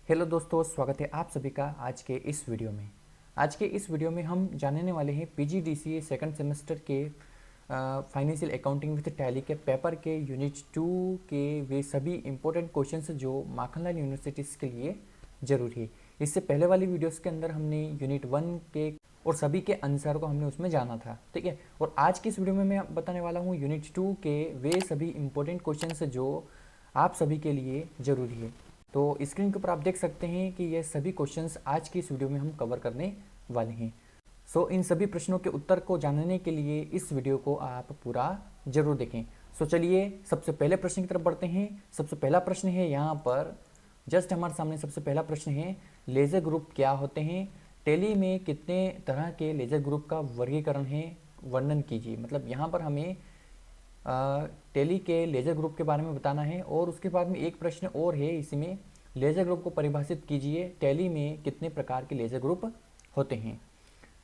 Hello दोस्तों, स्वागत है आप सभी का आज के इस वीडियो में। आज के इस वीडियो में हम जानने वाले हैं पीजीडीसीए सेकंड सेमेस्टर के फाइनेंशियल अकाउंटिंग विद टैली के पेपर के यूनिट 2 के वे सभी इंपॉर्टेंट क्वेश्चंस जो माखनलाल यूनिवर्सिटीज़ के लिए ज़रूरी है। इससे पहले वाली वीडियोस के अंदर हमने यूनिट 1 के और सभी के आंसर को हमने उसमें जाना था, ठीक है। और आज की इस वीडियो में मैं बताने वाला हूँ यूनिट 2 के वे सभी इंपॉर्टेंट क्वेश्चंस जो आप सभी के लिए ज़रूरी है। तो स्क्रीन के ऊपर आप देख सकते हैं कि ये सभी क्वेश्चंस आज की इस वीडियो में हम कवर करने वाले हैं। इन सभी प्रश्नों के उत्तर को जानने के लिए इस वीडियो को आप पूरा जरूर देखें। चलिए सबसे पहले प्रश्न की तरफ बढ़ते हैं। सबसे पहला प्रश्न है यहाँ पर जस्ट हमारे सामने सबसे पहला प्रश्न है, लेजर ग्रुप क्या होते हैं? टैली में कितने तरह के लेजर ग्रुप का वर्गीकरण है, वर्णन कीजिए। मतलब यहाँ पर हमें टैली के लेजर ग्रुप के बारे में बताना है। और उसके बाद में एक प्रश्न और है इसमें, लेजर ग्रुप को परिभाषित कीजिए, टैली में कितने प्रकार के लेजर ग्रुप होते हैं।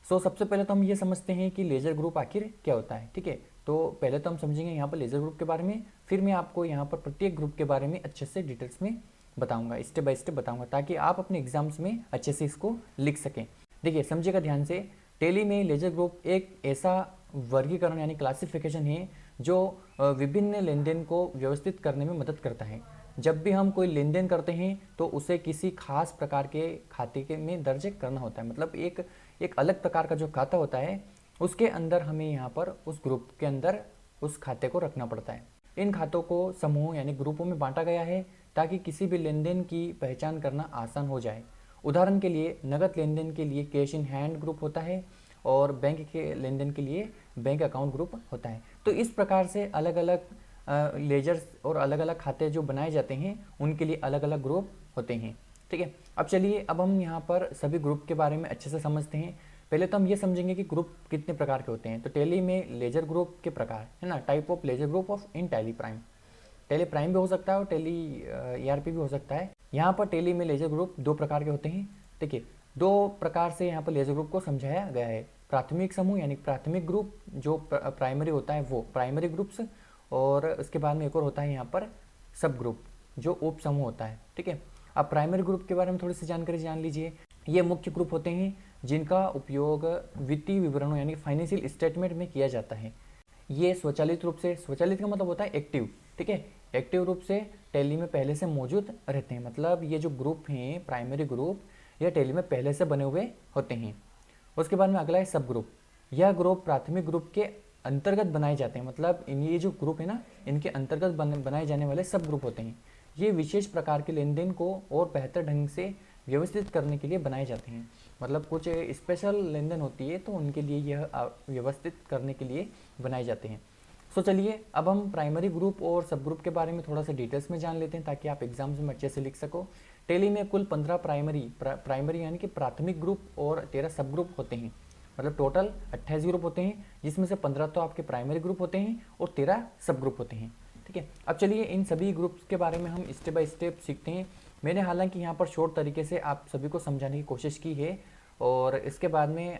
सबसे पहले तो हम ये समझते हैं कि लेजर ग्रुप आखिर क्या होता है, ठीक है। तो पहले तो हम समझेंगे यहाँ पर लेजर ग्रुप के बारे में, फिर मैं आपको यहाँ पर प्रत्येक ग्रुप के बारे में अच्छे से डिटेल्स में बताऊंगा, स्टेप बाय स्टेप बताऊंगा, ताकि आप अपने एग्जाम्स में अच्छे से इसको लिख सकें। देखिए समझिएगा ध्यान से, टैली में लेजर ग्रुप एक ऐसा वर्गीकरण यानी क्लासिफिकेशन है जो विभिन्न लेन देन को व्यवस्थित करने में मदद करता है। जब भी हम कोई लेन देन करते हैं तो उसे किसी खास प्रकार के खाते के में दर्ज करना होता है। मतलब एक अलग प्रकार का जो खाता होता है उसके अंदर हमें यहाँ पर उस ग्रुप के अंदर उस खाते को रखना पड़ता है। इन खातों को समूह यानी ग्रुपों में बांटा गया है ताकि किसी भी लेन देन की पहचान करना आसान हो जाए। उदाहरण के लिए नगद लेन देन के लिए कैश इन हैंड ग्रुप होता है और बैंक के लेन देन के लिए बैंक अकाउंट ग्रुप होता है। तो इस प्रकार से अलग अलग लेजर्स और अलग अलग खाते जो बनाए जाते हैं उनके लिए अलग अलग ग्रुप होते हैं, ठीक है। अब हम यहाँ पर सभी ग्रुप के बारे में अच्छे से समझते हैं। पहले तो हम ये समझेंगे कि ग्रुप कितने प्रकार के होते हैं। तो टैली में लेजर ग्रुप के प्रकार है ना, type of ledger group of in Tally Prime. Tally Prime भी हो सकता है और टैली ईआरपी भी हो सकता है। यहाँ पर टैली में लेजर ग्रुप दो प्रकार के होते हैं, ठीक है। दो प्रकार से यहाँ पर लेजर ग्रुप को समझाया गया है। प्राथमिक समूह यानी प्राथमिक ग्रुप जो प्राइमरी होता है वो प्राइमरी ग्रुप्स, और उसके बाद में एक और होता है यहाँ पर सब ग्रुप जो उप समूह होता है, ठीक है। अब प्राइमरी ग्रुप के बारे में थोड़ी सी जानकारी जान लीजिए। ये मुख्य ग्रुप होते हैं जिनका उपयोग वित्तीय विवरणों यानी फाइनेंशियल स्टेटमेंट में किया जाता है। ये स्वचालित रूप से, स्वचालित का मतलब होता है एक्टिव, ठीक है, एक्टिव रूप से टैली में पहले से मौजूद रहते हैं। मतलब ये जो ग्रुप हैं प्राइमरी ग्रुप, यह टैली में पहले से बने हुए होते हैं। उसके बाद में अगला है सब ग्रुप। यह ग्रुप प्राथमिक ग्रुप के अंतर्गत बनाए जाते हैं। मतलब ये जो ग्रुप है ना, इनके अंतर्गत बनाए जाने वाले सब ग्रुप होते हैं। ये विशेष प्रकार के लेन देन को और बेहतर ढंग से व्यवस्थित करने के लिए बनाए जाते हैं। मतलब कुछ स्पेशल लेन देन होती है तो उनके लिए यह व्यवस्थित करने के लिए बनाए जाते हैं। चलिए अब हम प्राइमरी ग्रुप और सब ग्रुप के बारे में थोड़ा सा डिटेल्स में जान लेते हैं ताकि आप एग्जाम्स में अच्छे से लिख सको। टैली में कुल 15 प्राइमरी यानी कि प्राथमिक ग्रुप और 13 सब ग्रुप होते हैं। मतलब टोटल 28 ग्रुप होते हैं, जिसमें से 15 तो आपके प्राइमरी ग्रुप होते हैं और 13 सब ग्रुप होते हैं, ठीक है। अब चलिए इन सभी ग्रुप्स के बारे में हम स्टेप बाय स्टेप सीखते हैं। मैंने हालांकि यहाँ पर शॉर्ट तरीके से आप सभी को समझाने की कोशिश की है, और इसके बाद में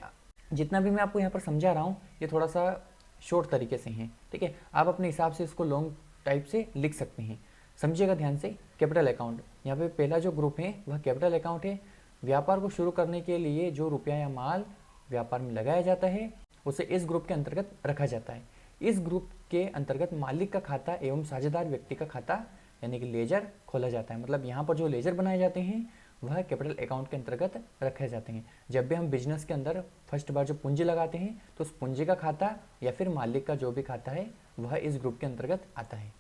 जितना भी मैं आपको यहाँ पर समझा रहा हूँ ये थोड़ा सा शॉर्ट तरीके से हैं, ठीक है। आप अपने हिसाब से इसको लॉन्ग टाइप से लिख सकते हैं। समझिएगा ध्यान से। कैपिटल अकाउंट, यहाँ पे पहला जो ग्रुप है वह कैपिटल अकाउंट है। व्यापार को शुरू करने के लिए जो रुपया या माल व्यापार में लगाया जाता है उसे इस ग्रुप के अंतर्गत रखा जाता है। इस ग्रुप के अंतर्गत मालिक का खाता एवं साझेदार व्यक्ति का खाता यानी कि लेजर खोला जाता है। मतलब यहाँ पर जो लेजर बनाए जाते हैं वह कैपिटल अकाउंट के अंतर्गत रखे जाते हैं। जब भी हम बिजनेस के अंदर फर्स्ट बार जो पूंजी लगाते हैं तो उस पूंजी का खाता या फिर मालिक का जो भी खाता है वह इस ग्रुप के अंतर्गत आता है,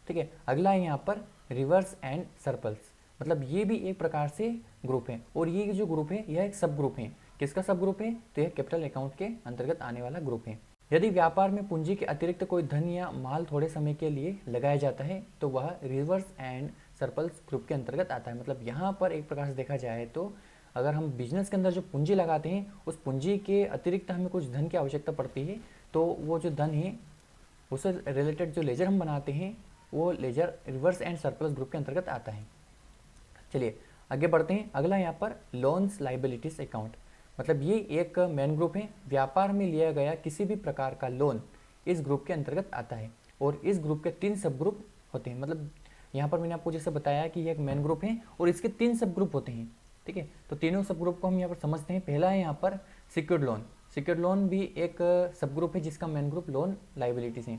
ठीक है। अगला है यहाँ पर रिवर्स एंड सर्पल्स। मतलब ये भी एक प्रकार से ग्रुप है, और ये जो ग्रुप है यह एक सब ग्रुप है। किसका सब ग्रुप है? तो यह कैपिटल अकाउंट के अंतर्गत आने वाला ग्रुप है। यदि व्यापार में पूंजी के अतिरिक्त कोई धन या माल थोड़े समय के लिए लगाया जाता है तो वह रिवर्स एंड सर्पल्स ग्रुप के अंतर्गत आता है। मतलब यहाँ पर एक प्रकार से देखा जाए तो अगर हम बिजनेस के अंदर जो पूंजी लगाते हैं उस पूंजी के अतिरिक्त हमें कुछ धन की आवश्यकता पड़ती है, तो वो जो धन है उससे रिलेटेड जो लेजर हम बनाते हैं वो लेजर रिवर्स एंड सर्पल्स ग्रुप के अंतर्गत आता है। चलिए आगे बढ़ते हैं। अगला यहाँ पर लोन्स लाइबिलिटीज अकाउंट। मतलब ये एक मेन ग्रुप है। व्यापार में लिया गया किसी भी प्रकार का लोन इस ग्रुप के अंतर्गत आता है, और इस ग्रुप के 3 सब ग्रुप होते हैं। मतलब यहाँ पर मैंने आपको जैसे बताया कि ये एक मेन ग्रुप है और इसके 3 सब ग्रुप होते हैं, ठीक है। तो तीनों सब ग्रुप को हम यहाँ पर समझते हैं। पहला है यहाँ पर सिक्योर्ड लोन। सिक्योर्ड लोन भी एक सब ग्रुप है जिसका मेन ग्रुप लोन लाइबिलिटीज है।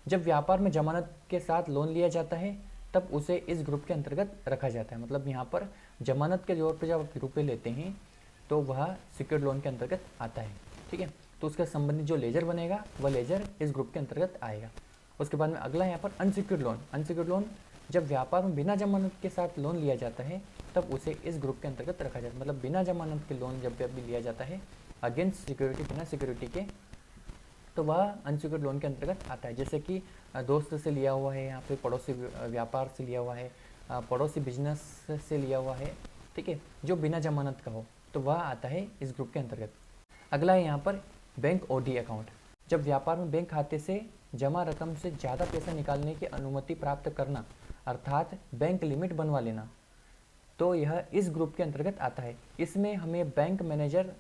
जब व्यापार में जमानत के साथ लोन लिया जाता है तब उसे इस ग्रुप के अंतर्गत रखा जाता है। मतलब यहाँ पर जमानत के जोर पर जब आप रुपये लेते हैं तो वह सिक्योर्ड लोन के अंतर्गत आता है, ठीक है। तो उसका संबंधित जो लेजर बनेगा वह लेजर इस ग्रुप के अंतर्गत आएगा। उसके बाद में अगला यहाँ पर अनसिक्योर्ड लोन। अनसिक्योर्ड लोन जब व्यापार में बिना जमानत के साथ लोन लिया जाता है तब उसे इस ग्रुप के अंतर्गत रखा जाता है। मतलब बिना जमानत के लोन जब भी लिया जाता है अगेंस्ट सिक्योरिटी, बिना सिक्योरिटी के, तो वह अनसिक्योर्ड लोन के अंतर्गत आता है। जैसे कि दोस्त से लिया हुआ है, यहाँ पे पड़ोसी व्यापार से लिया हुआ है, पड़ोसी बिजनेस से लिया हुआ है, ठीक है, जो बिना जमानत का हो, तो वह आता है इस ग्रुप के अंतर्गत। अगला है यहाँ पर बैंक ओडी अकाउंट। जब व्यापार में बैंक खाते से जमा रकम से ज़्यादा पैसा निकालने की अनुमति प्राप्त करना अर्थात बैंक लिमिट बनवा लेना, तो यह इस ग्रुप के अंतर्गत आता है। इसमें हमें बैंक मैनेजर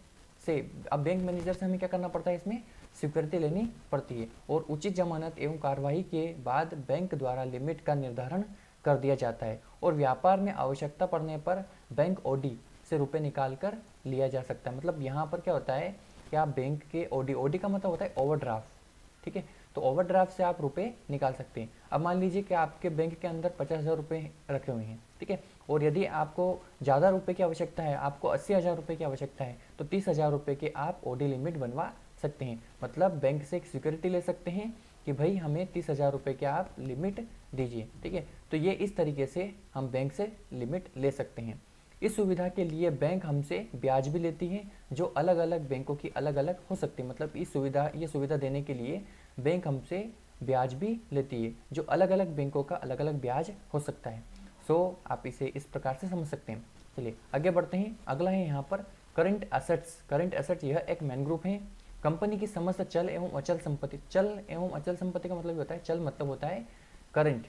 से, अब बैंक मैनेजर से हमें क्या करना पड़ता है, इसमें सिक्योरिटी लेनी पड़ती है और उचित जमानत एवं कार्रवाई के बाद बैंक द्वारा लिमिट का निर्धारण कर दिया जाता है और व्यापार में आवश्यकता पड़ने पर बैंक ओडी से रुपए निकाल कर लिया जा सकता है। मतलब यहाँ पर क्या होता है कि आप बैंक के ओडी का मतलब होता है ओवरड्राफ्ट, ठीक है। तो ओवरड्राफ्ट से आप रुपए निकाल सकते हैं। अब मान लीजिए कि आपके बैंक के अंदर 50,000 रुपये रखे हुए हैं, ठीक है, और यदि आपको ज़्यादा रुपए की आवश्यकता है, आपको 80,000 रुपये की आवश्यकता है, तो 30,000 रुपये के आप ओडी लिमिट बनवा सकते हैं। मतलब बैंक से एक सिक्योरिटी ले सकते हैं कि भाई हमें 30,000 रुपये के आप लिमिट दीजिए, ठीक है। तो ये इस तरीके से हम बैंक से लिमिट ले सकते हैं। इस सुविधा के लिए बैंक हमसे ब्याज भी लेती है जो अलग अलग बैंकों की अलग अलग हो सकती है। मतलब ये सुविधा देने के लिए बैंक हमसे ब्याज भी लेती है जो अलग अलग बैंकों का अलग अलग ब्याज हो सकता है। सो आप इसे इस प्रकार से समझ सकते हैं। चलिए आगे बढ़ते हैं। अगला है यहाँ पर करंट एसेट्स। करंट एसेट्स यह एक मेन ग्रुप है। कंपनी की समस्त चल एवं अचल संपत्ति। चल एवं अचल संपत्ति का मतलब होता है, चल मतलब होता है करंट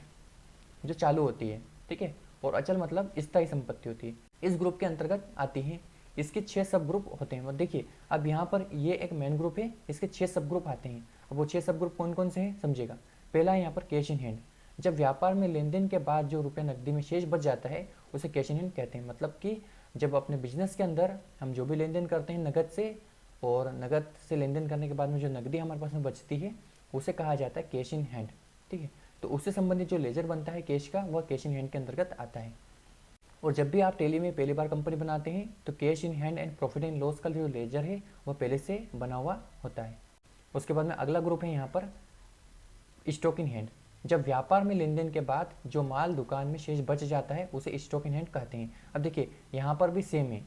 जो चालू होती है, ठीक है, और अचल मतलब स्थायी संपत्ति होती है, इस ग्रुप के अंतर्गत आती है। इसके 6 सब ग्रुप होते हैं। देखिए अब यहाँ पर ये एक मेन ग्रुप है, इसके 6 सब ग्रुप आते हैं। अब वो 6 सब ग्रुप कौन कौन से हैं समझिएगा। पहला है यहाँ पर कैश इन हैंड। जब व्यापार में लेन देन के बाद जो रुपये नकदी में शेष बच जाता है उसे कैश इन हैंड कहते हैं। मतलब कि जब अपने बिजनेस के अंदर हम जो भी लेन देन करते हैं नगद से, और नगद से लेन देन करने के बाद में जो नकदी हमारे पास में बचती है उसे कहा जाता है कैश इन हैंड, ठीक है। तो उससे संबंधित जो लेजर बनता है कैश का, वह कैश इन हैंड के अंतर्गत आता है। और जब भी आप टेली में पहली बार कंपनी बनाते हैं तो cash in hand and profit and loss का जो लेजर है वह पहले से बना हुआ होता है। उसके बाद में अगला ग्रुप है यहाँ पर स्टॉक इन हैंड। जब व्यापार में लेन देन के बाद जो माल दुकान में शेष बच जाता है उसे स्टॉक इन हैंड कहते हैं। अब देखिए यहाँ पर भी सेम है,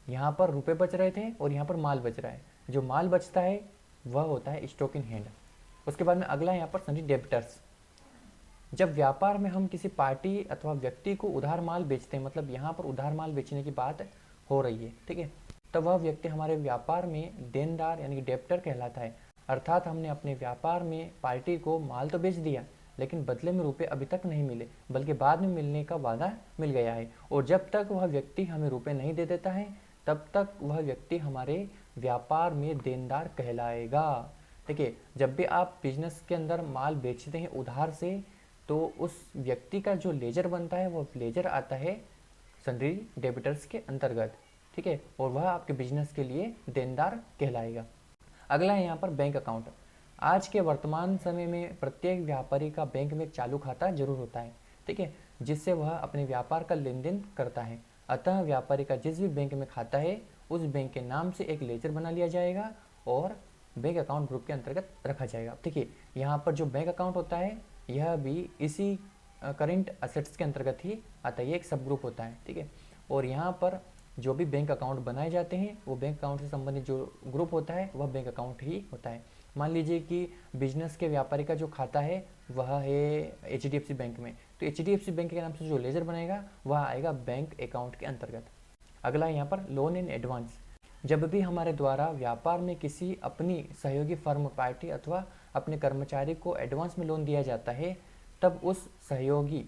यहाँ पर रुपए बच रहे थे और यहाँ पर माल बच रहा है। जो माल बचता है वह होता है स्टॉक इन हैंड। उसके बाद में अगला यहाँ पर सनी डेबिटर्स। जब व्यापार में हम किसी पार्टी अथवा व्यक्ति को उधार माल बेचते हैं, मतलब यहाँ पर उधार माल बेचने की बात हो रही है, ठीक है, तब वह व्यक्ति हमारे व्यापार में देनदार यानी कि डेप्टर कहलाता है। अर्थात हमने अपने व्यापार में पार्टी को माल तो बेच दिया लेकिन बदले में रुपए अभी तक नहीं मिले, बल्कि बाद में मिलने का वादा मिल गया है। और जब तक वह व्यक्ति हमें रुपए नहीं दे देता है तब तक वह व्यक्ति हमारे व्यापार में देनदार कहलाएगा। देखिए जब भी आप बिजनेस के अंदर माल बेचते हैं उधार से तो उस व्यक्ति का जो लेजर बनता है वो लेजर आता है सन्ड्री डेबिटर्स के अंतर्गत, ठीक है, और वह आपके बिजनेस के लिए देनदार कहलाएगा। अगला है यहाँ पर बैंक अकाउंट। आज के वर्तमान समय में प्रत्येक व्यापारी का बैंक में एक चालू खाता जरूर होता है, ठीक है, जिससे वह अपने व्यापार का लेन देन करता है। अतः व्यापारी का जिस भी बैंक में खाता है उस बैंक के नाम से एक लेजर बना लिया जाएगा और बैंक अकाउंट ग्रुप के अंतर्गत रखा जाएगा। देखिए यहाँ पर जो बैंक अकाउंट होता है यह भी इसी करंट असेट्स के अंतर्गत ही आता है, ये एक सब ग्रुप होता है, ठीक है। और यहाँ पर जो भी बैंक अकाउंट बनाए जाते हैं वो बैंक अकाउंट से संबंधित जो ग्रुप होता है वह बैंक अकाउंट ही होता है। मान लीजिए कि बिजनेस के व्यापारी का जो खाता है वह है HDFC बैंक में, तो HDFC बैंक के नाम से जो लेजर बनेगा वह आएगा बैंक अकाउंट के अंतर्गत। अगला है यहाँ पर लोन इन एडवांस। जब भी हमारे द्वारा व्यापार में किसी अपनी सहयोगी फर्म, पार्टी अथवा अपने कर्मचारी को एडवांस में लोन दिया जाता है तब उस सहयोगी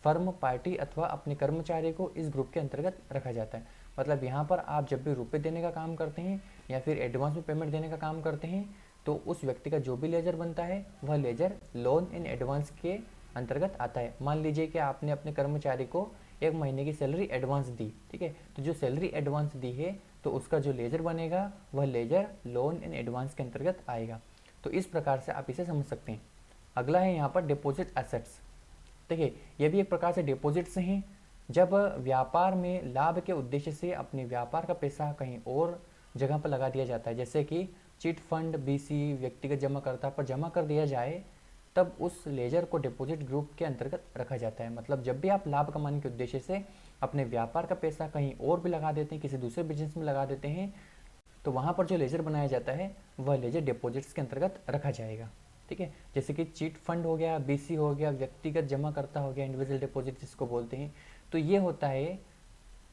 फर्म, पार्टी अथवा अपने कर्मचारी को इस ग्रुप के अंतर्गत रखा जाता है। मतलब यहाँ पर आप जब भी रुपए देने का काम करते हैं या फिर एडवांस में पेमेंट देने का काम करते हैं तो उस व्यक्ति का जो भी लेजर बनता है वह लेजर लोन इन एडवांस के अंतर्गत आता है। मान लीजिए कि आपने अपने कर्मचारी को 1 महीने की सैलरी एडवांस दी, ठीक है, तो जो सैलरी एडवांस दी है तो उसका जो लेजर बनेगा वह लेजर लोन इन एडवांस के अंतर्गत आएगा। तो इस प्रकार से आप इसे समझ सकते हैं। अगला है यहाँ पर डिपॉजिट एसेट्स। देखिए ये भी एक प्रकार से डिपॉजिट्स हैं। जब व्यापार में लाभ के उद्देश्य से अपने व्यापार का पैसा कहीं और जगह पर लगा दिया जाता है, जैसे कि चिट फंड, बीसी, व्यक्तिगत जमाकर्ता पर जमा कर दिया जाए, तब उस लेजर को डिपॉजिट ग्रुप के अंतर्गत रखा जाता है। मतलब जब भी आप लाभ कमाने के उद्देश्य से अपने व्यापार का पैसा कहीं और भी लगा देते हैं, किसी दूसरे बिजनेस में लगा देते हैं, तो वहाँ पर जो लेजर बनाया जाता है वह लेजर डिपॉजिट्स के अंतर्गत रखा जाएगा। ठीक है, जैसे कि चीट फंड हो गया, बीसी हो गया, व्यक्तिगत जमाकर्ता हो गया, इंडिविजुअल डिपॉजिट जिसको बोलते हैं। तो ये होता है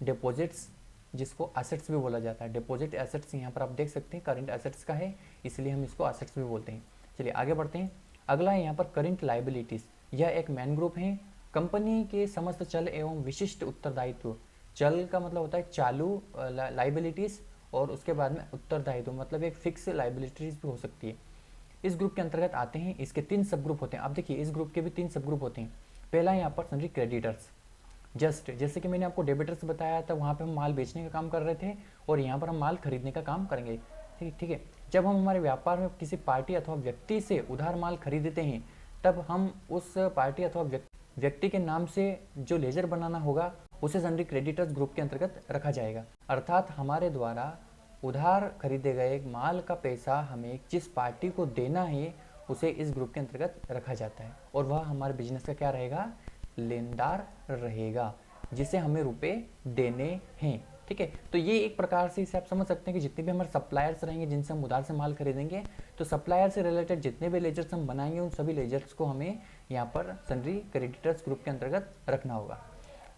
डिपॉजिट्स, जिसको एसेट्स भी बोला जाता है। डिपॉजिट एसेट्स यहाँ पर आप देख सकते हैं करंट एसेट्स का है, इसलिए हम इसको एसेट्स भी बोलते हैं। चलिए आगे बढ़ते हैं। अगला है यहाँ पर करंट लाइबिलिटीज़। यह एक मैन ग्रुप है। कंपनी के समस्त चल एवं विशिष्ट उत्तरदायित्व। चल का मतलब होता है चालू लाइबिलिटीज़, और उसके बाद में उत्तरदायित्व मतलब एक फिक्स लाइबिलिटीज़ भी हो सकती है। इस ग्रुप के अंतर्गत आते हैं। इसके 3 सब ग्रुप होते हैं। अब देखिए इस ग्रुप के भी 3 सब ग्रुप होते हैं। पहला यहाँ पर सन्ड्री क्रेडिटर्स। जैसे कि मैंने आपको डेबिटर्स बताया था, वहाँ पे हम माल बेचने का काम कर रहे थे, और यहाँ पर हम माल खरीदने का काम करेंगे। ठीक है, जब हम हमारे व्यापार में किसी पार्टी अथवा व्यक्ति से उधार माल खरीदते हैं, तब हम उस पार्टी अथवा व्यक्ति के नाम से जो लेजर बनाना होगा उसे सन्ड्री क्रेडिटर्स ग्रुप के अंतर्गत रखा जाएगा। अर्थात हमारे द्वारा उधार खरीदे गए माल का पैसा हमें जिस पार्टी को देना है उसे इस ग्रुप के अंतर्गत रखा जाता है, और वह हमारे बिजनेस का क्या रहेगा, लेनदार रहेगा, जिसे हमें रुपए देने हैं। ठीक है, तो ये एक प्रकार से इसे आप समझ सकते हैं कि जितने भी हमारे सप्लायर्स रहेंगे जिनसे हम उधार से माल खरीदेंगे, तो सप्लायर से रिलेटेड जितने भी लेजर्स हम बनाएंगे उन सभी लेजर्स को हमें यहाँ पर सन्ड्री क्रेडिटर्स ग्रुप के अंतर्गत रखना होगा।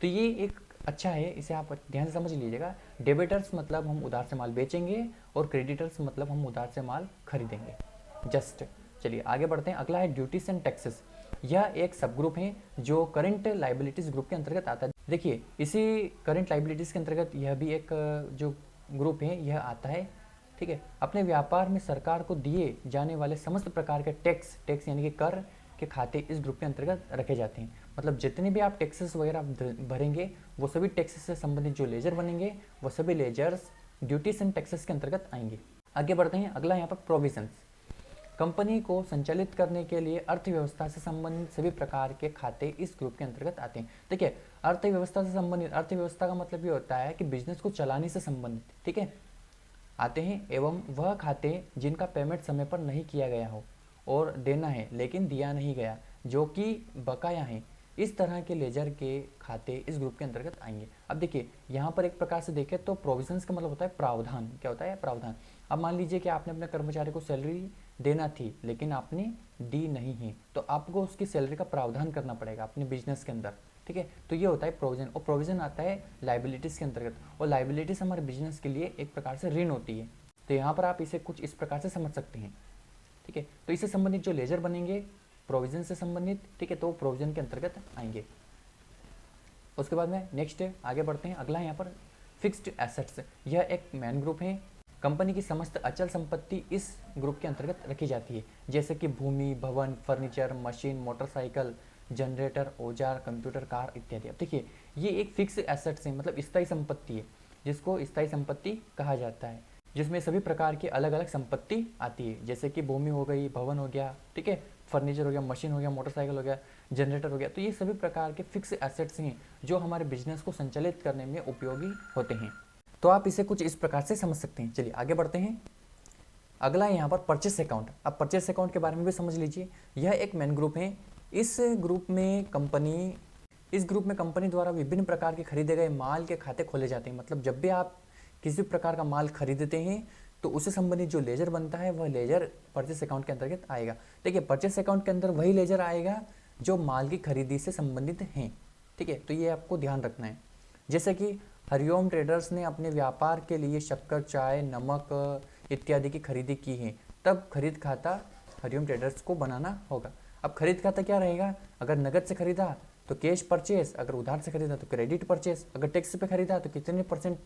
तो ये एक अच्छा है, इसे आप ध्यान से समझ लीजिएगा। डेबिटर्स मतलब हम उधार से माल बेचेंगे, और क्रेडिटर्स मतलब हम उधार से माल खरीदेंगे। जस्ट चलिए आगे बढ़ते हैं। अगला है ड्यूटीज एंड टैक्सेस। यह एक सब ग्रुप है जो करंट लाइबिलिटीज ग्रुप के अंतर्गत आता है। देखिए इसी करंट लाइबिलिटीज के अंतर्गत यह भी एक जो ग्रुप है यह आता है। ठीक है, अपने व्यापार में सरकार को दिए जाने वाले समस्त प्रकार के टैक्स यानी कि कर के खाते इस ग्रुप के अंतर्गत रखे जाते हैं। मतलब जितने भी आप टैक्सेस वगैरह भरेंगे वो सभी टैक्सेस से संबंधित जो लेजर बनेंगे वो सभी लेजर्स ड्यूटीज एंड टैक्सेस के अंतर्गत आएंगे। आगे बढ़ते हैं। अगला यहाँ पर प्रोविजंस। कंपनी को संचालित करने के लिए अर्थव्यवस्था से संबंधित सभी प्रकार के खाते इस ग्रुप के अंतर्गत आते हैं। देखिए अर्थव्यवस्था से संबंधित, अर्थव्यवस्था का मतलब ये होता है कि बिजनेस को चलाने से संबंधित, ठीक है, आते हैं, एवं वह खाते जिनका पेमेंट समय पर नहीं किया गया हो और देना है लेकिन दिया नहीं गया, जो कि बकाया हैं, इस तरह के लेजर के खाते इस ग्रुप के अंतर्गत आएंगे। अब देखिए यहाँ पर एक प्रकार से देखें तो प्रोविजंस का मतलब होता है प्रावधान। क्या होता है? प्रावधान। अब मान लीजिए कि आपने अपने कर्मचारी को सैलरी देना थी लेकिन आपने दी नहीं है, तो आपको उसकी सैलरी का प्रावधान करना पड़ेगा अपने बिजनेस के अंदर। ठीक है, तो ये होता है प्रोविजन, और प्रोविजन आता है लाइबिलिटीज़ के अंतर्गत, और लाइबिलिटीज़ हमारे बिजनेस के लिए एक प्रकार से ऋण होती है। तो यहाँ पर आप इसे कुछ इस प्रकार से समझ सकते हैं। ठीक है, तो इससे संबंधित जो लेजर बनेंगे प्रोविजन से संबंधित, ठीक है, तो प्रोविजन के अंतर्गत आएंगे। उसके बाद में नेक्स्ट आगे बढ़ते हैं। अगला है यहाँ पर फिक्स्ड एसेट्स। यह एक मैन ग्रुप है। कंपनी की समस्त अचल संपत्ति इस ग्रुप के अंतर्गत रखी जाती है, जैसे कि भूमि, भवन, फर्नीचर, मशीन, मोटरसाइकिल, जनरेटर, औजार, कंप्यूटर, कार इत्यादि। अब देखिए ये एक फिक्स एसेट्स है, मतलब स्थायी संपत्ति है, जिसको स्थायी संपत्ति कहा जाता है, जिसमें सभी प्रकार की अलग अलग संपत्ति आती है, जैसे कि भूमि हो गई, भवन हो गया, ठीक है, फर्नीचर हो गया, मशीन हो गया, मोटरसाइकिल हो गया, जनरेटर हो गया। तो ये सभी प्रकार के फिक्स एसेट्स हैं जो हमारे बिजनेस को संचालित करने में उपयोगी होते हैं। तो आप इसे कुछ इस प्रकार से समझ सकते हैं। चलिए आगे बढ़ते हैं। अगला है यहाँ पर परचेस अकाउंट। अब परचेस अकाउंट के बारे में भी समझ लीजिए। यह एक मेन ग्रुप है। इस ग्रुप में कंपनी द्वारा विभिन्न प्रकार के खरीदे गए माल के खाते खोले जाते हैं। मतलब जब भी आप किसी प्रकार का माल खरीदते हैं तो उससे संबंधित जो लेजर बनता है वह लेजर परचेस अकाउंट के अंतर्गत आएगा। देखिए परचेस अकाउंट के अंदर वही लेजर आएगा जो माल की खरीदी से संबंधित हैं। ठीक है, तो ये आपको ध्यान रखना है। जैसे कि हरिओम ट्रेडर्स ने अपने व्यापार के लिए शक्कर, चाय, नमक इत्यादि की खरीदी की है, तब खरीद खाता हरिओम ट्रेडर्स को बनाना होगा। अब खरीद खाता क्या रहेगा? अगर नगद से खरीदा तो कैश परचेस, अगर उधार से खरीदा तो क्रेडिट परचेस, अगर टैक्स पे खरीदा तो कितने %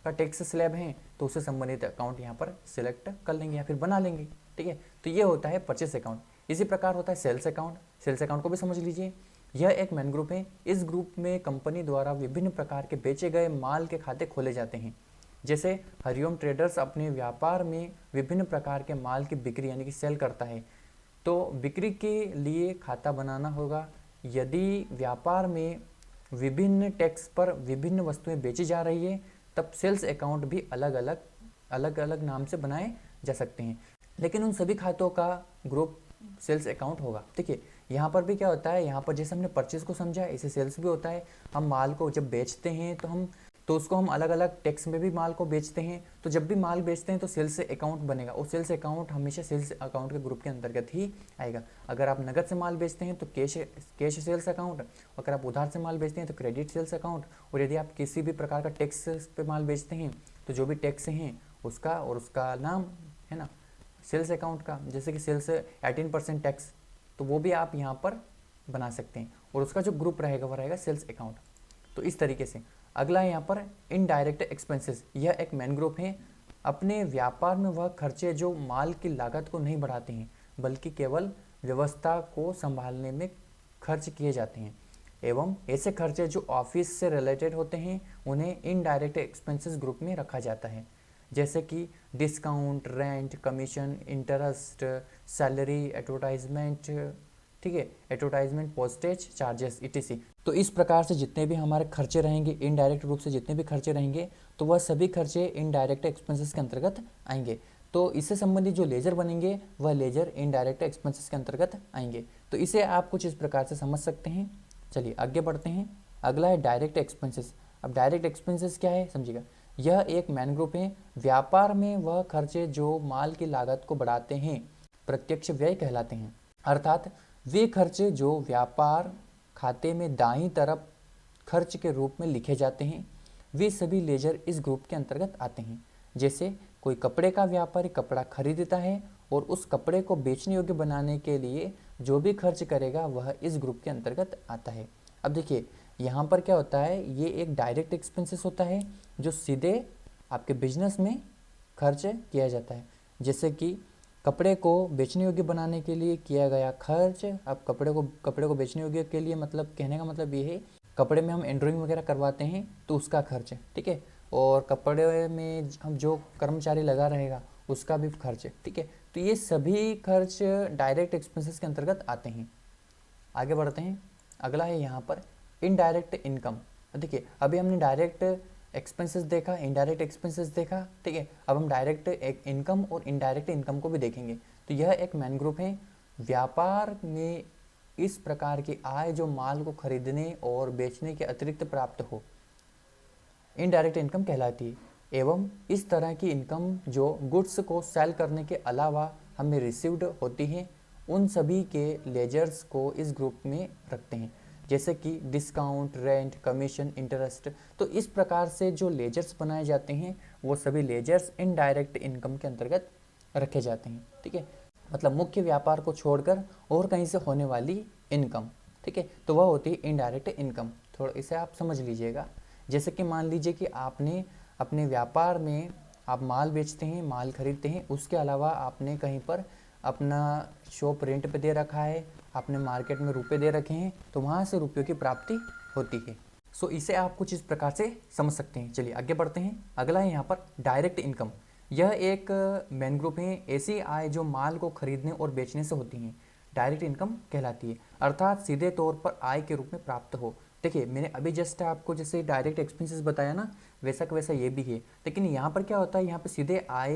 का टैक्स स्लैब है, तो उससे संबंधित अकाउंट यहाँ पर सिलेक्ट कर लेंगे या फिर बना लेंगे। ठीक है, तो ये होता है परचेस अकाउंट। इसी प्रकार होता है सेल्स अकाउंट। सेल्स अकाउंट को भी समझ लीजिए, यह एक मेन ग्रुप है। इस ग्रुप में कंपनी द्वारा विभिन्न प्रकार के बेचे गए माल के खाते खोले जाते हैं। जैसे हरिओम ट्रेडर्स अपने व्यापार में विभिन्न प्रकार के माल की बिक्री यानी कि सेल करता है, तो बिक्री के लिए खाता बनाना होगा। यदि व्यापार में विभिन्न टैक्स पर विभिन्न वस्तुएं बेची जा रही है, तब सेल्स अकाउंट भी अलग अलग नाम से बनाए जा सकते हैं, लेकिन उन सभी खातों का ग्रुप सेल्स अकाउंट होगा। देखिए यहाँ पर भी क्या होता है, यहाँ पर जैसे हमने परचेज को समझा, इसे सेल्स भी होता है। हम माल को जब बेचते हैं तो उसको हम अलग अलग टैक्स में भी माल को बेचते हैं। तो जब भी माल बेचते हैं तो सेल्स अकाउंट बनेगा, और सेल्स अकाउंट हमेशा सेल्स अकाउंट के ग्रुप के अंतर्गत ही आएगा। अगर आप नगद से माल बेचते हैं तो कैश सेल्स अकाउंट, अगर आप उधार से माल बेचते हैं तो क्रेडिट सेल्स अकाउंट, और यदि आप किसी भी प्रकार का टैक्स पे माल बेचते हैं तो जो भी टैक्स हैं उसका और उसका नाम है ना सेल्स अकाउंट का, जैसे कि सेल्स 18% टैक्स, तो वो भी आप यहाँ पर बना सकते हैं, और उसका जो ग्रुप रहेगा वो रहेगा सेल्स अकाउंट। तो इस तरीके से अगला है यहाँ पर इनडायरेक्ट एक्सपेंसेस। यह एक मेन ग्रुप है। अपने व्यापार में वह खर्चे जो माल की लागत को नहीं बढ़ाते हैं बल्कि केवल व्यवस्था को संभालने में खर्च किए जाते हैं, एवं ऐसे खर्चे जो ऑफिस से रिलेटेड होते हैं उन्हें इनडायरेक्ट एक्सपेंसेस ग्रुप में रखा जाता है। जैसे कि discount, rent, commission, interest, salary, advertisement, ठीक है, एडवर्टाइजमेंट, पोस्टेज चार्जेस etc। तो इस प्रकार से जितने भी हमारे खर्चे रहेंगे, इनडायरेक्ट रूप से जितने भी खर्चे रहेंगे, तो वह सभी खर्चे इनडायरेक्ट एक्सपेंसेस के अंतर्गत आएंगे। तो इससे संबंधित जो लेजर बनेंगे वह लेजर इनडायरेक्ट एक्सपेंसेस के अंतर्गत आएंगे। तो इसे आप कुछ इस प्रकार से समझ सकते हैं। चलिए आगे बढ़ते हैं। अगला है डायरेक्ट एक्सपेंसेस। अब डायरेक्ट एक्सपेंसेस क्या है समझिएगा। यह एक मैन ग्रुप है। व्यापार में वह खर्चे जो माल की लागत को बढ़ाते हैं प्रत्यक्ष व्यय कहलाते हैं, अर्थात वे खर्चे जो व्यापार खाते में दाईं तरफ खर्च के रूप में लिखे जाते हैं, वे सभी लेजर इस ग्रुप के अंतर्गत आते हैं। जैसे कोई कपड़े का व्यापारी कपड़ा खरीदता है और उस कपड़े को बेचने योग्य बनाने के लिए जो भी खर्च करेगा वह इस ग्रुप के अंतर्गत आता है। अब देखिए यहाँ पर क्या होता है, ये एक डायरेक्ट एक्सपेंसेस होता है जो सीधे आपके बिजनेस में खर्च किया जाता है। जैसे कि कपड़े को बेचने योग्य बनाने के लिए किया गया खर्च। अब कपड़े को बेचने योग्य के लिए मतलब कहने का मतलब ये है, कपड़े में हम एंड्रॉइंग वगैरह करवाते हैं तो उसका खर्च है, ठीक है, और कपड़े में हम जो कर्मचारी लगा रहेगा उसका भी खर्च है, ठीक है। तो ये सभी खर्च डायरेक्ट एक्सपेंसेस के अंतर्गत आते हैं। आगे बढ़ते हैं। अगला है यहाँ पर इनडायरेक्ट इनकम। देखिए अभी हमने डायरेक्ट एक्सपेंसेस देखा, इनडायरेक्ट एक्सपेंसेस देखा, ठीक है। अब हम डायरेक्ट इनकम और इनडायरेक्ट इनकम को भी देखेंगे। तो यह एक मैन ग्रुप है। व्यापार में इस प्रकार की आय जो माल को खरीदने और बेचने के अतिरिक्त प्राप्त हो इनडायरेक्ट इनकम कहलाती है, एवं इस तरह की इनकम जो गुड्स को सेल करने के अलावा हमें रिसीव्ड होती है, उन सभी के लेजर्स को इस ग्रुप में रखते हैं। जैसे कि डिस्काउंट, रेंट, कमीशन, इंटरेस्ट। तो इस प्रकार से जो लेजर्स बनाए जाते हैं वो सभी लेजर्स इनडायरेक्ट इनकम के अंतर्गत रखे जाते हैं, ठीक है। मतलब मुख्य व्यापार को छोड़कर और कहीं से होने वाली इनकम, ठीक है, तो वह होती है इनडायरेक्ट इनकम। थोड़ा इसे आप समझ लीजिएगा। जैसे कि मान लीजिए कि आपने अपने व्यापार में आप माल बेचते हैं, माल खरीदते हैं, उसके अलावा आपने कहीं पर अपना शॉप रेंट पे दे रखा है, आपने मार्केट में रुपए दे रखे हैं, तो वहाँ से रुपयों की प्राप्ति होती है। सो इसे आप कुछ इस प्रकार से समझ सकते हैं। चलिए आगे बढ़ते हैं। अगला है यहाँ पर डायरेक्ट इनकम। यह एक मेन ग्रुप है। ऐसी आय जो माल को खरीदने और बेचने से होती है डायरेक्ट इनकम कहलाती है, अर्थात सीधे तौर पर आय के रूप में प्राप्त हो। देखिए मैंने अभी जस्ट आपको जैसे डायरेक्ट एक्सपेंसेस बताया ना, वैसा का वैसा ये भी है। लेकिन यहाँ पर क्या होता है, यहाँ पर सीधे आय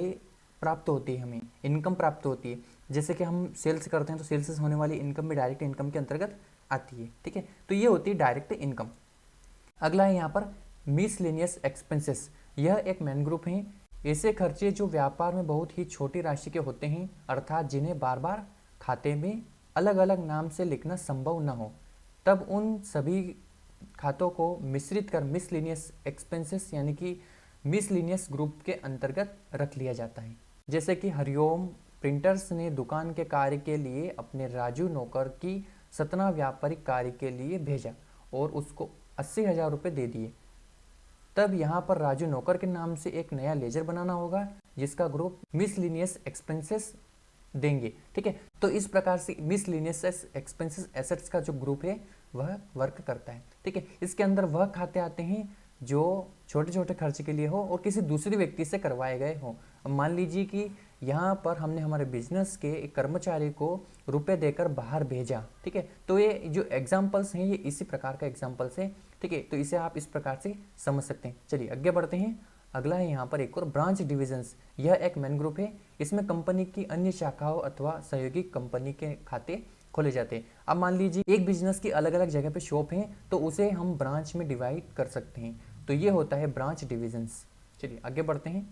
प्राप्त होती है, हमें इनकम प्राप्त होती है। जैसे कि हम सेल्स करते हैं तो सेल्स से होने वाली इनकम भी डायरेक्ट इनकम के अंतर्गत आती है, ठीक है। तो ये होती है डायरेक्ट इनकम। अगला है यहाँ पर मिसलेनियस एक्सपेंसेस। यह एक मेन ग्रुप है। ऐसे खर्चे जो व्यापार में बहुत ही छोटी राशि के होते हैं, अर्थात जिन्हें बार बार खाते में अलग अलग नाम से लिखना संभव न हो, तब उन सभी खातों को मिश्रित कर मिसलेनियस एक्सपेंसेस यानी कि मिसलेनियस ग्रुप के अंतर्गत रख लिया जाता है। जैसे कि हरिओम प्रिंटर्स ने दुकान के कार्य के लिए अपने राजू नौकर की सतना व्यापारिक कार्य के लिए भेजा और उसको 80,000 रुपये दे दिए। तब यहाँ पर राजू नौकर के नाम से एक नया लेजर बनाना होगा जिसका ग्रुप मिसलिनियस एक्सपेंसेस देंगे। ठीक है, तो इस प्रकार से मिसलिनियस एक्सपेंसेस एसेट्स का जो ग्रुप है वह वर्क करता है। ठीक है, इसके अंदर वह खाते आते हैं जो छोटे छोटे खर्च के लिए हो और किसी दूसरे व्यक्ति से करवाए गए हो। मान लीजिए कि यहाँ पर हमने हमारे बिजनेस के एक कर्मचारी को रुपए देकर बाहर भेजा। ठीक है, तो ये जो एग्जाम्पल्स हैं ये इसी प्रकार का एग्जाम्पल्स है। ठीक है, तो इसे आप इस प्रकार से समझ सकते हैं। चलिए आगे बढ़ते हैं। अगला है यहाँ पर एक और ब्रांच डिविजन्स। यह एक मेन ग्रुप है, इसमें कंपनी की अन्य शाखाओं अथवा सहयोगी कंपनी के खाते खोले जाते हैं। अब मान लीजिए एक बिजनेस की अलग अलग जगह पे शॉप है तो उसे हम ब्रांच में डिवाइड कर सकते हैं, तो ये होता है ब्रांच डिविजन्स। चलिए आगे बढ़ते हैं।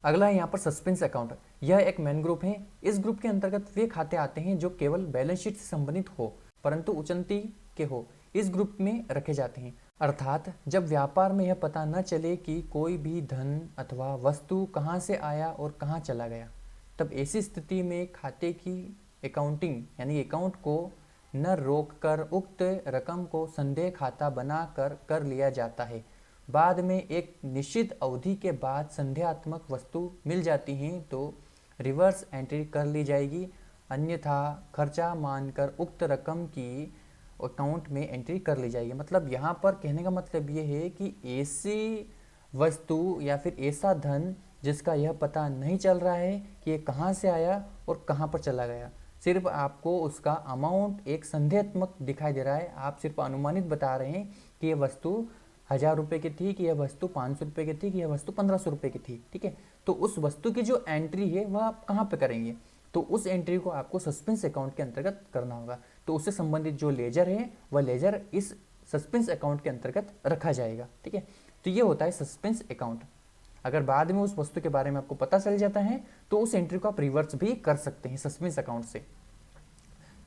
अगला है यहाँ पर सस्पेंस अकाउंट। यह एक मेन ग्रुप है। इस ग्रुप के अंतर्गत वे खाते आते हैं जो केवल बैलेंस शीट से संबंधित हो परंतु उचंती के हो, इस ग्रुप में रखे जाते हैं। अर्थात जब व्यापार में यह पता न चले कि कोई भी धन अथवा वस्तु कहाँ से आया और कहाँ चला गया, तब ऐसी स्थिति में खाते की अकाउंटिंग यानी अकाउंट को न रोककर उक्त रकम को संदेह खाता बनाकर कर लिया जाता है। बाद में एक निश्चित अवधि के बाद संदेहात्मक वस्तु मिल जाती हैं तो रिवर्स एंट्री कर ली जाएगी, अन्यथा खर्चा मानकर उक्त रकम की अकाउंट में एंट्री कर ली जाएगी। मतलब यहाँ पर कहने का मतलब ये है कि ऐसी वस्तु या फिर ऐसा धन जिसका यह पता नहीं चल रहा है कि ये कहाँ से आया और कहाँ पर चला गया, सिर्फ आपको उसका अमाउंट एक संदेहात्मक दिखाई दे रहा है, आप सिर्फ अनुमानित बता रहे हैं कि यह वस्तु 1000 रुपये की थी, कि यह वस्तु 500 रुपये की थी, कि यह वस्तु 1500 रुपये की थी। ठीक है, तो उस वस्तु की जो एंट्री है वह आप कहाँ पे करेंगे, तो उस एंट्री को आपको सस्पेंस अकाउंट के अंतर्गत करना होगा। तो उससे संबंधित जो लेजर है वह लेजर इस सस्पेंस अकाउंट के अंतर्गत रखा जाएगा। ठीक है, तो ये होता है सस्पेंस अकाउंट। अगर बाद में उस वस्तु के बारे में आपको पता चल जाता है तो उस एंट्री को आप रिवर्स भी कर सकते हैं सस्पेंस अकाउंट से।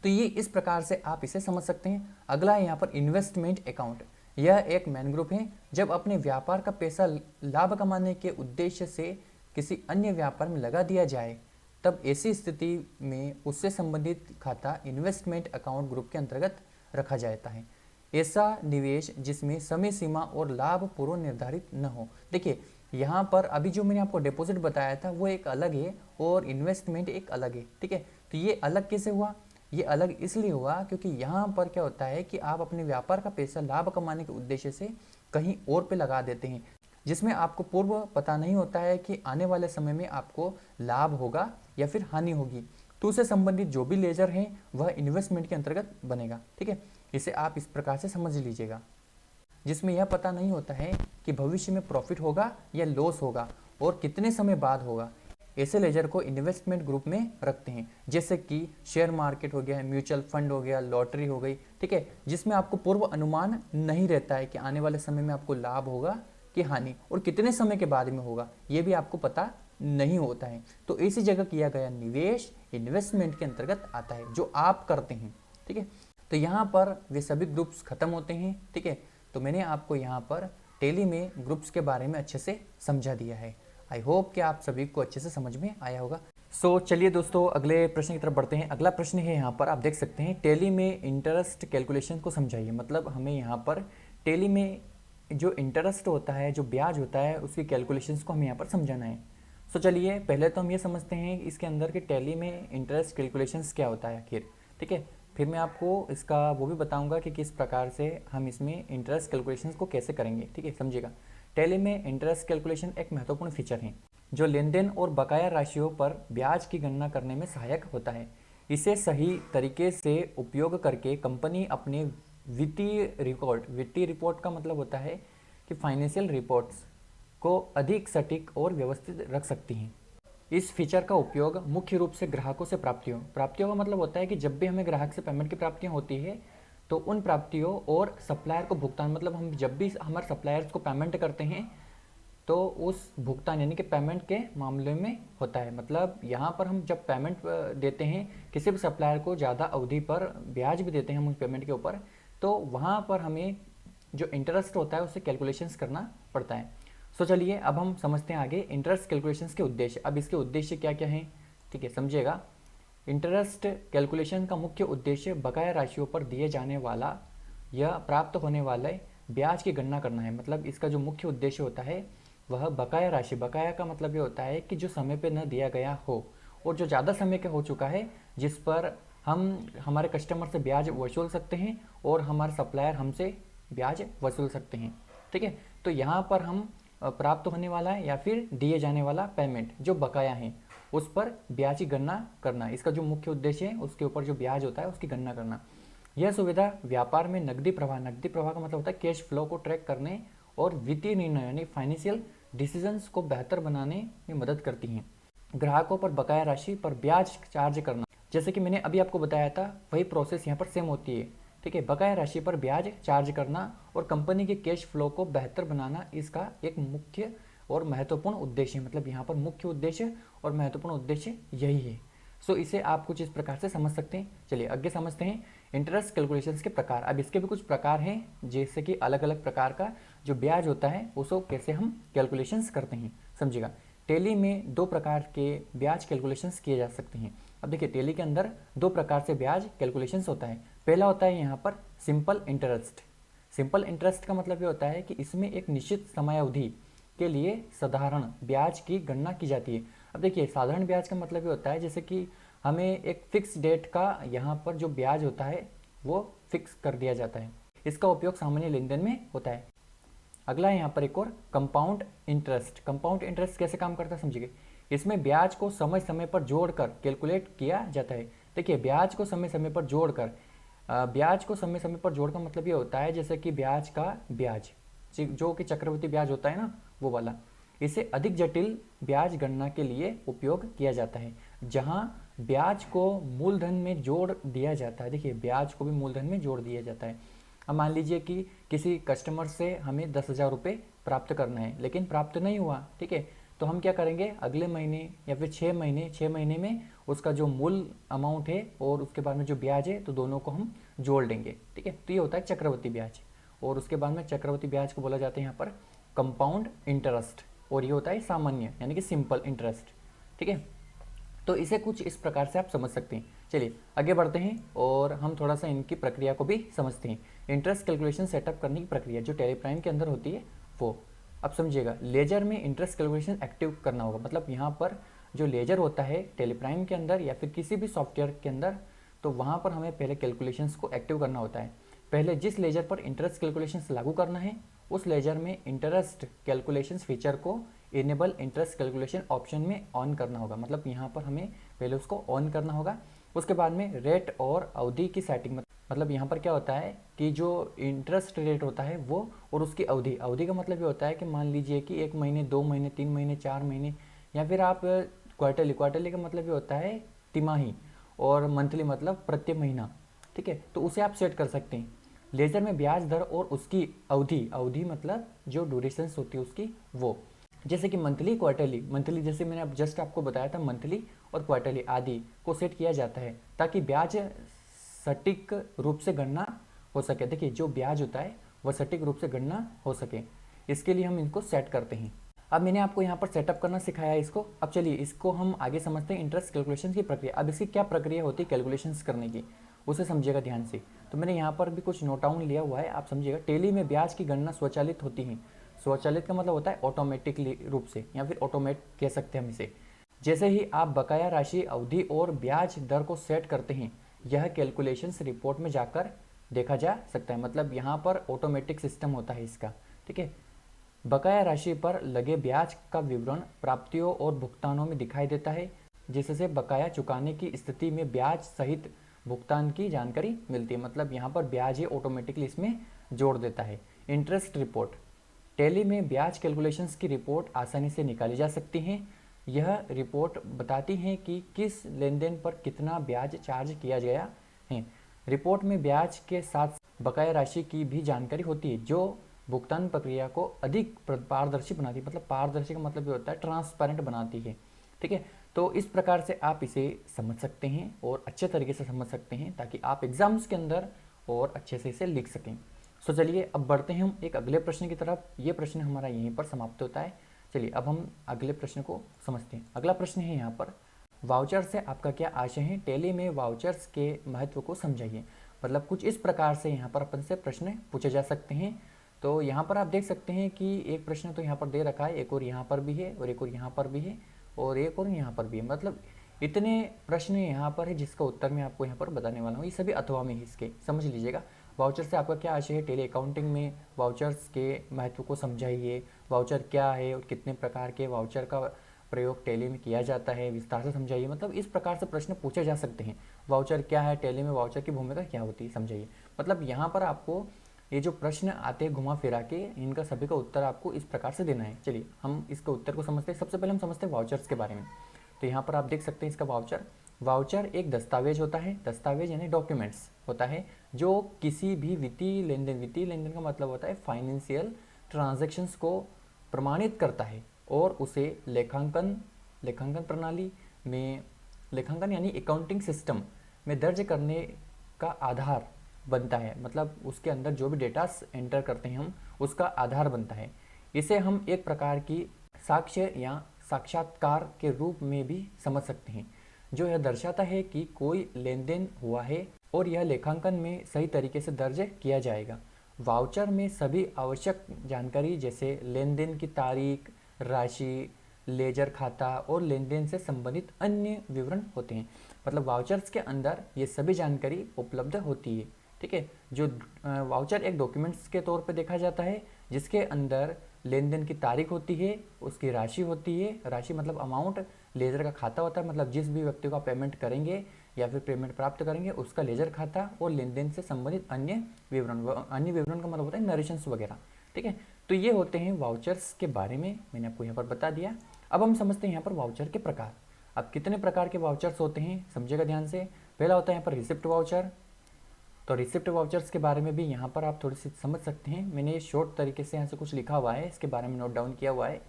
तो ये इस प्रकार से आप इसे समझ सकते हैं। अगला है यहाँ पर इन्वेस्टमेंट अकाउंट। यह एक मेन ग्रुप है। जब अपने व्यापार का पैसा लाभ कमाने के उद्देश्य से किसी अन्य व्यापार में लगा दिया जाए तब ऐसी स्थिति में उससे संबंधित खाता इन्वेस्टमेंट अकाउंट ग्रुप के अंतर्गत रखा जाता है। ऐसा निवेश जिसमें समय सीमा और लाभ पूर्व निर्धारित न हो। देखिए यहाँ पर अभी जो मैंने आपको डिपॉजिट बताया था वो एक अलग है और इन्वेस्टमेंट एक अलग है। ठीक है, तो ये अलग कैसे हुआ, ये अलग इसलिए हुआ क्योंकि यहाँ पर क्या होता है कि आप अपने व्यापार का पैसा लाभ कमाने के उद्देश्य से कहीं और पे लगा देते हैं जिसमें आपको पूर्व पता नहीं होता है कि आने वाले समय में आपको लाभ होगा या फिर हानि होगी। तो उससे संबंधित जो भी लेजर है वह इन्वेस्टमेंट के अंतर्गत बनेगा। ठीक है, इसे आप इस प्रकार से समझ लीजिएगा, जिसमें यह पता नहीं होता है कि भविष्य में प्रॉफिट होगा या लॉस होगा और कितने समय बाद होगा। ऐसे लेजर को इन्वेस्टमेंट ग्रुप में रखते हैं, जैसे कि शेयर मार्केट हो गया, म्यूचुअल फंड हो गया, लॉटरी हो गई। ठीक है, जिसमें आपको पूर्व अनुमान नहीं रहता है कि आने वाले समय में आपको लाभ होगा कि हानि और कितने समय के बाद में होगा, ये भी आपको पता नहीं होता है। तो इसी जगह किया गया निवेश इन्वेस्टमेंट के अंतर्गत आता है जो आप करते हैं। ठीक है, तो यहाँ पर वे सभी ग्रुप्स खत्म होते हैं। ठीक है, तो मैंने आपको यहाँ पर टैली में ग्रुप्स के बारे में अच्छे से समझा दिया है। आई होप कि आप सभी को अच्छे से समझ में आया होगा। सो चलिए दोस्तों अगले प्रश्न की तरफ बढ़ते हैं। अगला प्रश्न है यहाँ पर आप देख सकते हैं, टैली में इंटरेस्ट कैलकुलेशन को समझाइए। मतलब हमें यहाँ पर टैली में जो इंटरेस्ट होता है, जो ब्याज होता है, उसकी कैलकुलेशंस को हमें यहाँ पर समझाना है। सो चलिए पहले तो हम ये समझते हैं इसके अंदर के टैली में इंटरेस्ट कैलकुलेशंस क्या होता है आखिर। ठीक है, फिर मैं आपको इसका वो भी बताऊंगा कि किस प्रकार से हम इसमें इंटरेस्ट कैलकुलेशंस को कैसे करेंगे। ठीक है, समझिएगा। टैली में इंटरेस्ट कैलकुलेशन एक महत्वपूर्ण फीचर है जो लेन देन और बकाया राशियों पर ब्याज की गणना करने में सहायक होता है। इसे सही तरीके से उपयोग करके कंपनी अपने वित्तीय रिपोर्ट का मतलब होता है कि फाइनेंशियल रिपोर्ट्स को अधिक सटीक और व्यवस्थित रख सकती हैं। इस फीचर का उपयोग मुख्य रूप से ग्राहकों से प्राप्तियों का मतलब होता है कि जब भी हमें ग्राहक से पेमेंट की प्राप्तियां होती है तो उन प्राप्तियों और सप्लायर को भुगतान, मतलब हम जब भी हमारे सप्लायर्स को पेमेंट करते हैं तो उस भुगतान यानी कि पेमेंट के मामले में होता है। मतलब यहाँ पर हम जब पेमेंट देते हैं किसी भी सप्लायर को, ज़्यादा अवधि पर ब्याज भी देते हैं हम उस पेमेंट के ऊपर, तो वहाँ पर हमें जो इंटरेस्ट होता है उससे कैलकुलेशंस करना पड़ता है। सो चलिए अब हम समझते हैं आगे इंटरेस्ट कैलकुलेशंस के उद्देश्य। अब इसके उद्देश्य क्या क्या हैं, ठीक है, समझिएगा। इंटरेस्ट कैलकुलेशन का मुख्य उद्देश्य बकाया राशियों पर दिए जाने वाला या प्राप्त होने वाले ब्याज की गणना करना है। मतलब इसका जो मुख्य उद्देश्य होता है वह बकाया राशि, बकाया का मतलब ये होता है कि जो समय पे न दिया गया हो और जो ज़्यादा समय का हो चुका है जिस पर हम हमारे कस्टमर से ब्याज वसूल सकते हैं और हमारे सप्लायर हमसे ब्याज वसूल सकते हैं। ठीक है, तो यहाँ पर हम प्राप्त होने वाला है या फिर दिए जाने वाला पेमेंट जो बकाया है उस पर ब्याज की गणना करना, इसका जो मुख्य उद्देश्य है उसके ऊपर जो ब्याज होता है उसकी गणना करना। यह सुविधा व्यापार में नकदी प्रवाह का मतलब होता है कैश फ्लो को ट्रैक करने और वित्तीय निर्णय यानी फाइनेंशियल डिसीजंस को बेहतर बनाने में मदद करती हैं। ग्राहकों पर बकाया राशि पर ब्याज चार्ज करना, जैसे कि मैंने अभी आपको बताया था वही प्रोसेस यहाँ पर सेम होती है। ठीक है, बकाया राशि पर ब्याज चार्ज करना और कंपनी के कैश फ्लो को बेहतर बनाना इसका एक मुख्य और महत्वपूर्ण उद्देश्य है। मतलब यहाँ पर मुख्य उद्देश्य और महत्वपूर्ण उद्देश्य यही है। सो इसे आप कुछ इस प्रकार से समझ सकते हैं। चलिए आगे समझते हैं इंटरेस्ट कैलकुलेशंस के प्रकार। अब इसके भी कुछ प्रकार हैं, जैसे कि अलग अलग प्रकार का जो ब्याज होता है उसको कैसे हम कैलकुलेशंस करते हैं, समझिएगा। टैली में 2 प्रकार के ब्याज कैलकुलेशंस किए जा सकते हैं। अब देखिए टैली के अंदर 2 प्रकार से ब्याज कैलकुलेशंस होता है। पहला होता है यहाँ पर सिंपल इंटरेस्ट। सिंपल इंटरेस्ट का मतलब ये होता है कि इसमें एक निश्चित समयावधि के लिए साधारण ब्याज की गणना की जाती है। अब देखिए साधारण ब्याज का मतलब ये होता है जैसे कि हमें एक फिक्स डेट का यहाँ पर जो ब्याज होता है वो फिक्स कर दिया जाता है। इसका उपयोग सामान्य लेन देन में होता है। अगला है यहाँ पर एक और कंपाउंड इंटरेस्ट। कंपाउंड इंटरेस्ट कैसे काम करता है समझिए। इसमें ब्याज को समय समय पर जोड़कर कैलकुलेट किया जाता है। देखिए ब्याज को समय समय पर जोड़कर, ब्याज को समय समय पर जोड़कर मतलब ये होता है जैसे कि ब्याज का ब्याज जो कि चक्रवृद्धि ब्याज होता है ना वो वाला, इसे अधिक जटिल ब्याज गणना के लिए उपयोग किया जाता है जहां ब्याज को मूलधन में जोड़ दिया जाता है। देखिए ब्याज को भी मूलधन में जोड़ दिया जाता है। अब मान लीजिए कि किसी कस्टमर से हमें 10,000 रुपये प्राप्त करना है लेकिन प्राप्त नहीं हुआ, ठीक है, तो हम क्या करेंगे अगले महीने या फिर 6 महीने में उसका जो मूल अमाउंट है और उसके बाद में जो ब्याज है तो दोनों को हम जोड़ देंगे। ठीक है, तो ये होता है चक्रवृद्धि ब्याज। और उसके बाद में चक्रवृद्धि ब्याज को बोला जाता है यहाँ पर कंपाउंड इंटरेस्ट, और ये होता है सामान्य यानी कि सिंपल इंटरेस्ट। ठीक है, तो इसे कुछ इस प्रकार से आप समझ सकते हैं। चलिए आगे बढ़ते हैं और हम थोड़ा सा इनकी प्रक्रिया को भी समझते हैं। इंटरेस्ट कैलकुलेशन सेटअप करने की प्रक्रिया जो टैली प्राइम के अंदर होती है वो अब समझिएगा। लेजर में इंटरेस्ट कैलकुलेशन एक्टिव करना होगा, मतलब यहाँ पर जो लेजर होता है टैली प्राइम के अंदर या फिर किसी भी सॉफ्टवेयर के अंदर, तो वहाँ पर हमें पहले कैलकुलेशंस को एक्टिव करना होता है। पहले जिस लेजर पर इंटरेस्ट कैलकुलेशंस लागू करना है उस लेजर में इंटरेस्ट कैलकुलेशंस फीचर को इनेबल इंटरेस्ट कैलकुलेशन ऑप्शन में ऑन करना होगा। मतलब यहाँ पर हमें पहले उसको ऑन करना होगा। उसके बाद में रेट और अवधि की सेटिंग, मतलब यहाँ पर क्या होता है कि जो इंटरेस्ट रेट होता है वो और उसकी अवधि, अवधि का मतलब ये होता है कि मान लीजिए कि 1 महीने, 2 महीने, 3 महीने, 4 महीने, या फिर आप क्वार्टरली, क्वार्टरली का मतलब ये होता है तिमाही, और मंथली मतलब प्रति महीना। ठीक है, तो उसे आप सेट कर सकते हैं। लेजर में ब्याज दर और उसकी अवधि, अवधि मतलब जो ड्यूरेशंस होती है उसकी, वो जैसे कि मंथली, क्वार्टरली, मंथली जैसे मैंने अब जस्ट आपको बताया था मंथली और क्वार्टरली आदि को सेट किया जाता है ताकि ब्याज सटीक रूप से गणना हो सके। देखिए जो ब्याज होता है वह सटीक रूप से गणना हो सके, इसके लिए हम इनको सेट करते हैं। अब मैंने आपको यहाँ पर सेटअप करना सिखाया है इसको। अब चलिए इसको हम आगे समझते हैं इंटरेस्ट कैलकुलेशन की प्रक्रिया। अब इसकी क्या प्रक्रिया होती है कैलकुलेशंस करने की, उसे समझिएगा ध्यान से। तो मैंने यहाँ पर भी कुछ नोट डाउन लिया हुआ है, आप समझिएगा। टैली में ब्याज की गणना स्वचालित होती है। स्वचालित का मतलब होता है ऑटोमेटिकली रूप से, या फिर ऑटोमेट कह सकते हैं हम इसे। जैसे ही आप बकाया राशि, अवधि और ब्याज दर को सेट करते हैं यह कैलकुलेशंस रिपोर्ट में जाकर देखा जा सकता है। मतलब यहाँ पर ऑटोमेटिक सिस्टम होता है इसका। ठीक है, बकाया राशि पर लगे ब्याज का विवरण प्राप्तियों और भुगतानों में दिखाई देता है, जिससे बकाया चुकाने की स्थिति में ब्याज सहित भुगतान की जानकारी मिलती है। मतलब यहाँ पर ब्याज ही ऑटोमेटिकली इसमें जोड़ देता है। इंटरेस्ट रिपोर्ट, टैली में ब्याज कैलकुलेशंस की रिपोर्ट आसानी से निकाली जा सकती है। यह रिपोर्ट बताती है कि किस लेन देन पर कितना ब्याज चार्ज किया गया है। रिपोर्ट में ब्याज के साथ बकाया राशि की भी जानकारी होती है जो भुगतान प्रक्रिया को अधिक पारदर्शी बनाती है। मतलब पारदर्शी का मतलब ये होता है ट्रांसपेरेंट बनाती है। ठीक है, तो इस प्रकार से आप इसे समझ सकते हैं और अच्छे तरीके से समझ सकते हैं ताकि आप एग्जाम्स के अंदर और अच्छे से इसे लिख सकें। सो चलिए अब बढ़ते हैं हम एक अगले प्रश्न की तरफ। ये प्रश्न हमारा यहीं पर समाप्त होता है। चलिए अब हम अगले प्रश्न को समझते हैं। अगला प्रश्न है यहाँ पर, वाउचर से आपका क्या आशय है, टैली में वाउचर्स के महत्व को समझाइए। मतलब कुछ इस प्रकार से यहाँ पर अपन से प्रश्न पूछे जा सकते हैं। तो यहाँ पर आप देख सकते हैं कि एक प्रश्न तो यहाँ पर दे रखा है, एक और यहाँ पर भी है, और एक और यहाँ पर भी है, और एक और यहाँ पर भी है। मतलब इतने प्रश्न यहाँ पर है जिसका उत्तर मैं आपको यहाँ पर बताने वाला हूँ। ये सभी अथवा में ही इसके समझ लीजिएगा। वाउचर से आपका क्या आशय है, टेली अकाउंटिंग में वाउचर्स के महत्व को समझाइए, वाउचर क्या है और कितने प्रकार के वाउचर का प्रयोग टेली में किया जाता है विस्तार से समझाइए। मतलब इस प्रकार से प्रश्न पूछे जा सकते हैं। वाउचर क्या है, टेली में वाउचर की भूमिका क्या होती है, समझाइए। मतलब यहाँ पर आपको ये जो प्रश्न आते हैं घुमा फिरा के, इनका सभी का उत्तर आपको इस प्रकार से देना है। चलिए हम इसके उत्तर को समझते हैं। सबसे पहले हम समझते हैं वाउचर्स के बारे में। तो यहाँ पर आप देख सकते हैं इसका वाउचर। वाउचर एक दस्तावेज होता है, दस्तावेज यानी डॉक्यूमेंट्स होता है, जो किसी भी वित्तीय लेन देन का मतलब होता है फाइनेंशियल ट्रांजैक्शंस को प्रमाणित करता है और उसे लेखांकन प्रणाली में, लेखांकन यानी अकाउंटिंग सिस्टम में दर्ज करने का आधार बनता है। मतलब उसके अंदर जो भी डेटा एंटर करते हैं हम, उसका आधार बनता है। इसे हम एक प्रकार की साक्ष्य या साक्षात्कार के रूप में भी समझ सकते हैं, जो यह दर्शाता है कि कोई लेन देन हुआ है और यह लेखांकन में सही तरीके से दर्ज किया जाएगा। वाउचर में सभी आवश्यक जानकारी जैसे लेन देन की तारीख, राशि, लेजर खाता और लेन देन से संबंधित अन्य विवरण होते हैं। मतलब वाउचर्स के अंदर ये सभी जानकारी उपलब्ध होती है। ठीक है, जो वाउचर एक डॉक्यूमेंट्स के तौर पे देखा जाता है, जिसके अंदर लेन देन की तारीख होती है, उसकी राशि होती है, राशि मतलब अमाउंट, लेजर का खाता होता है, मतलब जिस भी व्यक्ति को आप पेमेंट करेंगे या फिर पेमेंट प्राप्त करेंगे उसका लेजर खाता, और लेन देन से संबंधित अन्य विवरण। अन्य विवरण का मतलब होता है नरेशंस वगैरह। ठीक है, तो ये होते हैं वाउचर्स के बारे में, मैंने आपको यहाँ पर बता दिया। अब हम समझते हैं यहाँ पर वाउचर के प्रकार। अब कितने प्रकार के वाउचर्स होते हैं समझिएगा ध्यान से। पहला होता है यहाँ पर रिसिप्ट वाउचर। तो रिसिप्ट वाउचर्स के बारे में भी यहाँ पर आप थोड़ी सी समझ सकते हैं। मैंने ये शॉर्ट तरीके से यहाँ से कुछ लिखा हुआ है, इसके बारे में नोट डाउन किया हुआ है,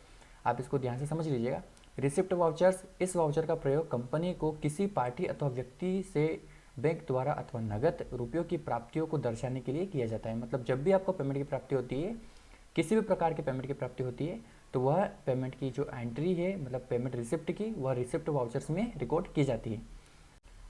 आप इसको ध्यान से समझ लीजिएगा। रिसिप्ट वाउचर्स, इस वाउचर का प्रयोग कंपनी को किसी पार्टी अथवा व्यक्ति से बैंक द्वारा अथवा नगद रुपयों की प्राप्तियों को दर्शाने के लिए किया जाता है। मतलब जब भी आपको पेमेंट की प्राप्ति होती है, किसी भी प्रकार के पेमेंट की प्राप्ति होती है, तो वह पेमेंट की जो एंट्री है, मतलब पेमेंट रिसिप्ट की, वह रिसिप्ट वाउचर्स में रिकॉर्ड की जाती है।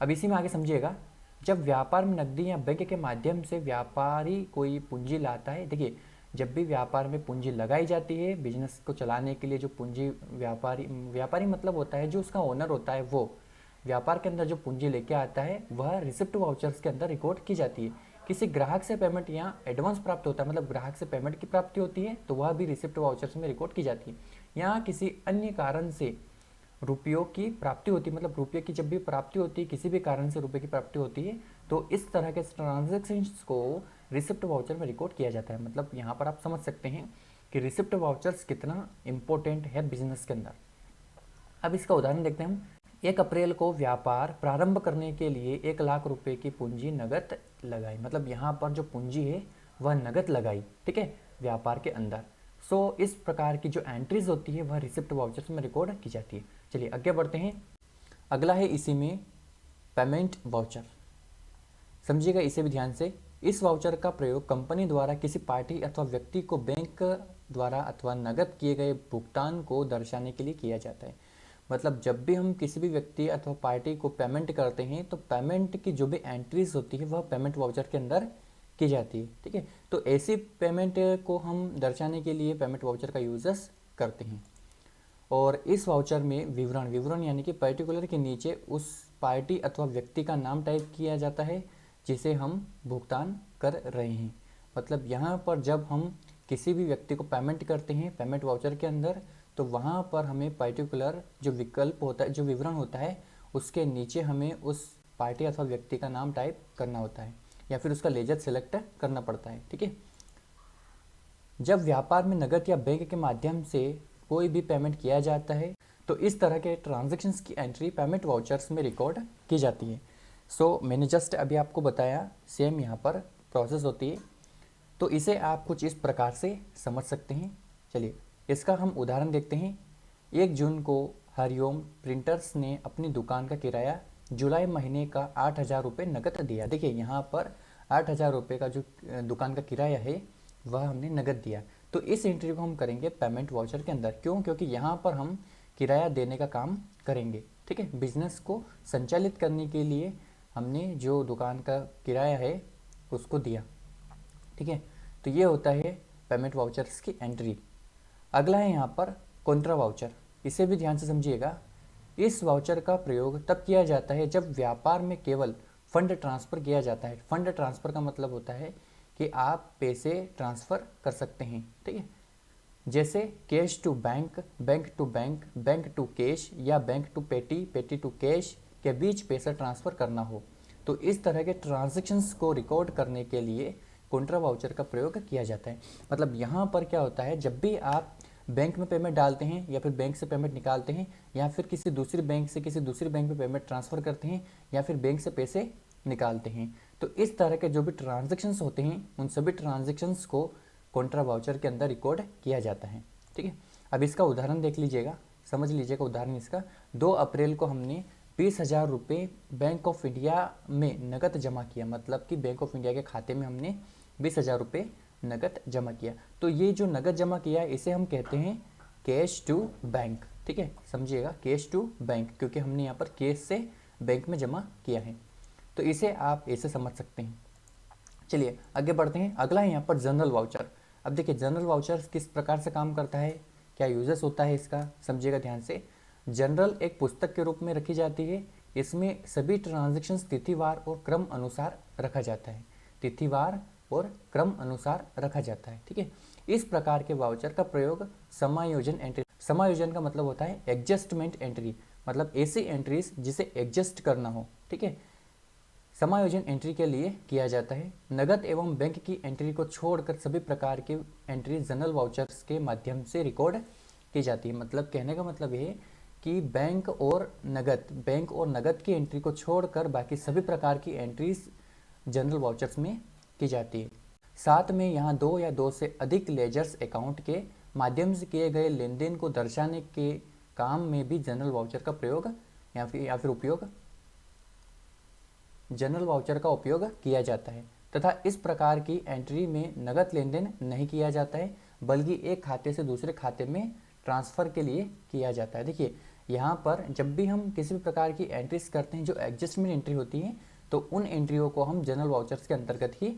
अब इसी में आगे समझिएगा, जब व्यापार में नकदी या बैंक के माध्यम से व्यापारी कोई पूंजी लाता है, देखिए जब भी व्यापार में पूंजी लगाई जाती है बिजनेस को चलाने के लिए, जो पूंजी व्यापारी मतलब होता है जो उसका ओनर होता है, वो व्यापार के अंदर जो पूंजी लेके आता है वह रिसिप्ट वाउचर्स के अंदर रिकॉर्ड की जाती है। किसी ग्राहक से पेमेंट या एडवांस प्राप्त होता है, मतलब ग्राहक से पेमेंट की प्राप्ति होती है, तो वह भी रिसिप्ट वाउचर्स में रिकॉर्ड की जाती है। या किसी अन्य कारण से रुपयों की प्राप्ति होती है, मतलब रुपये की जब भी प्राप्ति होती है, किसी भी कारण से रुपये की प्राप्ति होती है, तो इस तरह के ट्रांजैक्शंस को रिसिप्ट वाउचर में रिकॉर्ड किया जाता है। मतलब यहाँ पर आप समझ सकते हैं कि रिसिप्ट वाउचर्स कितना इंपॉर्टेंट है बिजनेस के अंदर। अब इसका उदाहरण देखते हैं हम। 1 अप्रैल को व्यापार प्रारंभ करने के लिए 1 लाख रुपए की पूंजी नगद लगाई। मतलब यहाँ पर जो पूंजी है वह नगद लगाई, ठीक है, व्यापार के अंदर। सो इस प्रकार की जो एंट्रीज होती है वह रिसिप्ट वाउचर्स में रिकॉर्ड की जाती है। चलिए आगे बढ़ते हैं। अगला है इसी में पेमेंट वाउचर। समझिएगा इसे भी ध्यान से। इस वाउचर का प्रयोग कंपनी द्वारा किसी पार्टी अथवा व्यक्ति को बैंक द्वारा अथवा नगद किए गए भुगतान को दर्शाने के लिए किया जाता है। मतलब जब भी हम किसी भी व्यक्ति अथवा पार्टी को पेमेंट करते हैं, तो पेमेंट की जो भी एंट्रीज होती है वह पेमेंट वाउचर के अंदर की जाती है। ठीक है, तो ऐसी पेमेंट को हम दर्शाने के लिए पेमेंट वाउचर का यूजेस करते हैं। और इस वाउचर में विवरण यानी कि पर्टिकुलर के नीचे उस पार्टी अथवा व्यक्ति का नाम टाइप किया जाता है जिसे हम भुगतान कर रहे हैं। मतलब यहाँ पर जब हम किसी भी व्यक्ति को पेमेंट करते हैं पेमेंट वाउचर के अंदर, तो वहाँ पर हमें पर्टिकुलर जो विकल्प होता है, जो विवरण होता है, उसके नीचे हमें उस पार्टी अथवा व्यक्ति का नाम टाइप करना होता है या फिर उसका लेजर सेलेक्ट करना पड़ता है। ठीक है, जब व्यापार में नगद या बैंक के माध्यम से कोई भी पेमेंट किया जाता है, तो इस तरह के ट्रांजैक्शंस की एंट्री पेमेंट वाउचर्स में रिकॉर्ड की जाती है। सो मैंने जस्ट अभी आपको बताया, सेम यहाँ पर प्रोसेस होती है। तो इसे आप कुछ इस प्रकार से समझ सकते हैं। चलिए इसका हम उदाहरण देखते हैं। 1 जून को हरिओम प्रिंटर्स ने अपनी दुकान का किराया जुलाई महीने का 8,000 रुपये नकद दिया। देखिए यहाँ पर 8,000 रुपये का जो दुकान का किराया है वह हमने नगद दिया। तो इस एंट्री को हम करेंगे पेमेंट वाउचर के अंदर। क्यों? क्योंकि यहाँ पर हम किराया देने का काम करेंगे। ठीक है, बिजनेस को संचालित करने के लिए हमने जो दुकान का किराया है उसको दिया। ठीक है, तो ये होता है पेमेंट वाउचर्स की एंट्री। अगला है यहाँ पर कॉन्ट्रा वाउचर। इसे भी ध्यान से समझिएगा। इस वाउचर का प्रयोग तब किया जाता है जब व्यापार में केवल फंड ट्रांसफ़र किया जाता है। फंड ट्रांसफ़र का मतलब होता है कि आप पैसे ट्रांसफ़र कर सकते हैं, ठीक है। जैसे cash to bank, bank to bank, bank to cash या bank to petty, petty to cash के बीच पैसा ट्रांसफ़र करना हो, तो इस तरह के ट्रांजैक्शंस को रिकॉर्ड करने के लिए कॉन्ट्रा वाउचर का प्रयोग किया जाता है। मतलब यहाँ पर क्या होता है, जब भी आप बैंक में पेमेंट डालते हैं या फिर बैंक से पेमेंट निकालते हैं या फिर किसी दूसरी बैंक से किसी दूसरी बैंक में पेमेंट ट्रांसफ़र करते हैं या फिर बैंक से पैसे निकालते हैं, तो इस तरह के जो भी ट्रांजैक्शंस होते हैं उन सभी ट्रांजैक्शंस को कॉन्ट्रा वाउचर के अंदर रिकॉर्ड किया जाता है, ठीक है। अब इसका उदाहरण देख लीजिएगा, समझ लीजिएगा उदाहरण इसका। 2 अप्रैल को हमने 20,000 रुपये बैंक ऑफ इंडिया में नकद जमा किया, मतलब कि बैंक ऑफ इंडिया के खाते में हमने 20,000 रुपये नकद जमा किया। तो ये जो नकद जमा किया इसे हम कहते हैं कैश टू बैंक, ठीक है, समझिएगा, कैश टू बैंक, क्योंकि हमने यहाँ पर कैश से बैंक में जमा किया है, तो इसे आप ऐसे समझ सकते हैं। चलिए आगे बढ़ते हैं। अगला है यहाँ पर जनरल वाउचर। अब देखिए जनरल वाउचर किस प्रकार से काम करता है, क्या यूजेस होता है इसका, समझिएगा ध्यान से। जनरल एक पुस्तक के रूप में रखी जाती है। इसमें सभी ट्रांजैक्शंस तिथिवार और क्रम अनुसार रखा जाता है, तिथिवार और क्रम अनुसार रखा जाता है, ठीक है। इस प्रकार के वाउचर का प्रयोग समायोजन एंट्री, समायोजन का मतलब होता है एडजस्टमेंट एंट्री, मतलब ऐसी एंट्रीज जिसे एडजस्ट करना हो, ठीक है, समायोजन एंट्री के लिए किया जाता है। नगद एवं बैंक की एंट्री को छोड़कर सभी प्रकार की एंट्री जनरल वाउचर्स के माध्यम से रिकॉर्ड की जाती है। मतलब कहने का मतलब ये है कि बैंक और नगद की एंट्री को छोड़कर बाकी सभी प्रकार की एंट्रीज जनरल वाउचर्स में की जाती है। साथ में यहाँ 2 या 2 से अधिक लेजर्स अकाउंट के माध्यम से किए गए लेन देन को दर्शाने के काम में भी जनरल वाउचर का प्रयोग या फिर उपयोग जनरल वाउचर का उपयोग किया जाता है। तथा इस प्रकार की एंट्री में नगद लेन देन नहीं किया जाता है, बल्कि एक खाते से दूसरे खाते में ट्रांसफ़र के लिए किया जाता है। देखिए यहाँ पर जब भी हम किसी भी प्रकार की एंट्रीज करते हैं जो एडजस्टमेंट एंट्री होती है, तो उन एंट्रियों को हम जनरल वाउचर्स के अंतर्गत ही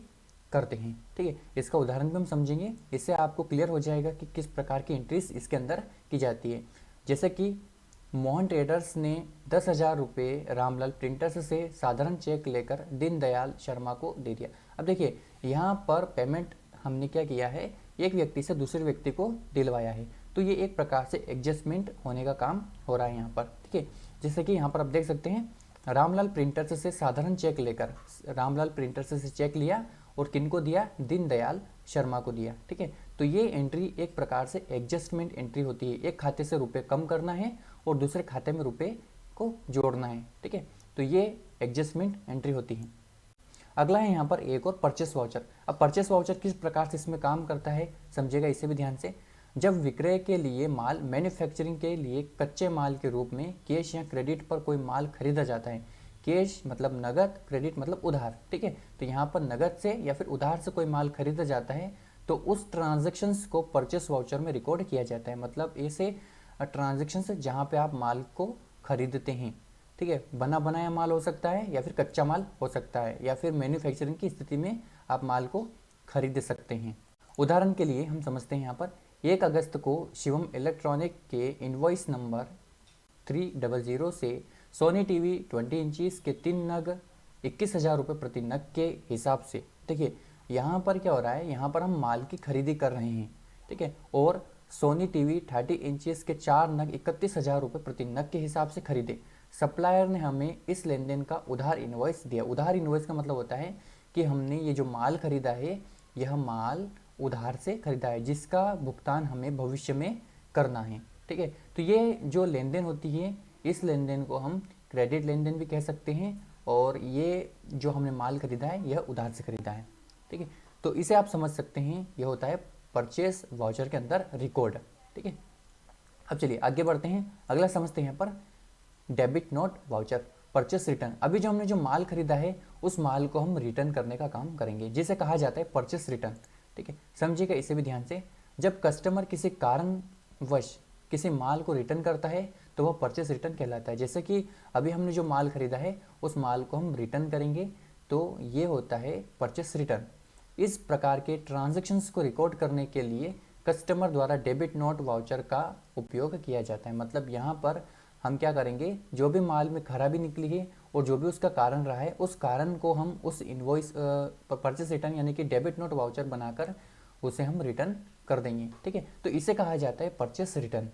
करते हैं, ठीक है। इसका उदाहरण भी हम समझेंगे, इससे आपको क्लियर हो जाएगा कि किस प्रकार की एंट्रीज इसके अंदर की जाती है। जैसे कि मोहन ट्रेडर्स ने 10,000 रुपये रामलाल प्रिंटर्स से साधारण चेक लेकर दीनदयाल शर्मा को दे दिया। अब देखिए यहाँ पर पेमेंट हमने क्या किया है, एक व्यक्ति से दूसरे व्यक्ति को दिलवाया है, तो ये एक प्रकार से एडजस्टमेंट होने का काम हो रहा है यहाँ पर, ठीक है। जैसे कि यहाँ पर आप देख सकते हैं, रामलाल प्रिंटर्स से साधारण चेक लेकर, रामलाल प्रिंटर्स से चेक लिया और किनको दिया, दीनदयाल शर्मा को दिया, ठीक है। तो ये एंट्री एक प्रकार से एडजस्टमेंट एंट्री होती है, एक खाते से रुपए कम करना है और दूसरे खाते में रुपए को जोड़ना है, ठीक है। तो ये एडजस्टमेंट एंट्री होती है। अगला है यहाँ पर एक और परचेस वाउचर। अब परचेस वाउचर किस प्रकार से इसमें काम करता है समझिएगा इसे भी ध्यान से। जब विक्रय के लिए माल, मैन्युफैक्चरिंग के लिए कच्चे माल के रूप में कैश या क्रेडिट पर कोई माल खरीदा जाता है, कैश मतलब नगद, क्रेडिट मतलब उधार, ठीक है। तो यहाँ पर नगद से या फिर उधार से कोई माल खरीदा जाता है, तो उस ट्रांजैक्शंस को परचेस वाउचर में रिकॉर्ड किया जाता है। मतलब ऐसे ट्रांजैक्शंस जहाँ पे आप माल को खरीदते हैं, ठीक है, बना बनाया माल हो सकता है या फिर कच्चा माल हो सकता है या फिर मैन्युफैक्चरिंग की स्थिति में आप माल को खरीद सकते हैं। उदाहरण के लिए हम समझते हैं यहाँ पर 1 अगस्त को शिवम इलेक्ट्रॉनिक के इनवॉइस नंबर 300 से सोनी टीवी 20 इंचीज के 3 नग 21,000 रुपये प्रति नग के हिसाब से, देखिए यहाँ पर क्या हो रहा है, यहाँ पर हम माल की खरीदी कर रहे हैं, ठीक है, और सोनी टीवी 30 इंचेस के 4 नग 31,000 रुपये प्रति नग के हिसाब से खरीदे। सप्लायर ने हमें इस लेन देन का उधार इनवॉइस दिया। उधार इनवॉइस का मतलब होता है कि हमने ये जो माल खरीदा है, यह माल उधार से खरीदा है जिसका भुगतान हमें भविष्य में करना है, ठीक है। तो ये जो लेन देन होती है, इस लेन देन को हम क्रेडिट लेन देन भी कह सकते हैं, और ये जो हमने माल खरीदा है यह उधार से खरीदा है, ठीक है। तो इसे आप समझ सकते हैं, यह होता है परचेस वाउचर के अंदर रिकॉर्ड, ठीक है। अब चलिए आगे बढ़ते हैं, अगला समझते हैं यहाँ पर debit note voucher, purchase return. अभी जो हमने जो माल खरीदा है उस माल को हम रिटर्न करने का काम करेंगे, जिसे कहा जाता है परचेस रिटर्न, ठीक है। समझिएगा इसे भी ध्यान से। जब कस्टमर किसी कारणवश किसी माल को रिटर्न करता है तो वह परचेस रिटर्न कहलाता है। जैसे कि अभी हमने जो माल खरीदा है उस माल को हम रिटर्न करेंगे, तो ये होता है परचेस रिटर्न। इस प्रकार के ट्रांजैक्शंस को रिकॉर्ड करने के लिए कस्टमर द्वारा डेबिट नोट वाउचर का उपयोग किया जाता है। मतलब यहाँ पर हम क्या करेंगे, जो भी माल में खराबी निकली है और जो भी उसका कारण रहा है, उस कारण को हम उस इन्वॉइस परचेस रिटर्न यानी कि डेबिट नोट वाउचर बनाकर उसे हम रिटर्न कर देंगे। ठीक है, तो इसे कहा जाता है परचेस रिटर्न।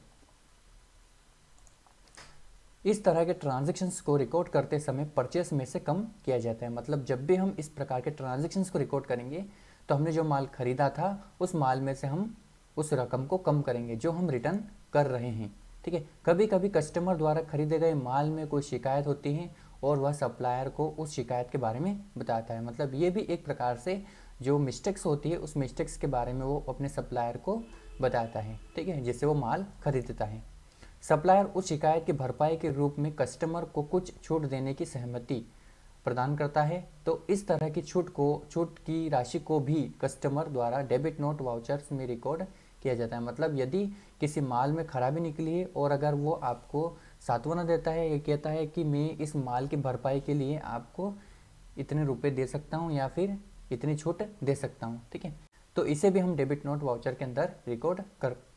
इस तरह के ट्रांजैक्शंस को रिकॉर्ड करते समय परचेस में से कम किया जाता है। मतलब जब भी हम इस प्रकार के ट्रांजैक्शंस को रिकॉर्ड करेंगे तो हमने जो माल खरीदा था उस माल में से हम उस रकम को कम करेंगे जो हम रिटर्न कर रहे हैं। ठीक है, कभी कभी कस्टमर द्वारा खरीदे गए माल में कोई शिकायत होती है और वह सप्लायर को उस शिकायत के बारे में बताता है। मतलब ये भी एक प्रकार से जो मिस्टेक्स होती है उस मिस्टेक्स के बारे में वो अपने सप्लायर को बताता है। ठीक है, जिससे वो माल खरीदता है। सप्लायर उस शिकायत की भरपाई के रूप में कस्टमर को कुछ छूट देने की सहमति प्रदान करता है। तो इस तरह की छूट की राशि को भी कस्टमर द्वारा डेबिट नोट वाउचर्स में रिकॉर्ड किया जाता है। मतलब यदि किसी माल में खराबी निकली है और अगर वो आपको सांत्वना देता है, ये कहता है कि मैं इस माल की भरपाई के लिए आपको इतने रुपए दे सकता हूँ या फिर इतनी छूट दे सकता हूँ। ठीक है, तो इसे भी हम डेबिट नोट वाउचर के अंदर रिकॉर्ड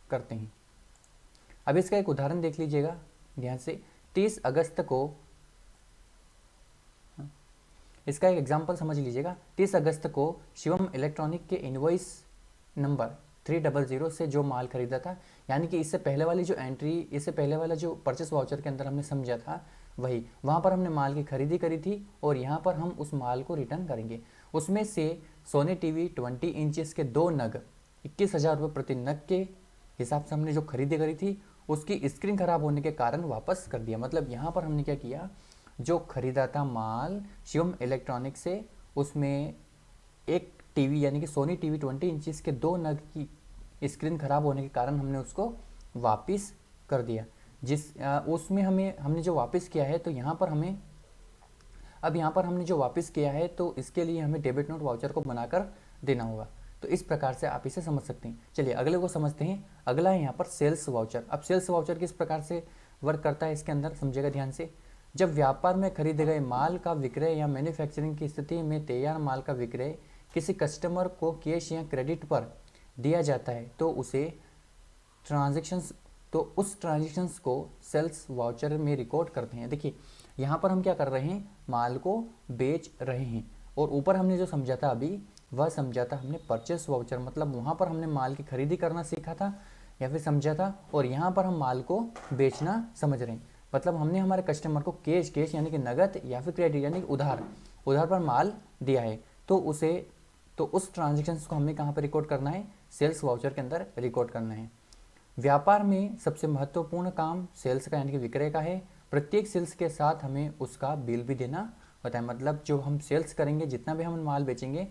करते हैं। अब इसका एक उदाहरण देख लीजिएगा ध्यान से। 30 अगस्त को, इसका एक एग्जांपल समझ लीजिएगा। 30 अगस्त को शिवम इलेक्ट्रॉनिक के इनवॉइस नंबर 300 से जो माल खरीदा था, यानी कि इससे पहले वाली जो एंट्री, इससे पहले वाला जो परचेस वाउचर के अंदर हमने समझा था वही, वहाँ पर हमने माल की खरीदी करी थी और यहाँ पर हम उस माल को रिटर्न करेंगे। उसमें से सोनी टीवी 20 इंचेस के 2 नग 21,000 रुपये प्रति नग के हिसाब से हमने जो खरीदी करी थी उसकी स्क्रीन खराब होने के कारण वापस कर दिया। मतलब यहाँ पर हमने क्या किया, जो खरीदा था माल शिवम इलेक्ट्रॉनिक से, उसमें एक टीवी यानी कि सोनी टीवी 20 इंचेस के 2 नग की स्क्रीन खराब होने के कारण हमने उसको वापस कर दिया। उसमें हमने जो वापस किया है, तो यहाँ पर हमने जो वापस किया है तो इसके लिए हमें डेबिट नोट वाउचर को बनाकर देना होगा। तो इस प्रकार से आप इसे समझ सकते हैं। चलिए अगले को समझते हैं। अगला है यहाँ पर सेल्स वाउचर। अब सेल्स वाउचर किस प्रकार से वर्क करता है इसके अंदर समझिएगा ध्यान से। जब व्यापार में खरीदे गए माल का विक्रय या मैन्युफैक्चरिंग की स्थिति में तैयार माल का विक्रय किसी कस्टमर को कैश या क्रेडिट पर दिया जाता है तो उस ट्रांजेक्शन्स को सेल्स वाउचर में रिकॉर्ड करते हैं। देखिए यहाँ पर हम क्या कर रहे हैं, माल को बेच रहे हैं और ऊपर हमने जो समझा था अभी वह समझा था हमने परचेस वाउचर। मतलब वहाँ पर हमने माल की खरीदी करना सीखा था या फिर समझा था, और यहाँ पर हम माल को बेचना समझ रहे हैं। मतलब हमने हमारे कस्टमर को कैश यानी कि नगद या फिर क्रेडिट यानी कि उधार पर माल दिया है, तो उस ट्रांजेक्शन्स को हमें कहाँ पर रिकॉर्ड करना है, सेल्स वाउचर के अंदर रिकॉर्ड करना है। व्यापार में सबसे महत्वपूर्ण काम सेल्स का यानी कि विक्रय का है। प्रत्येक सेल्स के साथ हमें उसका बिल भी देना होता है। मतलब जो हम सेल्स करेंगे, जितना भी हम माल बेचेंगे,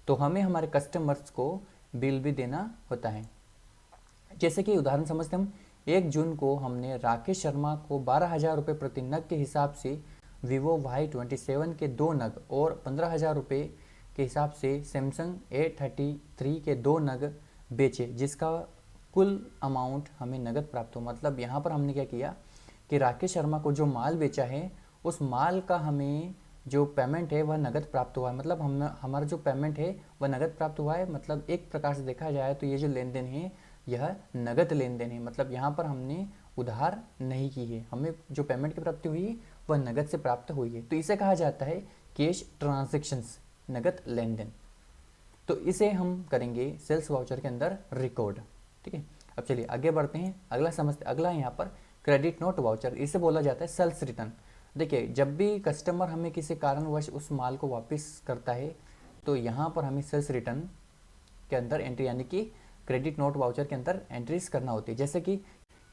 तो हमें हमारे कस्टमर्स को बिल भी देना होता है। जैसे कि उदाहरण समझते हम, 1 जून को हमने राकेश शर्मा को 12,000 रुपये प्रति नग के हिसाब से वीवो Y27 के 2 नग और 15,000 रुपये के हिसाब से सैमसंग A33 के 2 नग बेचे, जिसका कुल अमाउंट हमें नगद प्राप्त हो। मतलब यहाँ पर हमने क्या किया कि राकेश शर्मा को जो माल बेचा है उस माल का हमें जो पेमेंट है वह नगद प्राप्त हुआ है। मतलब हमारा जो पेमेंट है वह नगद प्राप्त हुआ है। मतलब एक प्रकार से देखा जाए तो ये जो लेन देन है यह नगद लेन देन है। मतलब यहाँ पर हमने उधार नहीं की है, हमें जो पेमेंट की प्राप्ति हुई है वह नगद से प्राप्त हुई है। तो इसे कहा जाता है कैश ट्रांजैक्शंस, नगद लेन देन। तो इसे हम करेंगे सेल्स वाउचर के अंदर रिकॉर्ड। ठीक है, अब चलिए आगे बढ़ते हैं। अगला समझते, अगला यहाँ पर क्रेडिट नोट वाउचर। इसे बोला जाता है सेल्स रिटर्न। देखिए जब भी कस्टमर हमें किसी कारणवश उस माल को वापस करता है तो यहाँ पर हमें सेल्स रिटर्न के अंदर एंट्री यानी कि क्रेडिट नोट वाउचर के अंदर एंट्रीज करना होती है। जैसे कि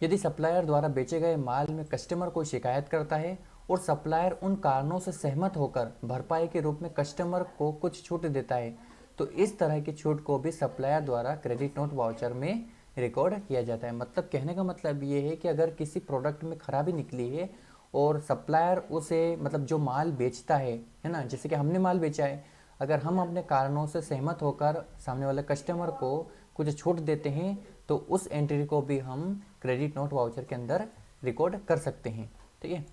यदि सप्लायर द्वारा बेचे गए माल में कस्टमर को शिकायत करता है और सप्लायर उन कारणों से सहमत होकर भरपाई के रूप में कस्टमर को कुछ छूट देता है, तो इस तरह की छूट को भी सप्लायर द्वारा क्रेडिट नोट वाउचर में रिकॉर्ड किया जाता है। मतलब कहने का मतलब ये है कि अगर किसी प्रोडक्ट में खराबी निकली है और सप्लायर उसे, मतलब जो माल बेचता है ना, जैसे कि हमने माल बेचा है, अगर हम अपने कारणों से सहमत होकर सामने वाले कस्टमर को कुछ छूट देते हैं तो उस एंट्री को भी हम क्रेडिट नोट वाउचर के अंदर रिकॉर्ड कर सकते हैं। ठीक है,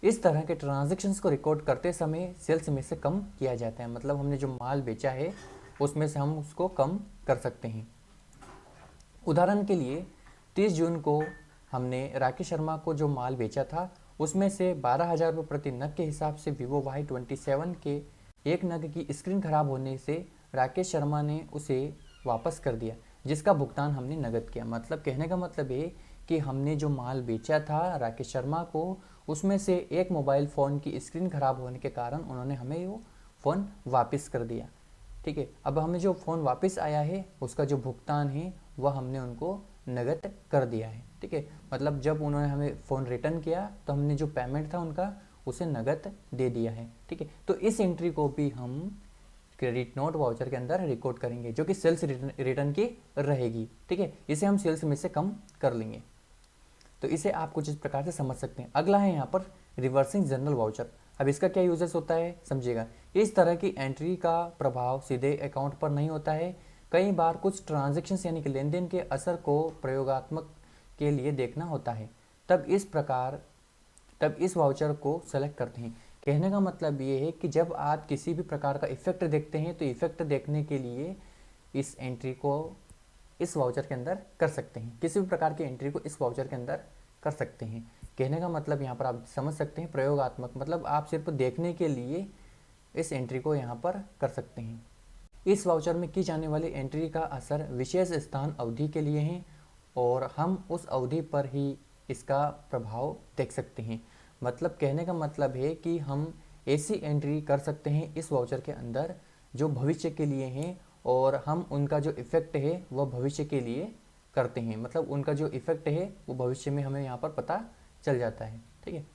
इस तरह के ट्रांजैक्शंस को रिकॉर्ड करते समय सेल्स में से कम किया जाता है। मतलब हमने जो माल बेचा है उसमें से हम उसको कम कर सकते हैं। उदाहरण के लिए 30 जून को हमने राकेश शर्मा को जो माल बेचा था उसमें से 12,000 रुपये प्रति नग के हिसाब से Vivo Y27 के एक नग की स्क्रीन खराब होने से राकेश शर्मा ने उसे वापस कर दिया, जिसका भुगतान हमने नगद किया। मतलब कहने का मतलब ये कि हमने जो माल बेचा था राकेश शर्मा को, उसमें से एक मोबाइल फ़ोन की स्क्रीन खराब होने के कारण उन्होंने हमें वो फ़ोन वापस कर दिया। ठीक है, अब हमें जो फ़ोन वापस आया है उसका जो भुगतान है वह हमने उनको नगद कर दिया है। ठीक है, मतलब जब उन्होंने हमें फ़ोन रिटर्न किया तो हमने जो पेमेंट था उनका उसे नगद दे दिया है। ठीक है, तो इस एंट्री को भी हम क्रेडिट नोट वाउचर के अंदर रिकॉर्ड करेंगे, जो कि सेल्स रिटर्न की रहेगी। ठीक है, इसे हम सेल्स में से कम कर लेंगे। तो इसे आप कुछ इस प्रकार से समझ सकते हैं। अगला है यहाँ पर रिवर्सिंग जनरल वाउचर। अब इसका क्या यूजेस होता है समझिएगा। इस तरह की एंट्री का प्रभाव सीधे अकाउंट पर नहीं होता है। कई बार कुछ ट्रांजैक्शन यानी कि लेन देन के असर को प्रयोगात्मक के लिए देखना होता है, तब इस वाउचर को सेलेक्ट करते हैं। कहने का मतलब ये है कि जब आप किसी भी प्रकार का इफेक्ट देखते हैं तो इफेक्ट देखने के लिए इस एंट्री को इस वाउचर के अंदर कर सकते हैं, किसी भी प्रकार की एंट्री को इस वाउचर के अंदर कर सकते हैं। कहने का मतलब यहाँ पर आप समझ सकते हैं प्रयोगात्मक, मतलब आप सिर्फ देखने के लिए इस एंट्री को यहाँ पर कर सकते हैं। इस वाउचर में की जाने वाली एंट्री का असर विशेष स्थान अवधि के लिए है और हम उस अवधि पर ही इसका प्रभाव देख सकते हैं। मतलब कहने का मतलब है कि हम ऐसी एंट्री कर सकते हैं इस वाउचर के अंदर जो भविष्य के लिए हैं और हम उनका जो इफ़ेक्ट है वह भविष्य के लिए करते हैं। मतलब उनका जो इफ़ेक्ट है वो भविष्य में हमें यहाँ पर पता चल जाता है। ठीक है,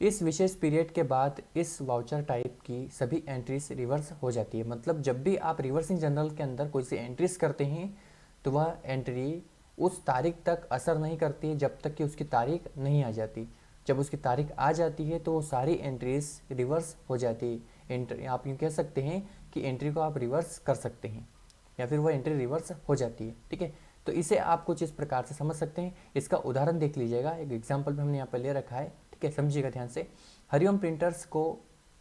इस विशेष पीरियड के बाद इस वाउचर टाइप की सभी एंट्रीज रिवर्स हो जाती है। मतलब जब भी आप रिवर्सिंग जनरल के अंदर कोई सी एंट्रीज करते हैं तो वह एंट्री उस तारीख तक असर नहीं करती है जब तक कि उसकी तारीख नहीं आ जाती। जब उसकी तारीख आ जाती है तो वो सारी एंट्रीज रिवर्स हो जाती है। एंट्री आप यूँ कह सकते हैं कि एंट्री को आप रिवर्स कर सकते हैं या फिर वह एंट्री रिवर्स हो जाती है। ठीक है, तो इसे आप कुछ इस प्रकार से समझ सकते हैं। इसका उदाहरण देख लीजिएगा, एक एग्जाम्पल भी हमने यहाँ पर ले रखा है। ठीक है, समझिएगा ध्यान से। हरिओम प्रिंटर्स को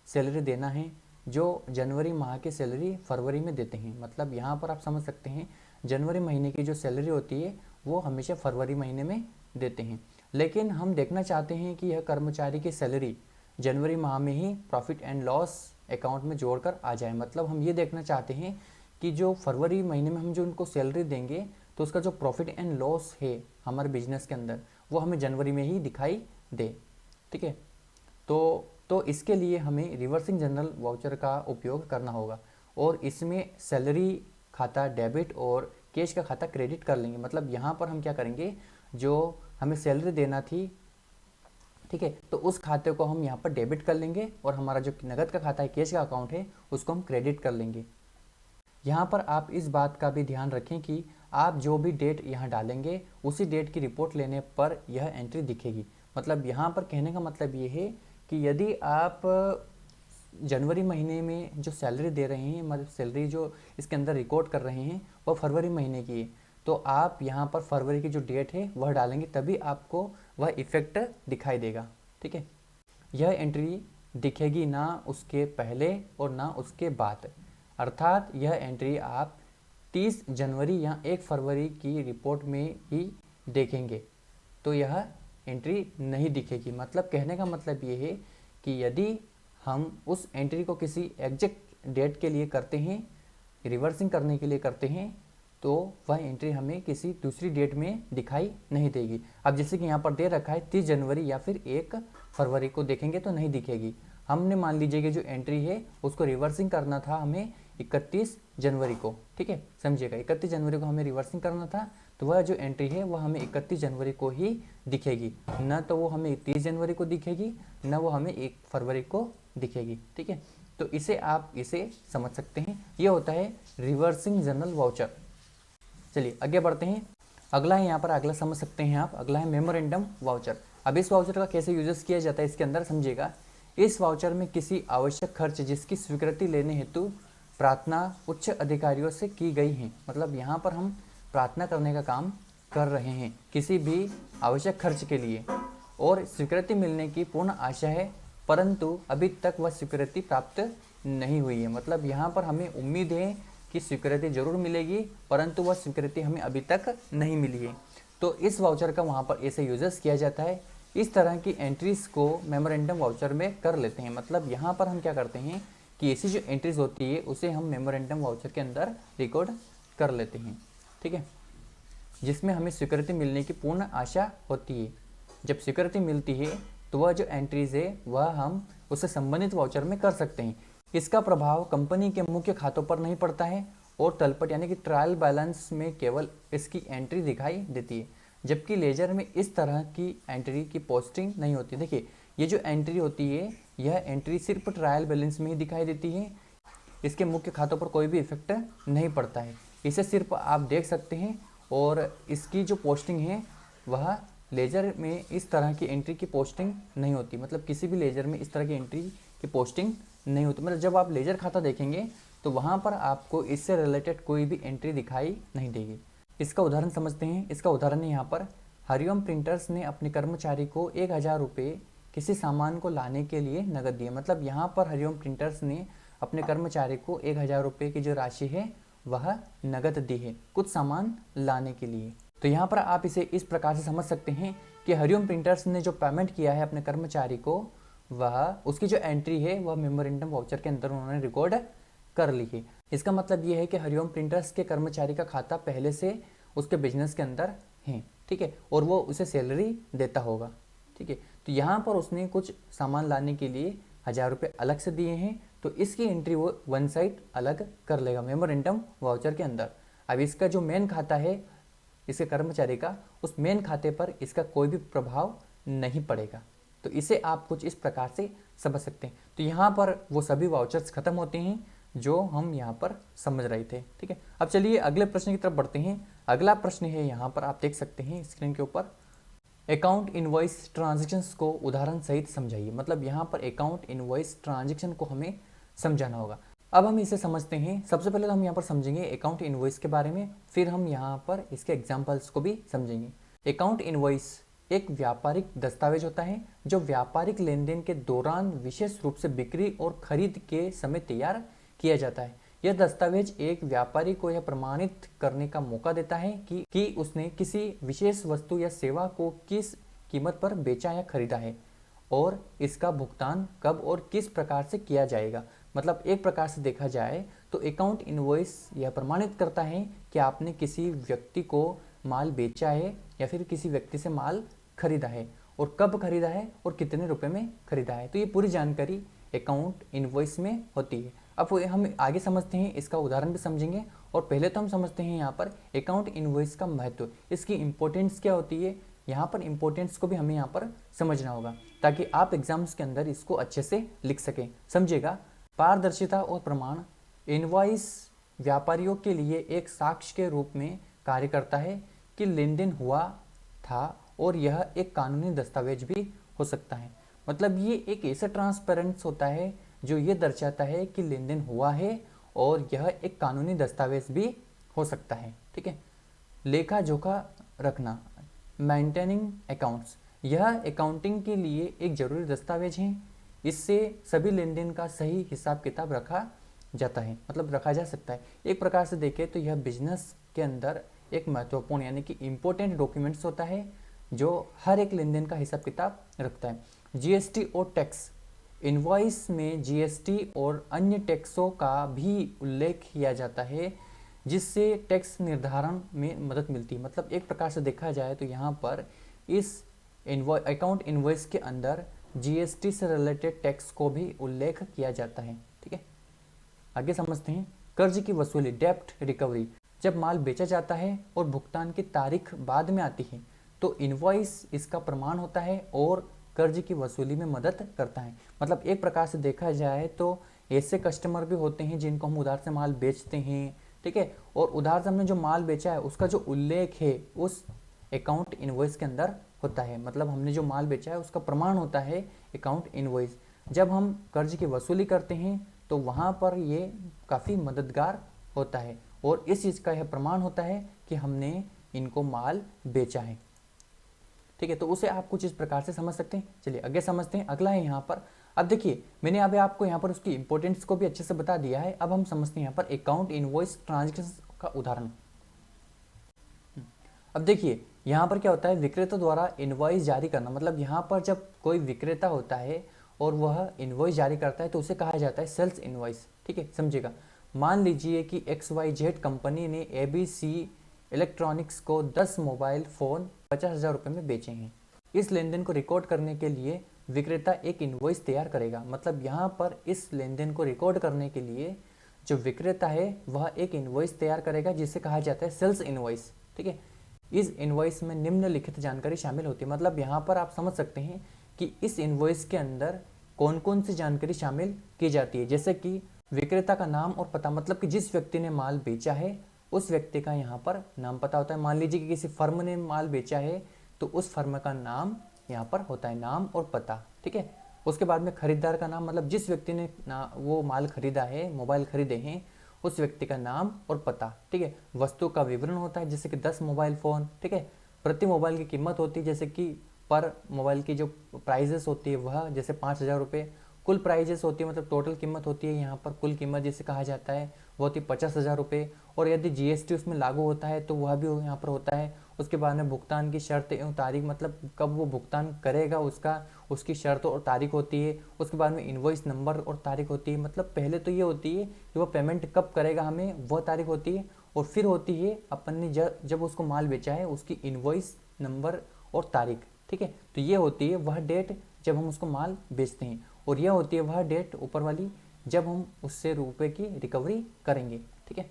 सैलरी देना है जो जनवरी माह की सैलरी फरवरी में देते हैं। मतलब यहाँ पर आप समझ सकते हैं जनवरी महीने की जो सैलरी होती है वो हमेशा फरवरी महीने में देते हैं, लेकिन हम देखना चाहते हैं कि यह कर्मचारी की सैलरी जनवरी माह में ही प्रॉफिट एंड लॉस अकाउंट में जोड़कर आ जाए। मतलब हम ये देखना चाहते हैं कि जो फरवरी महीने में हम जो उनको सैलरी देंगे तो उसका जो प्रॉफिट एंड लॉस है हमारे बिजनेस के अंदर वो हमें जनवरी में ही दिखाई दे। ठीक है, तो इसके लिए हमें रिवर्सिंग जनरल वाउचर का उपयोग करना होगा और इसमें सैलरी खाता डेबिट और कैश का खाता क्रेडिट कर लेंगे। मतलब यहाँ पर हम क्या करेंगे, जो हमें सैलरी देना थी, ठीक है, तो उस खाते को हम यहाँ पर डेबिट कर लेंगे और हमारा जो नगद का खाता है, कैश का अकाउंट है, उसको हम क्रेडिट कर लेंगे। यहाँ पर आप इस बात का भी ध्यान रखें कि आप जो भी डेट यहाँ डालेंगे उसी डेट की रिपोर्ट लेने पर यह एंट्री दिखेगी। मतलब यहाँ पर कहने का मतलब ये है कि यदि आप जनवरी महीने में जो सैलरी दे रहे हैं, मतलब सैलरी जो इसके अंदर रिकॉर्ड कर रहे हैं वह फरवरी महीने की है, तो आप यहाँ पर फरवरी की जो डेट है वह डालेंगे, तभी आपको वह इफ़ेक्ट दिखाई देगा। ठीक है, यह एंट्री दिखेगी ना उसके पहले और ना उसके बाद। अर्थात यह एंट्री आप 30 जनवरी या 1 फरवरी की रिपोर्ट में ही देखेंगे तो यह एंट्री नहीं दिखेगी। मतलब कहने का मतलब ये है कि यदि हम उस एंट्री को किसी एग्जैक्ट डेट के लिए करते हैं, रिवर्सिंग करने के लिए करते हैं, तो वह एंट्री हमें किसी दूसरी डेट में दिखाई नहीं देगी। अब जैसे कि यहाँ पर दे रखा है 30 जनवरी या फिर 1 फरवरी को देखेंगे तो नहीं दिखेगी। हमने मान लीजिए कि जो एंट्री है उसको रिवर्सिंग करना था हमें 31 जनवरी को। ठीक है, समझिएगा, 31 जनवरी को हमें रिवर्सिंग करना था, तो वह जो एंट्री है वह हमें 31 जनवरी को ही दिखेगी, न तो वो हमें 30 जनवरी को दिखेगी, न वो हमें 1 फरवरी को दिखेगी। ठीक है, तो इसे आप इसे समझ सकते हैं, ये होता है रिवर्सिंग जनरल वाउचर। चलिए आगे बढ़ते हैं। अगला है यहाँ पर, अगला समझ सकते हैं आप, अगला है मेमोरेंडम वाउचर। अब इस वाउचर का कैसे यूजेस किया जाता है इसके अंदर समझिएगा। इस वाउचर में किसी आवश्यक खर्च जिसकी स्वीकृति लेने हेतु प्रार्थना उच्च अधिकारियों से की गई है। मतलब यहाँ पर हम प्रार्थना करने का काम कर रहे हैं किसी भी आवश्यक खर्च के लिए और स्वीकृति मिलने की पूर्ण आशा है, परंतु अभी तक वह स्वीकृति प्राप्त नहीं हुई है। मतलब यहाँ पर हमें उम्मीद है कि स्वीकृति जरूर मिलेगी, परंतु वह स्वीकृति हमें अभी तक नहीं मिली है। तो इस वाउचर का वहाँ पर ऐसे यूजेस किया जाता है। इस तरह की एंट्रीज को मेमोरेंडम वाउचर में कर लेते हैं। मतलब यहाँ पर हम क्या करते हैं कि ऐसी जो एंट्रीज होती है उसे हम मेमोरेंडम वाउचर के अंदर रिकॉर्ड कर लेते हैं, ठीक है, जिसमें हमें सिक्योरिटी मिलने की पूर्ण आशा होती है। जब सिक्योरिटी मिलती है तो वह जो एंट्रीज है वह हम उससे संबंधित वाउचर में कर सकते हैं। इसका प्रभाव कंपनी के मुख्य खातों पर नहीं पड़ता है और तलपट यानी कि ट्रायल बैलेंस में केवल इसकी एंट्री दिखाई देती है, जबकि लेजर में इस तरह की एंट्री की पोस्टिंग नहीं होती। देखिए ये जो एंट्री होती है यह एंट्री सिर्फ ट्रायल बैलेंस में ही दिखाई देती है, इसके मुख्य खातों पर कोई भी इफेक्ट नहीं पड़ता है। इसे सिर्फ आप देख सकते हैं और इसकी जो पोस्टिंग है वह लेजर में इस तरह की एंट्री की पोस्टिंग नहीं होती। मतलब किसी भी लेजर में इस तरह की एंट्री की पोस्टिंग नहीं होती। मतलब जब आप लेजर खाता देखेंगे तो वहाँ पर आपको इससे रिलेटेड कोई भी एंट्री दिखाई नहीं देगी। इसका उदाहरण समझते हैं। इसका उदाहरण है यहाँ पर हरिओम प्रिंटर्स ने अपने कर्मचारी को 1000 रुपये किसी सामान को लाने के लिए नकद दिए। मतलब यहाँ पर हरिओम प्रिंटर्स ने अपने कर्मचारी को 1000 रुपये की जो राशि है वह नकद दी है कुछ सामान लाने के लिए। तो यहाँ पर आप इसे इस प्रकार से समझ सकते हैं कि हरिओम प्रिंटर्स ने जो पेमेंट किया है अपने कर्मचारी को वह उसकी जो एंट्री है वह मेमोरेंडम वाउचर के अंदर उन्होंने रिकॉर्ड कर ली है। इसका मतलब ये है कि हरिओम प्रिंटर्स के कर्मचारी का खाता पहले से उसके बिजनेस के अंदर है, ठीक है, और वो उसे सैलरी देता होगा, ठीक है। तो यहाँ पर उसने कुछ सामान लाने के लिए 1000 रुपये अलग से दिए हैं, तो इसकी एंट्री वो वन साइड अलग कर लेगा मेमोरेंडम वाउचर के अंदर। अब इसका जो मेन खाता है इसके कर्मचारी का, उस मेन खाते पर इसका कोई भी प्रभाव नहीं पड़ेगा। तो इसे आप कुछ इस प्रकार से समझ सकते हैं। तो यहाँ पर वो सभी वाउचर्स खत्म होते हैं जो हम यहाँ पर समझ रहे थे, ठीक है। अब चलिए अगले प्रश्न की तरफ बढ़ते हैं। अगला प्रश्न है यहाँ पर आप देख सकते हैं स्क्रीन के ऊपर, अकाउंट इनवॉइस ट्रांजैक्शंस को उदाहरण सहित समझाइए। मतलब यहाँ पर अकाउंट इनवॉइस ट्रांजैक्शन को हमें समझाना होगा। अब हम इसे समझते हैं। सबसे पहले तो हम यहाँ पर समझेंगे अकाउंट इनवॉइस के बारे में, फिर हम यहाँ पर इसके एग्जाम्पल्स को भी समझेंगे। अकाउंट इनवॉइस एक व्यापारिक दस्तावेज होता है जो व्यापारिक लेन देन के दौरान विशेष रूप से बिक्री और खरीद के समय तैयार किया जाता है। यह दस्तावेज एक व्यापारी को यह प्रमाणित करने का मौका देता है कि उसने किसी विशेष वस्तु या सेवा को किस कीमत पर बेचा या खरीदा है और इसका भुगतान कब और किस प्रकार से किया जाएगा। मतलब एक प्रकार से देखा जाए तो अकाउंट इनवॉइस यह प्रमाणित करता है कि आपने किसी व्यक्ति को माल बेचा है या फिर किसी व्यक्ति से माल खरीदा है और कब खरीदा है और कितने रुपए में खरीदा है। तो ये पूरी जानकारी अकाउंट इनवॉइस में होती है। अब हम आगे समझते हैं, इसका उदाहरण भी समझेंगे और पहले तो हम समझते हैं यहाँ पर अकाउंट इनवॉइस का महत्व, इसकी इंपॉर्टेंस क्या होती है। यहाँ पर इंपॉर्टेंस को भी हमें यहाँ पर समझना होगा ताकि आप एग्जाम्स के अंदर इसको अच्छे से लिख सकें। समझिएगा, पारदर्शिता और प्रमाण। इनवॉइस व्यापारियों के लिए एक साक्ष्य के रूप में कार्य करता है कि लेन देन हुआ था और यह एक कानूनी दस्तावेज भी हो सकता है। मतलब ये एक ऐसा ट्रांसपेरेंस होता है जो ये दर्शाता है कि लेन देन हुआ है और यह एक कानूनी दस्तावेज भी हो सकता है, ठीक है। लेखा जोखा रखना, मेंटेनिंग अकाउंट्स, यह अकाउंटिंग के लिए एक जरूरी दस्तावेज है। इससे सभी लेन देन का सही हिसाब किताब रखा जाता है, मतलब रखा जा सकता है। एक प्रकार से देखें तो यह बिजनेस के अंदर एक महत्वपूर्ण यानी कि इम्पोर्टेंट डॉक्यूमेंट्स होता है जो हर एक लेन देन का हिसाब किताब रखता है। जीएसटी और टैक्स, इनवॉइस में जीएसटी और अन्य टैक्सों का भी उल्लेख किया जाता है जिससे टैक्स निर्धारण में मदद मिलती है। मतलब एक प्रकार से देखा जाए तो यहाँ पर इस अकाउंट इनवॉइस के अंदर जीएसटी से रिलेटेड टैक्स को भी उल्लेख किया जाता है, ठीक है। आगे समझते हैं कर्ज की वसूली, डेप्ट रिकवरी। जब माल बेचा जाता है और भुगतान की तारीख बाद में आती है तो इनवॉइस इसका प्रमाण होता है और कर्ज की वसूली में मदद करता है। मतलब एक प्रकार से देखा जाए तो ऐसे कस्टमर भी होते हैं जिनको हम उधार से माल बेचते हैं, ठीक है, और उधार से हमने जो माल बेचा है उसका जो उल्लेख है उस अकाउंट इनवॉइस के अंदर होता है। मतलब हमने जो माल बेचा है उसका प्रमाण होता है अकाउंट इनवॉइस। जब हम कर्ज की वसूली करते हैं तो वहाँ पर ये काफ़ी मददगार होता है और इस चीज़ का यह प्रमाण होता है कि हमने इनको माल बेचा है, ठीक है। तो उसे आप कुछ इस प्रकार से समझ सकते हैं। चलिए आगे समझते हैं। अगला है यहाँ पर, अब देखिए मैंने अभी आपको यहाँ पर उसकी इंपॉर्टेंस को भी अच्छे से बता दिया है। अब हम समझते हैं यहाँ पर अकाउंट इनवॉइस ट्रांजैक्शन का उदाहरण। अब देखिए यहाँ पर क्या होता है, विक्रेता द्वारा इनवॉइस जारी करना, मतलब यहाँ पर जब कोई विक्रेता होता है और वह इनवॉइस जारी करता है तो उसे कहा जाता है सेल्स इनवॉइस। ठीक है, समझिएगा। मान लीजिए कि XYZ कंपनी ने ABC इलेक्ट्रॉनिक्स को 10 मोबाइल फ़ोन 50,000 रुपये में बेचे हैं। इस लेन देन को रिकॉर्ड करने के लिए विक्रेता एक इनवॉइस तैयार करेगा। मतलब यहाँ पर इस लेन देन को रिकॉर्ड करने के लिए जो विक्रेता है वह एक इनवॉइस तैयार करेगा जिसे कहा जाता है सेल्स इनवॉइस। ठीक है, इस इनवॉइस में निम्नलिखित जानकारी शामिल होती है। मतलब यहाँ पर आप समझ सकते हैं कि इस इनवॉइस के अंदर कौन कौन सी जानकारी शामिल की जाती है, जैसे कि विक्रेता का नाम और पता, मतलब कि जिस व्यक्ति ने माल बेचा है उस व्यक्ति का यहाँ पर नाम पता होता है। मान लीजिए कि किसी फर्म ने माल बेचा है तो उस फर्म का नाम यहाँ पर होता है, नाम और पता। ठीक है, उसके बाद में खरीदार का नाम, मतलब जिस व्यक्ति ने वो माल खरीदा है, मोबाइल खरीदे हैं, उस व्यक्ति का नाम और पता। ठीक है, वस्तु का विवरण होता है जैसे कि 10 मोबाइल फ़ोन। ठीक है, प्रति मोबाइल की कीमत होती है जैसे कि पर मोबाइल की जो प्राइजेस होती है वह जैसे 5,000 रुपये। कुल प्राइजेस होती है, मतलब टोटल कीमत होती है यहाँ पर कुल कीमत जिसे कहा जाता है वो होती है 50,000 रुपये। और यदि GST उसमें लागू होता है तो वह भी यहाँ पर होता है। उसके बाद में भुगतान की शर्त एवं तारीख, मतलब कब वो भुगतान करेगा उसकी शर्त और तारीख होती है। उसके बाद में इनवॉइस नंबर और तारीख होती है, मतलब पहले तो ये होती है कि वो पेमेंट कब करेगा हमें, वह तारीख होती है। और फिर होती है अपन ने जब उसको माल बेचा है उसकी इनवॉइस नंबर और तारीख। ठीक है, तो ये होती है वह डेट जब हम उसको माल बेचते हैं, और यह होती है वह डेट ऊपर वाली जब हम उससे रुपए की रिकवरी करेंगे। ठीक है,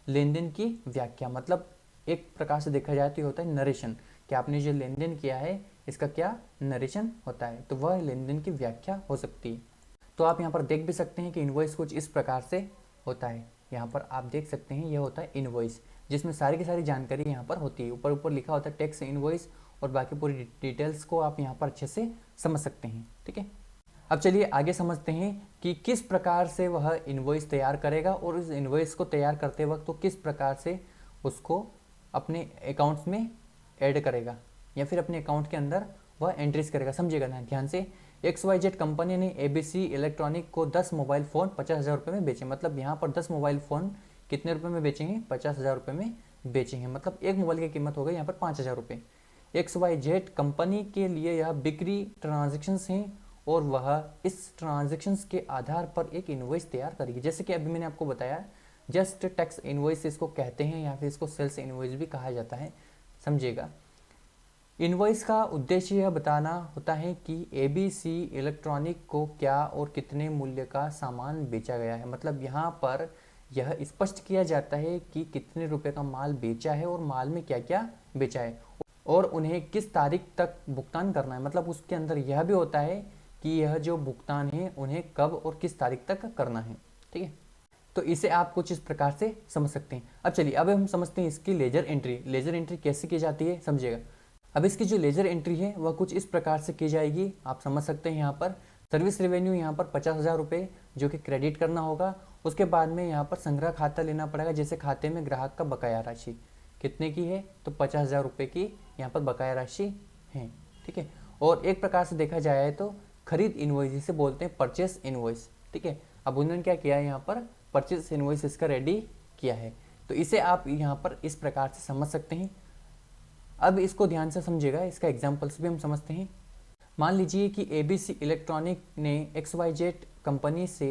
लेन देन की व्याख्या, मतलब एक प्रकार से देखा जाए तो ये होता है नरेशन, कि आपने जो लेन देन किया है इसका क्या नरेशन होता है, तो वह लेन देन की व्याख्या हो सकती है। तो आप यहाँ पर देख भी सकते हैं कि इनवॉइस कुछ इस प्रकार से होता है। यहाँ पर आप देख सकते हैं यह होता है इनवॉइस, जिसमें सारी की सारी जानकारी यहाँ पर होती है। ऊपर ऊपर लिखा होता है टैक्स इनवॉइस, और बाकी पूरी डिटेल्स को आप यहाँ पर अच्छे से समझ सकते हैं। ठीक है, अब चलिए आगे समझते हैं कि किस प्रकार से वह इनवॉइस तैयार करेगा, और उस इनवॉइस को तैयार करते वक्त तो किस प्रकार से उसको अपने अकाउंट्स में ऐड करेगा या फिर अपने अकाउंट के अंदर वह एंट्रीज करेगा। समझिएगा ना ध्यान से। XYZ कंपनी ने ABC इलेक्ट्रॉनिक को 10 मोबाइल फ़ोन 50,000 रुपये में बेचे। मतलब यहाँ पर 10 मोबाइल फ़ोन कितने रुपये में बेचे हैं, 50,000 रुपये में बेचे हैं। मतलब एक मोबाइल की कीमत हो गई यहाँ पर 5,000 रुपये। XYZ कंपनी के लिए यह बिक्री ट्रांजेक्शन्स हैं, और वह इस ट्रांजेक्शन्स के आधार पर एक इनवॉइस तैयार करेगी। जैसे कि अभी मैंने आपको बताया, जस्ट टैक्स इनवॉइस इसको कहते हैं, या फिर इसको सेल्स इनवॉइस भी कहा जाता है। समझिएगा, इनवॉइस का उद्देश्य यह बताना होता है कि ABC इलेक्ट्रॉनिक को क्या और कितने मूल्य का सामान बेचा गया है। मतलब यहाँ पर यह स्पष्ट किया जाता है कि कितने रुपए का माल बेचा है और माल में क्या क्या बेचा है, और उन्हें किस तारीख तक भुगतान करना है। मतलब उसके अंदर यह भी होता है कि यह जो भुगतान है उन्हें कब और किस तारीख तक करना है। ठीक है, तो इसे आप कुछ इस प्रकार से समझ सकते हैं। अब चलिए अब हम समझते हैं इसकी लेजर एंट्री। लेजर एंट्री कैसे की जाती है समझिएगा। अब इसकी जो लेजर एंट्री है वह कुछ इस प्रकार से की जाएगी, आप समझ सकते हैं। यहाँ पर सर्विस रेवेन्यू यहाँ पर 50,000 रुपये जो कि क्रेडिट करना होगा। उसके बाद में यहाँ पर संग्रह खाता लेना पड़ेगा, जैसे खाते में ग्राहक का बकाया राशि कितने की है, तो 50,000 रुपये की यहाँ पर बकाया राशि है। ठीक है, और एक प्रकार से देखा जाए तो खरीद इनवॉइस जिसे बोलते हैं परचेस इनवॉइस। ठीक है, अब उन्होंने क्या किया है, यहाँ पर परचेस इनवॉइस इसका रेडी किया है। तो इसे आप यहाँ पर इस प्रकार से समझ सकते हैं। अब इसको ध्यान से समझिएगा, इसका एग्जाम्पल्स भी हम समझते हैं। मान लीजिए कि ABC इलेक्ट्रॉनिक ने XYZ कंपनी से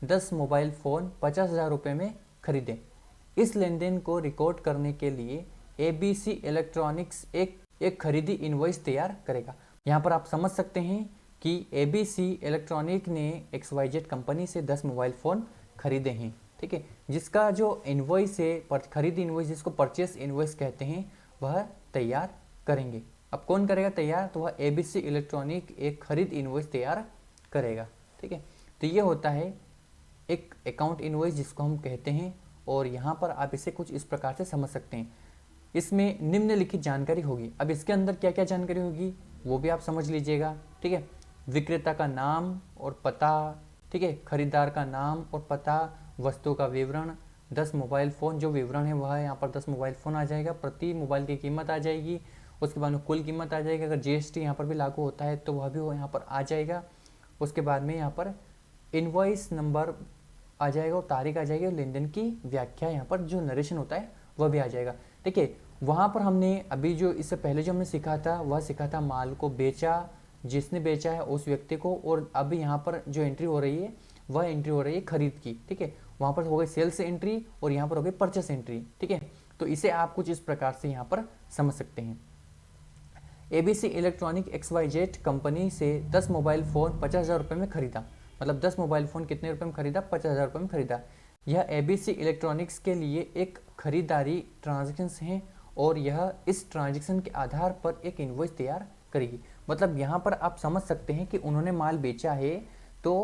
10 मोबाइल फ़ोन 50,000 रुपये में खरीदे। इस लेन देन को रिकॉर्ड करने के लिए ABC इलेक्ट्रॉनिक्स एक खरीदी इनवॉइस तैयार करेगा। यहाँ पर आप समझ सकते हैं कि ABC इलेक्ट्रॉनिक ने XYZ कंपनी से 10 मोबाइल फ़ोन खरीदे हैं। ठीक है, जिसका जो इनवॉइस है खरीदी इनवॉइस जिसको परचेस इनवॉइस कहते हैं वह तैयार करेंगे। अब कौन करेगा तैयार, तो वह ABC इलेक्ट्रॉनिक एक खरीद इनवॉइस तैयार करेगा। ठीक है, तो ये होता है एक अकाउंट इनवॉइस जिसको हम कहते हैं, और यहाँ पर आप इसे कुछ इस प्रकार से समझ सकते हैं। इसमें निम्नलिखित जानकारी होगी। अब इसके अंदर क्या क्या जानकारी होगी वो भी आप समझ लीजिएगा। ठीक है, विक्रेता का नाम और पता, ठीक है, खरीदार का नाम और पता, वस्तु का विवरण, 10 मोबाइल फ़ोन जो विवरण है वह यहाँ पर 10 मोबाइल फ़ोन आ जाएगा, प्रति मोबाइल की कीमत आ जाएगी। उसके बाद में कुल कीमत आ जाएगी, अगर GST यहाँ पर भी लागू होता है तो वह भी यहाँ पर आ जाएगा। उसके बाद में यहाँ पर इनवॉइस नंबर आ जाएगा और तारीख आ जाएगी, और लेन देन की व्याख्या यहाँ पर जो नरेशन होता है वह भी आ जाएगा। देखिए, वहाँ पर हमने अभी जो इससे पहले जो हमने सीखा था वह सीखा था माल को बेचा, जिसने बेचा है उस व्यक्ति को, और अभी यहाँ पर जो एंट्री हो रही है वह एंट्री हो रही है खरीद की, ठीक है। वहाँ पर हो गई सेल्स एंट्री और यहाँ पर हो गई परचेस एंट्री, ठीक है। तो इसे आप कुछ इस प्रकार से यहाँ पर समझ सकते हैं। ABC इलेक्ट्रॉनिक XYZ कंपनी से 10 मोबाइल फ़ोन 50,000 रुपये में खरीदा। मतलब 10 मोबाइल फ़ोन कितने रुपये में खरीदा? 50,000 रुपये में खरीदा। यह ABC इलेक्ट्रॉनिक्स के लिए एक खरीदारी ट्रांजैक्शन है और यह इस ट्रांजैक्शन के आधार पर एक इनवॉइस तैयार करेगी। मतलब यहाँ पर आप समझ सकते हैं कि उन्होंने माल बेचा है तो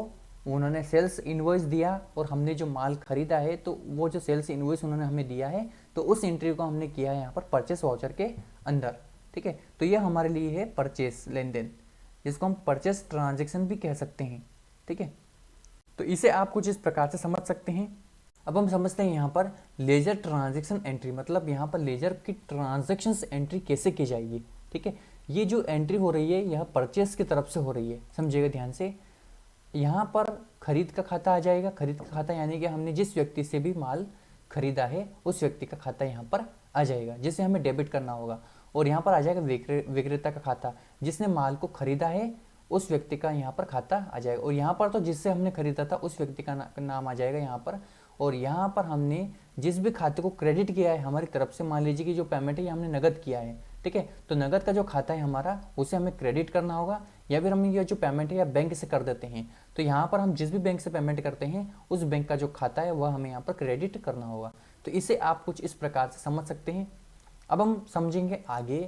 उन्होंने सेल्स इनवॉइस दिया, और हमने जो माल खरीदा है तो वो जो सेल्स इनवॉइस उन्होंने हमें दिया है तो उस एंट्री को हमने किया है यहाँ पर परचेस वाउचर के अंदर, ठीक है। तो ये हमारे लिए है परचेस लेन देन, जिसको हम परचेस ट्रांजैक्शन भी कह सकते हैं, ठीक है। तो इसे आप कुछ इस प्रकार से समझ सकते हैं। अब हम समझते हैं यहाँ पर लेजर ट्रांजैक्शन एंट्री, मतलब यहाँ पर लेजर की ट्रांजैक्शन एंट्री कैसे की जाएगी, ठीक है। ये जो एंट्री हो रही है यह परचेस की तरफ से हो रही है, समझिएगा ध्यान से। यहाँ पर खरीद का खाता आ जाएगा। खरीद का खाता यानी कि हमने जिस व्यक्ति से भी माल खरीदा है उस व्यक्ति का खाता यहाँ पर आ जाएगा, जिसे हमें डेबिट करना होगा। और यहाँ पर आ जाएगा विक्रेता का खाता, जिसने माल को खरीदा है उस व्यक्ति का यहाँ पर खाता आ जाएगा। और यहाँ पर तो जिससे हमने खरीदा था उस व्यक्ति का नाम आ जाएगा यहाँ पर। और यहाँ पर हमने जिस भी खाते को क्रेडिट किया है हमारी तरफ से, मान लीजिए कि जो पेमेंट है ये हमने नगद किया है, ठीक है। तो नगद का जो खाता है हमारा उसे हमें क्रेडिट करना होगा, या फिर हम ये जो पेमेंट है या बैंक से कर देते हैं। तो यहाँ पर हम जिस भी बैंक से पेमेंट करते हैं उस बैंक का जो खाता है वह हमें यहाँ पर क्रेडिट करना होगा। तो इसे आप कुछ इस प्रकार से समझ सकते हैं। अब हम समझेंगे आगे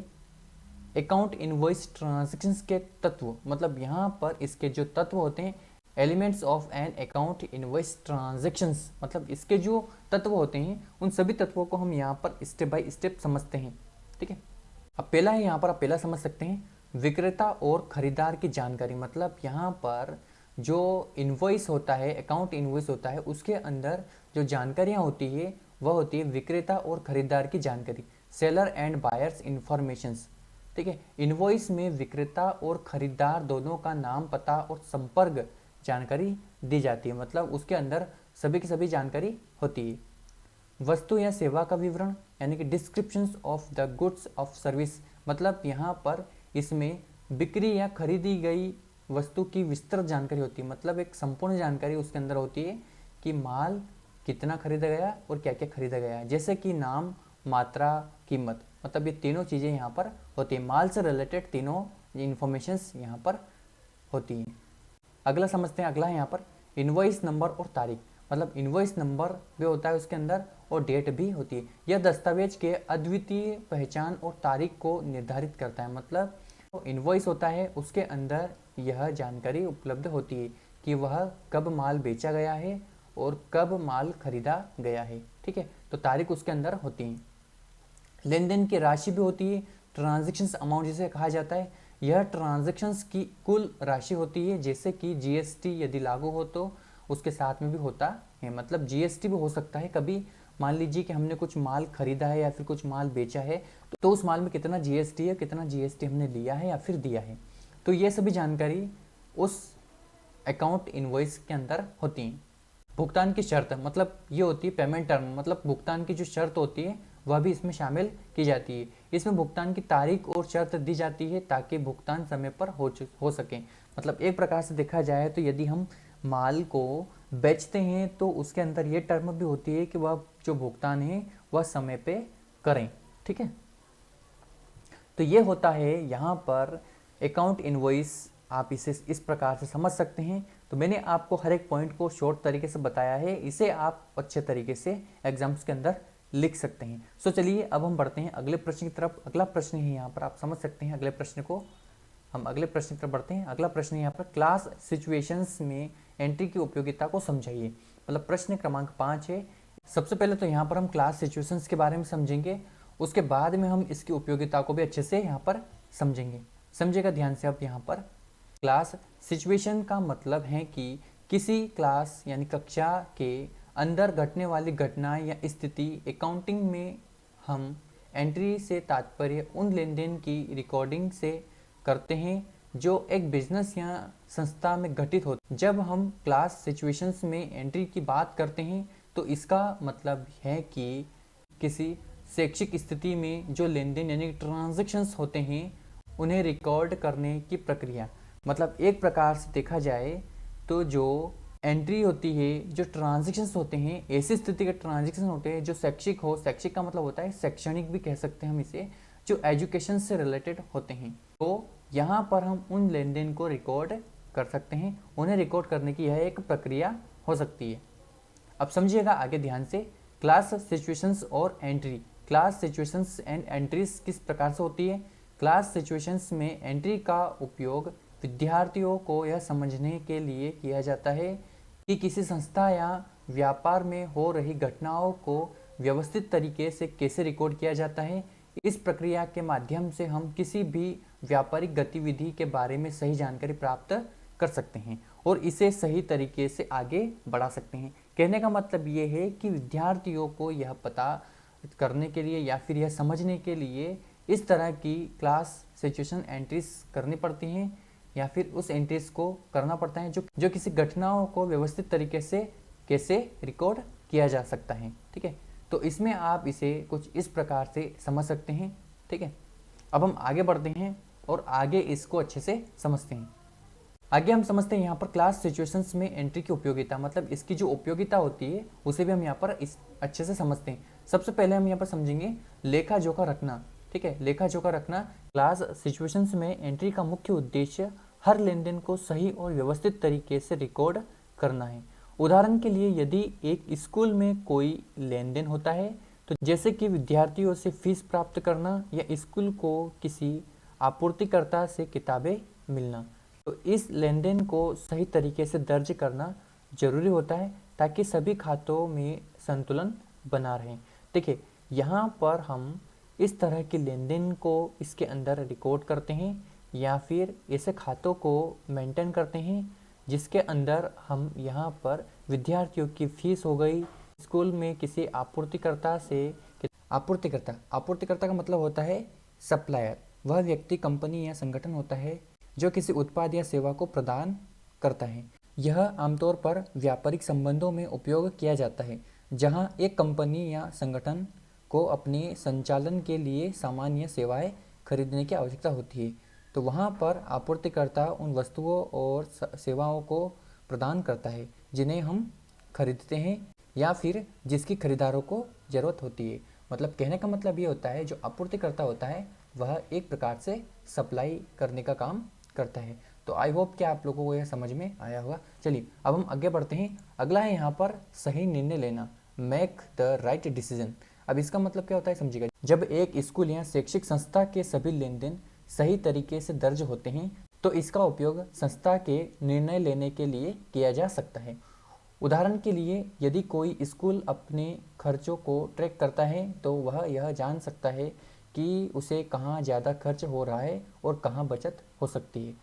अकाउंट इनवॉइस ट्रांजैक्शंस के तत्व, मतलब यहाँ पर इसके जो तत्व होते हैं, elements of an account invoice transactions, मतलब इसके जो तत्व होते हैं उन सभी तत्वों को हम यहाँ पर स्टेप बाय स्टेप समझते हैं, ठीक है। अब पहला है, यहाँ पर आप पहला समझ सकते हैं विक्रेता और खरीदार की जानकारी। मतलब यहाँ पर जो इनवॉइस होता है, अकाउंट इनवॉइस होता है, उसके अंदर जो जानकारियाँ होती है वह होती है विक्रेता और खरीदार की जानकारी, सेलर एंड बायर्स इंफॉर्मेशंस, ठीक है। इनवॉइस में विक्रेता और खरीदार दोनों का नाम, पता और संपर्क जानकारी दी जाती है। मतलब उसके अंदर सभी की सभी जानकारी होती है। वस्तु या सेवा का विवरण यानी कि descriptions of the goods of service, मतलब यहाँ पर इसमें बिक्री या खरीदी गई वस्तु की विस्तृत जानकारी होती है। मतलब एक संपूर्ण जानकारी उसके अंदर होती है कि माल कितना खरीदा गया और क्या क्या खरीदा गया, जैसे कि नाम, मात्रा, कीमत, मतलब ये तीनों चीज़ें यहाँ पर होती है। माल से रिलेटेड तीनों इन्फॉर्मेशंस यहाँ पर होती हैं। अगला समझते हैं, अगला है यहाँ पर इनवॉइस नंबर और तारीख। मतलब इनवॉइस नंबर भी होता है उसके अंदर और डेट भी होती है। यह दस्तावेज के अद्वितीय पहचान और तारीख को निर्धारित करता है। मतलब इनवॉइस होता है उसके अंदर यह जानकारी उपलब्ध होती है कि वह कब माल बेचा गया है और कब माल खरीदा गया है, ठीक है। तो तारीख उसके अंदर होती है। लेन देन की राशि भी होती है, ट्रांजैक्शंस अमाउंट जिसे कहा जाता है। यह ट्रांजैक्शंस की कुल राशि होती है, जैसे कि जीएसटी यदि लागू हो तो उसके साथ में भी होता है। मतलब जीएसटी भी हो सकता है कभी, मान लीजिए कि हमने कुछ माल खरीदा है या फिर कुछ माल बेचा है तो उस माल में कितना जीएसटी है, कितना जीएसटी हमने लिया है या फिर दिया है। तो ये सभी जानकारी उस अकाउंट इनवॉइस के अंदर होती हैं। भुगतान की शर्त, मतलब ये होती है पेमेंट टर्म, मतलब भुगतान की जो शर्त होती है वह भी इसमें शामिल की जाती है। इसमें भुगतान की तारीख और शर्त दी जाती है ताकि भुगतान समय पर हो सके। मतलब एक प्रकार से देखा जाए तो यदि हम माल को बेचते हैं तो उसके अंदर ये टर्म भी होती है कि वह जो भुगतान है वह समय पे करें, ठीक है। तो ये होता है यहाँ पर अकाउंट इनवॉइस, आप इसे इस प्रकार से समझ सकते हैं। तो मैंने आपको हर एक पॉइंट को शॉर्ट तरीके से बताया है, इसे आप अच्छे तरीके से एग्जाम्स के अंदर लिख सकते हैं। सो चलिए अब हम बढ़ते हैं अगले प्रश्न की तरफ। अगला प्रश्न है यहाँ पर, आप समझ सकते हैं अगले प्रश्न को। हम अगले प्रश्न की तरफ बढ़ते हैं। अगला प्रश्न यहाँ पर क्लास सिचुएशंस में एंट्री की उपयोगिता को समझाइए। मतलब प्रश्न क्रमांक 5 है। सबसे पहले तो यहाँ पर हम क्लास सिचुएशंस के बारे में समझेंगे, उसके बाद में हम इसकी उपयोगिता को भी अच्छे से यहाँ पर समझेंगे। समझेगा ध्यान से। अब यहाँ पर क्लास सिचुएशन का मतलब है कि किसी क्लास यानी कक्षा के अंदर घटने वाली घटना या स्थिति। अकाउंटिंग में हम एंट्री से तात्पर्य उन लेन देन की रिकॉर्डिंग से करते हैं जो एक बिजनेस या संस्था में घटित होते। जब हम क्लास सिचुएशंस में एंट्री की बात करते हैं तो इसका मतलब है कि किसी शैक्षिक स्थिति में जो लेन देन यानी ट्रांजैक्शंस होते हैं उन्हें रिकॉर्ड करने की प्रक्रिया। मतलब एक प्रकार से देखा जाए तो जो एंट्री होती है, जो ट्रांजैक्शंस होते हैं, ऐसी स्थिति के ट्रांजैक्शन होते हैं जो शैक्षिक हो। शैक्षिक का मतलब होता है शैक्षणिक भी कह सकते हैं हम इसे, जो एजुकेशन से रिलेटेड होते हैं। तो यहाँ पर हम उन लेन देन को रिकॉर्ड कर सकते हैं। उन्हें रिकॉर्ड करने की यह एक प्रक्रिया हो सकती है। अब समझिएगा आगे ध्यान से। क्लास सिचुएशंस और entry. Class situations and entries किस प्रकार से होती है? क्लास सिचुएशंस में एंट्री का उपयोग विद्यार्थियों को यह समझने के लिए किया जाता है कि किसी संस्था या व्यापार में हो रही घटनाओं को व्यवस्थित तरीके से कैसे रिकॉर्ड किया जाता है। इस प्रक्रिया के माध्यम से हम किसी भी व्यापारिक गतिविधि के बारे में सही जानकारी प्राप्त कर सकते हैं और इसे सही तरीके से आगे बढ़ा सकते हैं। कहने का मतलब ये है कि विद्यार्थियों को यह पता करने के लिए या फिर यह समझने के लिए इस तरह की क्लास सिचुएशन एंट्रीज करनी पड़ती हैं या फिर उस एंट्रीज को करना पड़ता है जो किसी घटनाओं को व्यवस्थित तरीके से कैसे रिकॉर्ड किया जा सकता है। ठीक है, तो इसमें आप इसे कुछ इस प्रकार से समझ सकते हैं। ठीक है, अब हम आगे बढ़ते हैं और आगे इसको अच्छे से समझते हैं। आगे हम समझते हैं यहाँ पर क्लास सिचुएशंस में एंट्री की उपयोगिता। मतलब इसकी जो उपयोगिता होती है उसे भी हम यहाँ पर इस अच्छे से समझते हैं। सबसे पहले हम यहाँ पर समझेंगे लेखा जोखा रखना। ठीक है, लेखा जोखा रखना। क्लास सिचुएशंस में एंट्री का मुख्य उद्देश्य हर लेन देन को सही और व्यवस्थित तरीके से रिकॉर्ड करना है। उदाहरण के लिए यदि एक स्कूल में कोई लेन देन होता है, तो जैसे कि विद्यार्थियों से फीस प्राप्त करना या स्कूल को किसी आपूर्तिकर्ता से किताबें मिलना, तो इस लेन देन को सही तरीके से दर्ज करना जरूरी होता है ताकि सभी खातों में संतुलन बना रहे। देखिए, यहाँ पर हम इस तरह के लेन देन को इसके अंदर रिकॉर्ड करते हैं या फिर ऐसे खातों को मेंटेन करते हैं जिसके अंदर हम यहाँ पर विद्यार्थियों की फीस हो गई, स्कूल में किसी आपूर्तिकर्ता से आपूर्तिकर्ता का मतलब होता है सप्लायर। वह व्यक्ति, कंपनी या संगठन होता है जो किसी उत्पाद या सेवा को प्रदान करता है। यह आमतौर पर व्यापारिक संबंधों में उपयोग किया जाता है जहां एक कंपनी या संगठन को अपने संचालन के लिए सामान या सेवाएं खरीदने की आवश्यकता होती है। तो वहां पर आपूर्तिकर्ता उन वस्तुओं और सेवाओं को प्रदान करता है जिन्हें हम खरीदते हैं या फिर जिसकी खरीदारों को ज़रूरत होती है। मतलब कहने का मतलब ये होता है जो आपूर्तिकर्ता होता है वह एक प्रकार से सप्लाई करने का काम करता है। तो आई होप कि आप लोगों को यह समझ में आया होगा। चलिए अब हम आगे बढ़ते हैं। अगला है यहाँ पर सही निर्णय लेना, मेक द राइट डिसीजन। अब इसका मतलब क्या होता है समझिएगा। जब एक स्कूल या शैक्षिक संस्था के सभी लेन देन सही तरीके से दर्ज होते हैं तो इसका उपयोग संस्था के निर्णय लेने के लिए किया जा सकता है। उदाहरण के लिए यदि कोई स्कूल अपने खर्चों को ट्रैक करता है तो वह यह जान सकता है कि उसे कहाँ ज़्यादा खर्च हो रहा है और कहाँ बचत हो सकती है।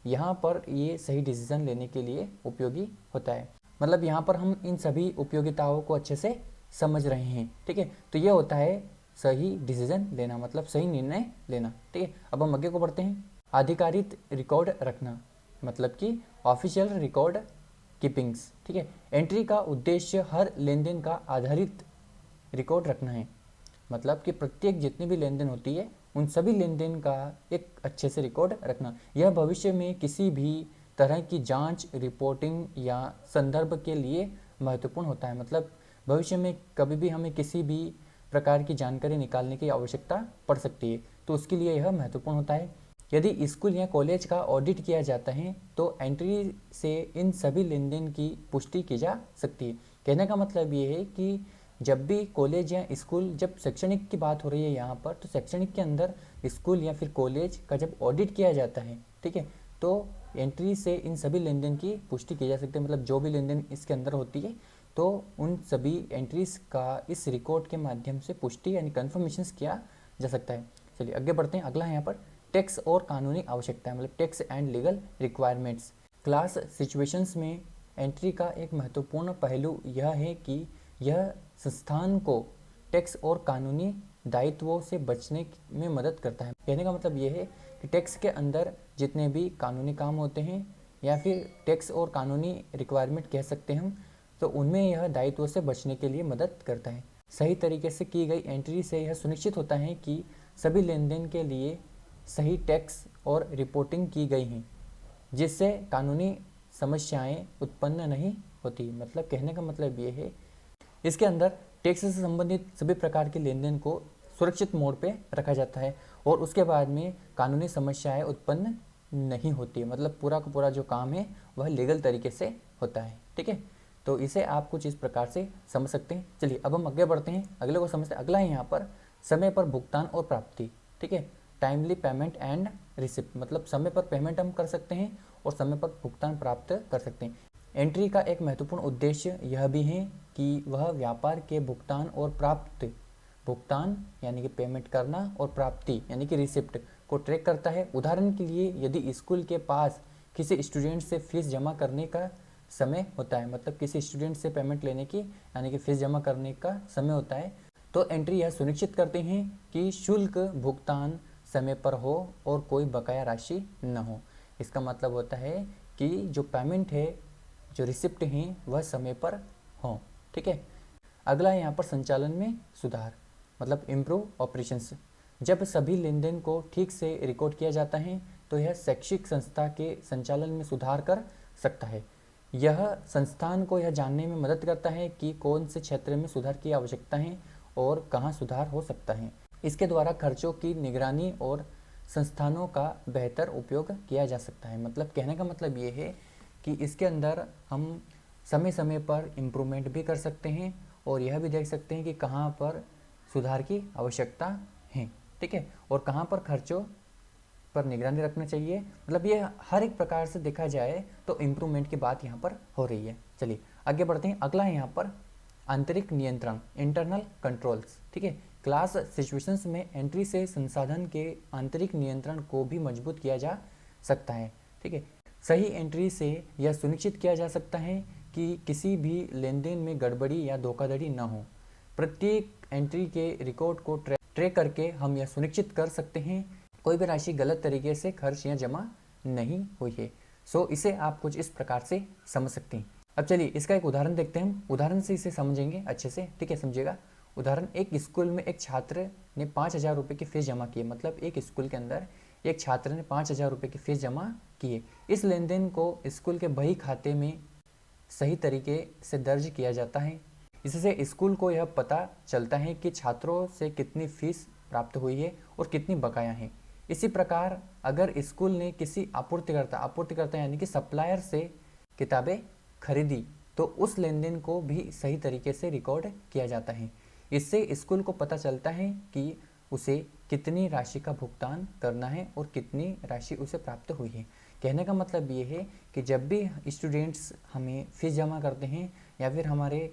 यहाँ पर ये सही डिसीजन लेने के लिए उपयोगी होता है। मतलब यहाँ पर हम इन सभी उपयोगिताओं को अच्छे से समझ रहे हैं। ठीक है, तो ये होता है सही डिसीजन लेना, मतलब सही निर्णय लेना। ठीक है, अब हम आगे को बढ़ते हैं। आधिकारिक रिकॉर्ड रखना, मतलब कि ऑफिशियल रिकॉर्ड कीपिंग्स। ठीक है, एंट्री का उद्देश्य हर लेन देन का आधारित रिकॉर्ड रखना है। मतलब कि प्रत्येक जितनी भी लेन देन होती है उन सभी लेन देन का एक अच्छे से रिकॉर्ड रखना। यह भविष्य में किसी भी तरह की जांच, रिपोर्टिंग या संदर्भ के लिए महत्वपूर्ण होता है। मतलब भविष्य में कभी भी हमें किसी भी प्रकार की जानकारी निकालने की आवश्यकता पड़ सकती है, तो उसके लिए यह महत्वपूर्ण होता है। यदि स्कूल या कॉलेज का ऑडिट किया जाता है तो एंट्री से इन सभी लेन देन की पुष्टि की जा सकती है। कहने का मतलब ये है कि जब भी कॉलेज या स्कूल, जब शैक्षणिक की बात हो रही है यहाँ पर, तो शैक्षणिक के अंदर स्कूल या फिर कॉलेज का जब ऑडिट किया जाता है, ठीक है, तो एंट्री से इन सभी लेन देन की पुष्टि की जा सकती है। मतलब जो भी लेन देन इसके अंदर होती है तो उन सभी एंट्रीज का इस रिकॉर्ड के माध्यम से पुष्टि यानी कन्फर्मेशन किया जा सकता है। चलिए आगे बढ़ते हैं। अगला है यहाँ पर टैक्स और कानूनी आवश्यकता, मतलब tax and legal requirements. Class situations में एंट्री का एक महत्वपूर्ण पहलू यह है कि यह संस्थान को टैक्स और कानूनी दायित्वों से बचने में मदद करता है। कहने का मतलब यह है कि टैक्स के अंदर जितने भी कानूनी काम होते हैं या फिर टैक्स और कानूनी रिक्वायरमेंट कह सकते हैं हम, तो उनमें यह दायित्वों से बचने के लिए मदद करता है। सही तरीके से की गई एंट्री से यह सुनिश्चित होता है कि सभी लेन देन के लिए सही टैक्स और रिपोर्टिंग की गई हैं, जिससे कानूनी समस्याएं उत्पन्न नहीं होती। मतलब कहने का मतलब ये है, इसके अंदर टैक्स से संबंधित सभी प्रकार के लेन देन को सुरक्षित मोड पे रखा जाता है और उसके बाद में कानूनी समस्याएं उत्पन्न नहीं होती। मतलब पूरा का पूरा जो काम है वह लीगल तरीके से होता है। ठीक है, तो इसे आप कुछ इस प्रकार से समझ सकते हैं। चलिए अब हम आगे बढ़ते हैं, अगले को समझते हैं। अगला है यहाँ पर समय पर भुगतान और प्राप्ति। ठीक है, टाइमली पेमेंट एंड रिसिप्ट, मतलब समय पर पेमेंट हम कर सकते हैं और समय पर भुगतान प्राप्त कर सकते हैं। एंट्री का एक महत्वपूर्ण उद्देश्य यह भी है कि वह व्यापार के भुगतान और प्राप्त, भुगतान यानी कि पेमेंट करना और प्राप्ति यानी कि रिसिप्ट को ट्रैक करता है। उदाहरण के लिए यदि स्कूल के पास किसी स्टूडेंट से फीस जमा करने का समय होता है, मतलब किसी स्टूडेंट से पेमेंट लेने की यानी कि फीस जमा करने का समय होता है, तो एंट्री यह सुनिश्चित करते हैं कि शुल्क भुगतान समय पर हो और कोई बकाया राशि न हो। इसका मतलब होता है कि जो पेमेंट है, जो रिसिप्ट हैं, वह समय पर हों। ठीक है, अगला है यहाँ पर संचालन में सुधार, मतलब इम्प्रूव ऑपरेशंस। जब सभी लेन देन को ठीक से रिकॉर्ड किया जाता है तो यह शैक्षिक संस्था के संचालन में सुधार कर सकता है। यह संस्थान को यह जानने में मदद करता है कि कौन से क्षेत्र में सुधार की आवश्यकता है और कहाँ सुधार हो सकता है। इसके द्वारा खर्चों की निगरानी और संस्थानों का बेहतर उपयोग किया जा सकता है। मतलब कहने का मतलब ये है कि इसके अंदर हम समय समय पर इम्प्रूवमेंट भी कर सकते हैं और यह भी देख सकते हैं कि कहाँ पर सुधार की आवश्यकता है। ठीक है, और कहाँ पर खर्चों पर निगरानी रखना चाहिए। मतलब ये हर एक प्रकार से देखा जाए तो इम्प्रूवमेंट की बात यहाँ पर हो रही है। चलिए आगे बढ़ते हैं। अगला है यहाँ पर आंतरिक नियंत्रण, इंटरनल कंट्रोल्स। ठीक है, क्लास सिचुएशंस में एंट्री से संसाधन के आंतरिक नियंत्रण को भी मजबूत किया जा सकता है। ठीक है, सही एंट्री से यह सुनिश्चित किया जा सकता है कि किसी भी लेन देन में गड़बड़ी या धोखाधड़ी न हो। प्रत्येक एंट्री के रिकॉर्ड को ट्रैक करके हम यह सुनिश्चित कर सकते हैं कोई भी राशि गलत तरीके से खर्च या जमा नहीं हुई है। सो इसे आप कुछ इस प्रकार से समझ सकते हैं। अब चलिए इसका एक उदाहरण देखते हैं, हम उदाहरण से इसे समझेंगे अच्छे से। ठीक है, समझिएगा। उदाहरण, एक स्कूल में एक छात्र ने 5,000 रुपये की फीस जमा की है। मतलब एक स्कूल के अंदर एक छात्र ने 5,000 रुपये की फीस जमा की है। इस लेन देन को स्कूल के बही खाते में सही तरीके से दर्ज किया जाता है। इससे स्कूल को यह पता चलता है कि छात्रों से कितनी फीस प्राप्त हुई है और कितनी बकाया है। इसी प्रकार अगर स्कूल ने किसी आपूर्तिकर्ता यानी कि सप्लायर से किताबें खरीदी तो उस लेन देन को भी सही तरीके से रिकॉर्ड किया जाता है। इससे स्कूल को पता चलता है कि उसे कितनी राशि का भुगतान करना है और कितनी राशि उसे प्राप्त हुई है। कहने का मतलब ये है कि जब भी स्टूडेंट्स हमें फीस जमा करते हैं या फिर हमारे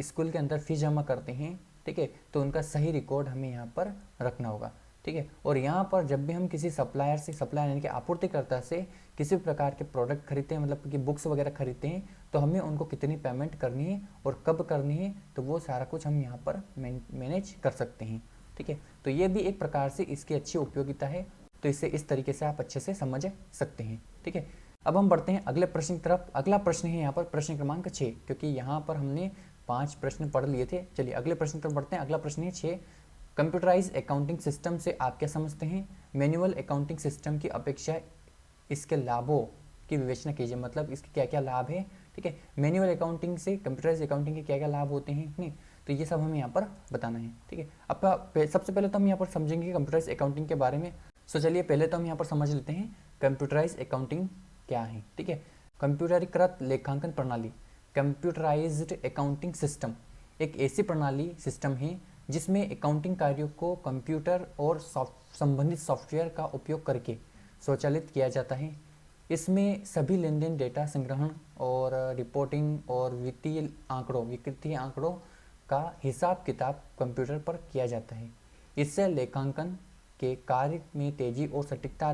स्कूल के अंदर फीस जमा करते हैं, ठीक है, तो उनका सही रिकॉर्ड हमें यहाँ पर रखना होगा। ठीक है, और यहाँ पर जब भी हम किसी सप्लायर यानी कि आपूर्तिकर्ता से किसी प्रकार के प्रोडक्ट खरीदते हैं, मतलब कि बुक्स वगैरह खरीदते हैं, तो हमें उनको कितनी पेमेंट करनी है और कब करनी है, तो वो सारा कुछ हम यहाँ पर मैनेज कर सकते हैं। ठीक है, तो ये भी एक प्रकार से इसकी अच्छी उपयोगिता है, तो इसे इस तरीके से आप अच्छे से समझ सकते हैं। ठीक है, अब हम बढ़ते हैं अगले प्रश्न की तरफ। अगला प्रश्न है यहाँ पर प्रश्न क्रमांक 6, क्योंकि यहाँ पर हमने 5 प्रश्न पढ़ लिए थे। चलिए अगले प्रश्न की तरफ बढ़ते हैं। अगला प्रश्न है 6, कंप्यूटराइज अकाउंटिंग सिस्टम से आप क्या समझते हैं? मैनुअल अकाउंटिंग सिस्टम की अपेक्षा इसके लाभों की विवेचना कीजिए। मतलब इसके क्या क्या लाभ है। ठीक है, मैनुअल अकाउंटिंग से कंप्यूटराइज अकाउंटिंग के क्या क्या लाभ होते हैं, नहीं, तो ये सब हमें यहाँ पर बताना है। ठीक है, अब सबसे पहले तो हम यहाँ पर समझेंगे कंप्यूटराइज अकाउंटिंग के बारे में। सो चलिए पहले तो हम यहाँ पर समझ लेते हैं कंप्यूटराइज अकाउंटिंग क्या है। ठीक है, कंप्यूटरीकृत लेखांकन प्रणाली, कंप्यूटराइज्ड अकाउंटिंग सिस्टम एक ऐसी प्रणाली सिस्टम है जिसमें अकाउंटिंग कार्यों को कंप्यूटर और संबंधित सॉफ्टवेयर का उपयोग करके स्वचालित किया जाता है। इसमें सभी लेन देन, डेटा संग्रहण और रिपोर्टिंग और वित्तीय आंकड़ों का हिसाब किताब कंप्यूटर पर किया जाता है। इससे लेखांकन के कार्य में तेजी और सटीकता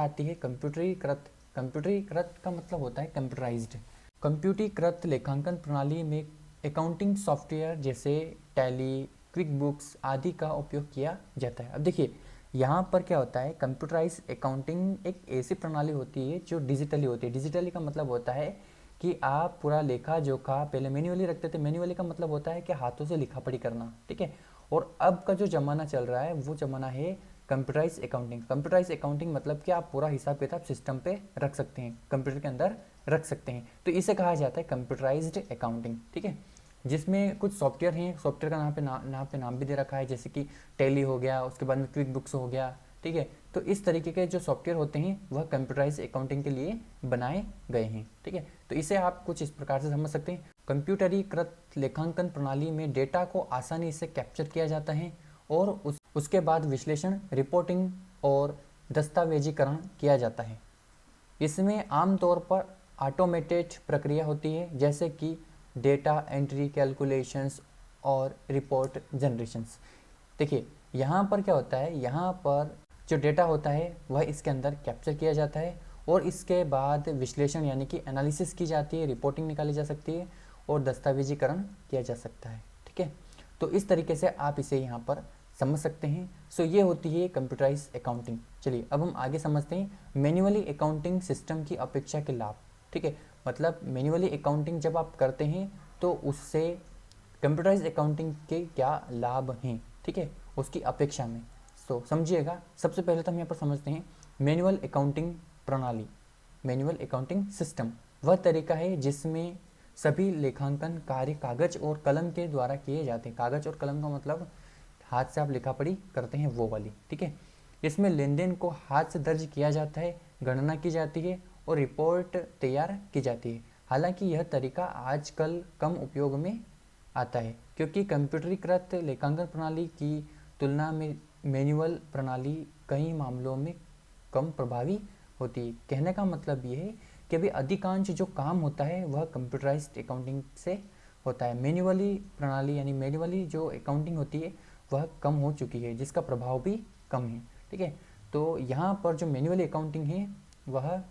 आती है। कंप्यूटरीकृत का मतलब होता है कंप्यूटराइज्ड। कंप्यूटरीकृत लेखांकन प्रणाली में अकाउंटिंग सॉफ्टवेयर जैसे टैली, क्विक बुक्स आदि का उपयोग किया जाता है। अब देखिए यहाँ पर क्या होता है, कंप्यूटराइज अकाउंटिंग एक ऐसी प्रणाली होती है जो डिजिटली होती है। डिजिटली का मतलब होता है कि आप पूरा लेखा जोखा पहले मैन्युअली रखते थे। मैन्युअली का मतलब होता है कि हाथों से लिखा पढ़ी करना, ठीक है। और अब का जो ज़माना चल रहा है वो ज़माना है कंप्यूटराइज अकाउंटिंग। कंप्यूटराइज अकाउंटिंग मतलब कि आप पूरा हिसाब किताब सिस्टम पे रख सकते हैं, कंप्यूटर के अंदर रख सकते हैं, तो इसे कहा जाता है कंप्यूटराइज्ड अकाउंटिंग, ठीक है। जिसमें कुछ सॉफ्टवेयर हैं, सॉफ्टवेयर का नाम भी दे रखा है, जैसे कि टैली हो गया, उसके बाद में क्विक बुक्स हो गया, ठीक है। तो इस तरीके के जो सॉफ्टवेयर होते हैं वह कंप्यूटराइज अकाउंटिंग के लिए बनाए गए हैं, ठीक है। तो इसे आप कुछ इस प्रकार से समझ सकते हैं। कंप्यूटरीकृत लेखांकन प्रणाली में डेटा को आसानी से कैप्चर किया जाता है और उसके बाद विश्लेषण, रिपोर्टिंग और दस्तावेजीकरण किया जाता है। इसमें आमतौर पर ऑटोमेटेड प्रक्रिया होती है, जैसे कि डेटा एंट्री, कैलकुलेशंस और रिपोर्ट जनरेशंस। देखिए यहाँ पर क्या होता है, यहाँ पर जो डेटा होता है वह इसके अंदर कैप्चर किया जाता है और इसके बाद विश्लेषण यानी कि एनालिसिस की जाती है, रिपोर्टिंग निकाली जा सकती है और दस्तावेजीकरण किया जा सकता है, ठीक है। तो इस तरीके से आप इसे यहाँ पर समझ सकते हैं। सो ये होती है कंप्यूटराइज अकाउंटिंग। चलिए अब हम आगे समझते हैं मैन्युअली अकाउंटिंग सिस्टम की अपेक्षा के लाभ, ठीक है। मतलब मैन्युअली अकाउंटिंग जब आप करते हैं तो उससे कंप्यूटराइज अकाउंटिंग के क्या लाभ हैं, ठीक है, उसकी अपेक्षा में। तो समझिएगा, सबसे पहले तो हम यहाँ पर समझते हैं मैनुअल अकाउंटिंग प्रणाली। मैनुअल अकाउंटिंग सिस्टम वह तरीका है जिसमें सभी लेखांकन कार्य कागज और कलम के द्वारा किए जाते हैं। कागज और कलम का मतलब हाथ से आप लिखा पढ़ी करते हैं वो वाली, ठीक है। इसमें लेन देन को हाथ से दर्ज किया जाता है, गणना की जाती है और रिपोर्ट तैयार की जाती है। हालांकि यह तरीका आजकल कम उपयोग में आता है क्योंकि कंप्यूटरीकृत लेखांकन प्रणाली की तुलना में मैनुअल प्रणाली कई मामलों में कम प्रभावी होती है। कहने का मतलब ये है कि अभी अधिकांश जो काम होता है वह कंप्यूटराइज्ड अकाउंटिंग से होता है। मैनुअली प्रणाली यानी मैनुअली जो अकाउंटिंग होती है वह कम हो चुकी है, जिसका प्रभाव भी कम है, ठीक है। तो यहाँ पर जो मैनुअली अकाउंटिंग है वह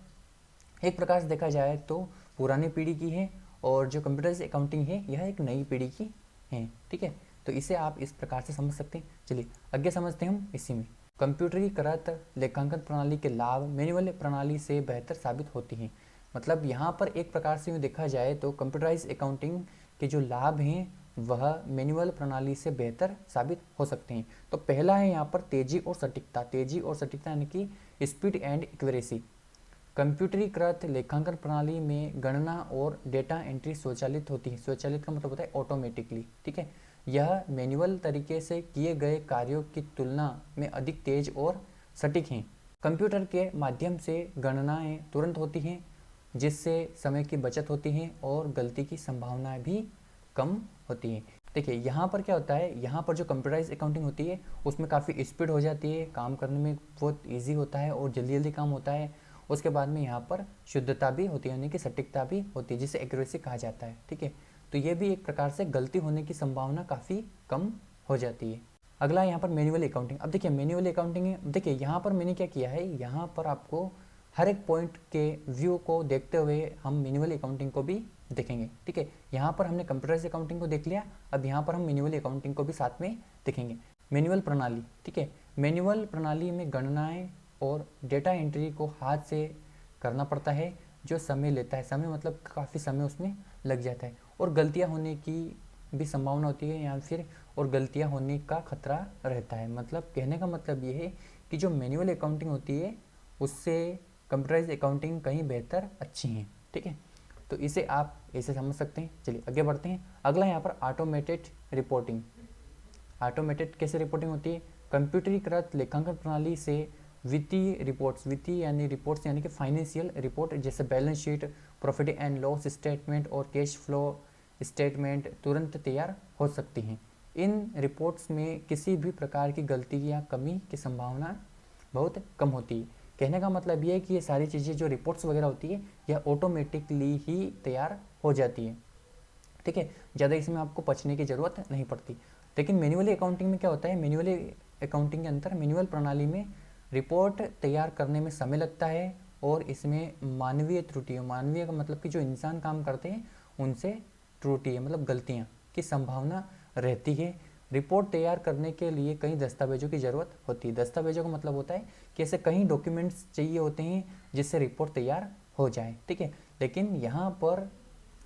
एक प्रकार से देखा जाए तो पुरानी पीढ़ी की है और जो कंप्यूटराइज्ड अकाउंटिंग है यह एक नई पीढ़ी की है, ठीक है। तो इसे आप इस प्रकार से समझ सकते हैं। चलिए आगे समझते हैं हम इसी में। कंप्यूटरीकृत लेखांकन प्रणाली के लाभ मैनुअल प्रणाली से बेहतर साबित होती हैं। मतलब यहाँ पर एक प्रकार से देखा जाए तो कंप्यूटराइज्ड अकाउंटिंग के जो लाभ हैं वह मैनुअल प्रणाली से बेहतर साबित हो सकते हैं। तो पहला है यहाँ पर तेजी और सटीकता। तेजी और सटीकता यानी कि स्पीड एंड एक्यूरेसी। कंप्यूटरीकृत लेखांकन प्रणाली में गणना और डेटा एंट्री स्वचालित होती है। स्वचालित का मतलब होता है ऑटोमेटिकली, ठीक है। यह मैनुअल तरीके से किए गए कार्यों की तुलना में अधिक तेज और सटीक हैं। कंप्यूटर के माध्यम से गणनाएं तुरंत होती हैं, जिससे समय की बचत होती है और गलती की संभावना भी कम होती है। देखिए यहाँ पर क्या होता है, यहाँ पर जो कंप्यूटराइज अकाउंटिंग होती है उसमें काफ़ी स्पीड हो जाती है, काम करने में बहुत ईजी होता है और जल्दी जल्दी काम होता है। उसके बाद में यहाँ पर शुद्धता भी होती है यानी कि सटीकता भी होती है, जिसे एक्यूरेसी कहा जाता है, ठीक है। तो ये भी एक प्रकार से गलती होने की संभावना काफ़ी कम हो जाती है। अगला यहाँ पर मैनुअल अकाउंटिंग। अब देखिए मैनुअल अकाउंटिंग है, देखिए यहाँ पर मैंने क्या किया है, यहाँ पर आपको हर एक पॉइंट के व्यू को देखते हुए हम मैनुअल अकाउंटिंग को भी देखेंगे, ठीक है। यहाँ पर हमने कंप्यूटराइज अकाउंटिंग को देख लिया, अब यहाँ पर हम मैनुअल अकाउंटिंग को भी साथ में देखेंगे। मैनुअल प्रणाली, ठीक है। मैनुअल प्रणाली में गणनाएं और डेटा एंट्री को हाथ से करना पड़ता है, जो समय लेता है। समय मतलब काफ़ी समय उसमें लग जाता है और गलतियाँ होने की भी संभावना होती है या फिर और गलतियाँ होने का खतरा रहता है। मतलब कहने का मतलब ये है कि जो मैनुअल अकाउंटिंग होती है उससे कंप्यूटराइज अकाउंटिंग कहीं बेहतर अच्छी हैं, ठीक है। तो इसे आप ऐसे समझ सकते हैं। चलिए आगे बढ़ते हैं। अगला यहाँ पर ऑटोमेटेड रिपोर्टिंग। ऑटोमेटेड कैसे रिपोर्टिंग होती है? कंप्यूटरीकृत लेखांकन प्रणाली से वित्तीय रिपोर्ट्स, वित्तीय यानी रिपोर्ट्स यानी कि फाइनेंशियल रिपोर्ट जैसे balance sheet, profit and loss statement और कैश फ्लो स्टेटमेंट तुरंत तैयार हो सकती हैं। इन रिपोर्ट्स में किसी भी प्रकार की गलती या कमी की संभावना बहुत कम होती है। कहने का मतलब ये है कि ये सारी चीज़ें जो रिपोर्ट्स वगैरह होती है यह ऑटोमेटिकली ही तैयार हो जाती है, ठीक है। ज़्यादा इसमें आपको पछने की ज़रूरत नहीं पड़ती। लेकिन मैनुअली अकाउंटिंग में क्या होता है, मैनुअली अकाउंटिंग के अंदर मैनुअल प्रणाली में रिपोर्ट तैयार करने में समय लगता है और इसमें मानवीय त्रुटियों, मानवीय का मतलब कि जो इंसान काम करते हैं उनसे त्रुटि मतलब गलतियाँ की संभावना रहती है। रिपोर्ट तैयार करने के लिए कई दस्तावेजों की ज़रूरत होती है। दस्तावेजों का मतलब होता है कि ऐसे कई डॉक्यूमेंट्स चाहिए होते हैं जिससे रिपोर्ट तैयार हो जाए, ठीक है। लेकिन यहाँ पर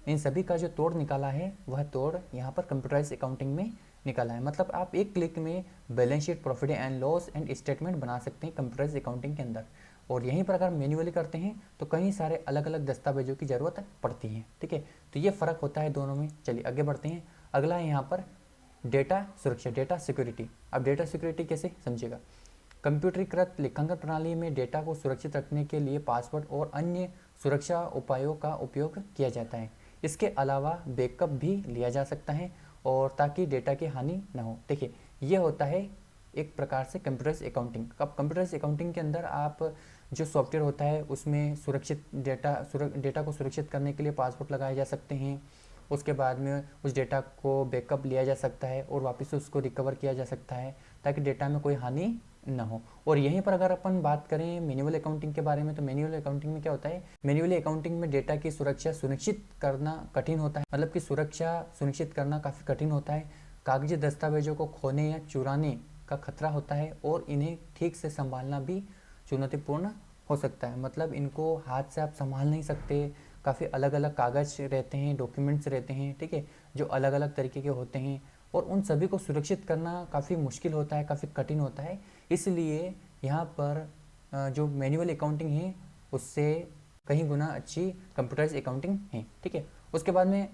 इन सभी का जो तोड़ निकाला है वह तोड़ यहाँ पर कंप्यूटराइज अकाउंटिंग में निकाला है। मतलब आप एक क्लिक में balance sheet, profit and loss and statement बना सकते हैं कंप्यूटराइज अकाउंटिंग के अंदर। और यहीं पर अगर मैन्युअली करते हैं तो कई सारे अलग अलग दस्तावेजों की ज़रूरत पड़ती है। ठीक है, तो ये फ़र्क होता है दोनों में। चलिए आगे बढ़ते हैं। अगला है यहाँ पर डेटा सुरक्षा, डेटा सिक्योरिटी। अब डेटा सिक्योरिटी कैसे समझेगा? कंप्यूटरीकृत लेखांकन प्रणाली में डेटा को सुरक्षित रखने के लिए पासवर्ड और अन्य सुरक्षा उपायों का उपयोग किया जाता है। इसके अलावा बैकअप भी लिया जा सकता है और ताकि डेटा की हानि न हो। देखिए, ये होता है एक प्रकार से कंप्यूटराइज अकाउंटिंग। अब कंप्यूटराइज अकाउंटिंग के अंदर आप जो सॉफ्टवेयर होता है उसमें सुरक्षित डेटा को सुरक्षित करने के लिए पासवर्ड लगाए जा सकते हैं। उसके बाद में उस डेटा को बैकअप लिया जा सकता है और वापस उसको रिकवर किया जा सकता है ताकि डेटा में कोई हानि ना हो। और यहीं पर अगर अपन बात करें मैन्युअल अकाउंटिंग के बारे में, तो मैन्युअल अकाउंटिंग में क्या होता है? मैन्युअल अकाउंटिंग में डेटा की सुरक्षा सुनिश्चित करना कठिन होता है। मतलब कि सुरक्षा सुनिश्चित करना काफ़ी कठिन होता है। कागजी दस्तावेजों को खोने या चुराने का खतरा होता है और इन्हें ठीक से संभालना भी चुनौतीपूर्ण हो सकता है। मतलब इनको हाथ से आप संभाल नहीं सकते। काफ़ी अलग अलग कागज़ रहते हैं, डॉक्यूमेंट्स रहते हैं, ठीक है, जो अलग अलग तरीके के होते हैं और उन सभी को सुरक्षित करना काफ़ी मुश्किल होता है, काफ़ी कठिन होता है। इसलिए यहाँ पर जो मैनुअल अकाउंटिंग है उससे कहीं गुना अच्छी कंप्यूटराइज अकाउंटिंग है। ठीक है, उसके बाद में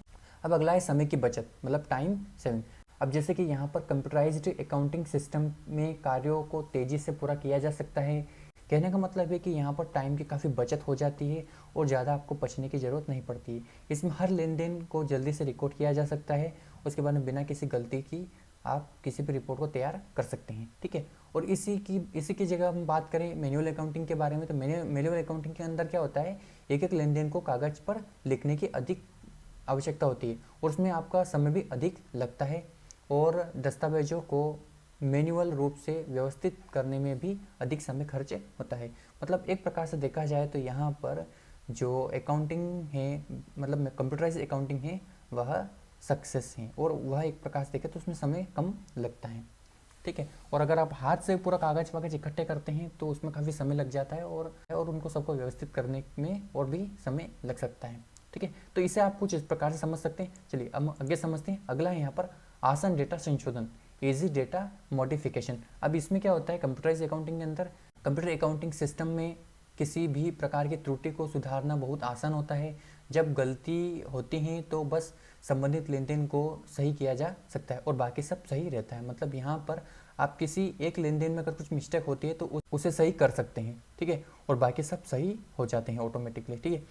अब अगला है समय की बचत, मतलब टाइम सेविंग। अब जैसे कि यहाँ पर कंप्यूटराइज्ड अकाउंटिंग सिस्टम में कार्यों को तेज़ी से पूरा किया जा सकता है। कहने का मतलब है कि यहाँ पर टाइम की काफ़ी बचत हो जाती है और ज़्यादा आपको पछने की ज़रूरत नहीं पड़ती है। इसमें हर लेन देन को जल्दी से रिकॉर्ड किया जा सकता है। उसके बाद में बिना किसी गलती की आप किसी भी रिपोर्ट को तैयार कर सकते हैं। ठीक है, और इसी की जगह हम बात करें मैनुअल अकाउंटिंग के बारे में, तो मैनुअल अकाउंटिंग के अंदर क्या होता है? एक एक लेन देन को कागज़ पर लिखने की अधिक आवश्यकता होती है और उसमें आपका समय भी अधिक लगता है और दस्तावेजों को मैन्युअल रूप से व्यवस्थित करने में भी अधिक समय खर्च होता है। मतलब एक प्रकार से देखा जाए तो यहाँ पर जो अकाउंटिंग है, मतलब कंप्यूटराइज अकाउंटिंग है, वह सक्सेस है और वह एक प्रकार से देखें तो उसमें समय कम लगता है। ठीक है, और अगर आप हाथ से पूरा कागज़ वागज इकट्ठे करते हैं तो उसमें काफ़ी समय लग जाता है और उनको सबको व्यवस्थित करने में और भी समय लग सकता है। ठीक है, तो इसे आप कुछ इस प्रकार से समझ सकते हैं। चलिए अब आगे समझते हैं। अगला है यहाँ पर आसान डेटा संशोधन, इजी डेटा मॉडिफिकेशन। अब इसमें क्या होता है? कंप्यूटराइज अकाउंटिंग के अंदर कंप्यूटर अकाउंटिंग सिस्टम में किसी भी प्रकार की त्रुटि को सुधारना बहुत आसान होता है। जब गलती होती है तो बस संबंधित लेन देन को सही किया जा सकता है और बाकी सब सही रहता है। मतलब यहाँ पर आप किसी एक लेन देन में अगर कुछ मिस्टेक होती है तो उसे सही कर सकते हैं। ठीक है, और बाकी सब सही हो जाते हैं ऑटोमेटिकली। ठीक है,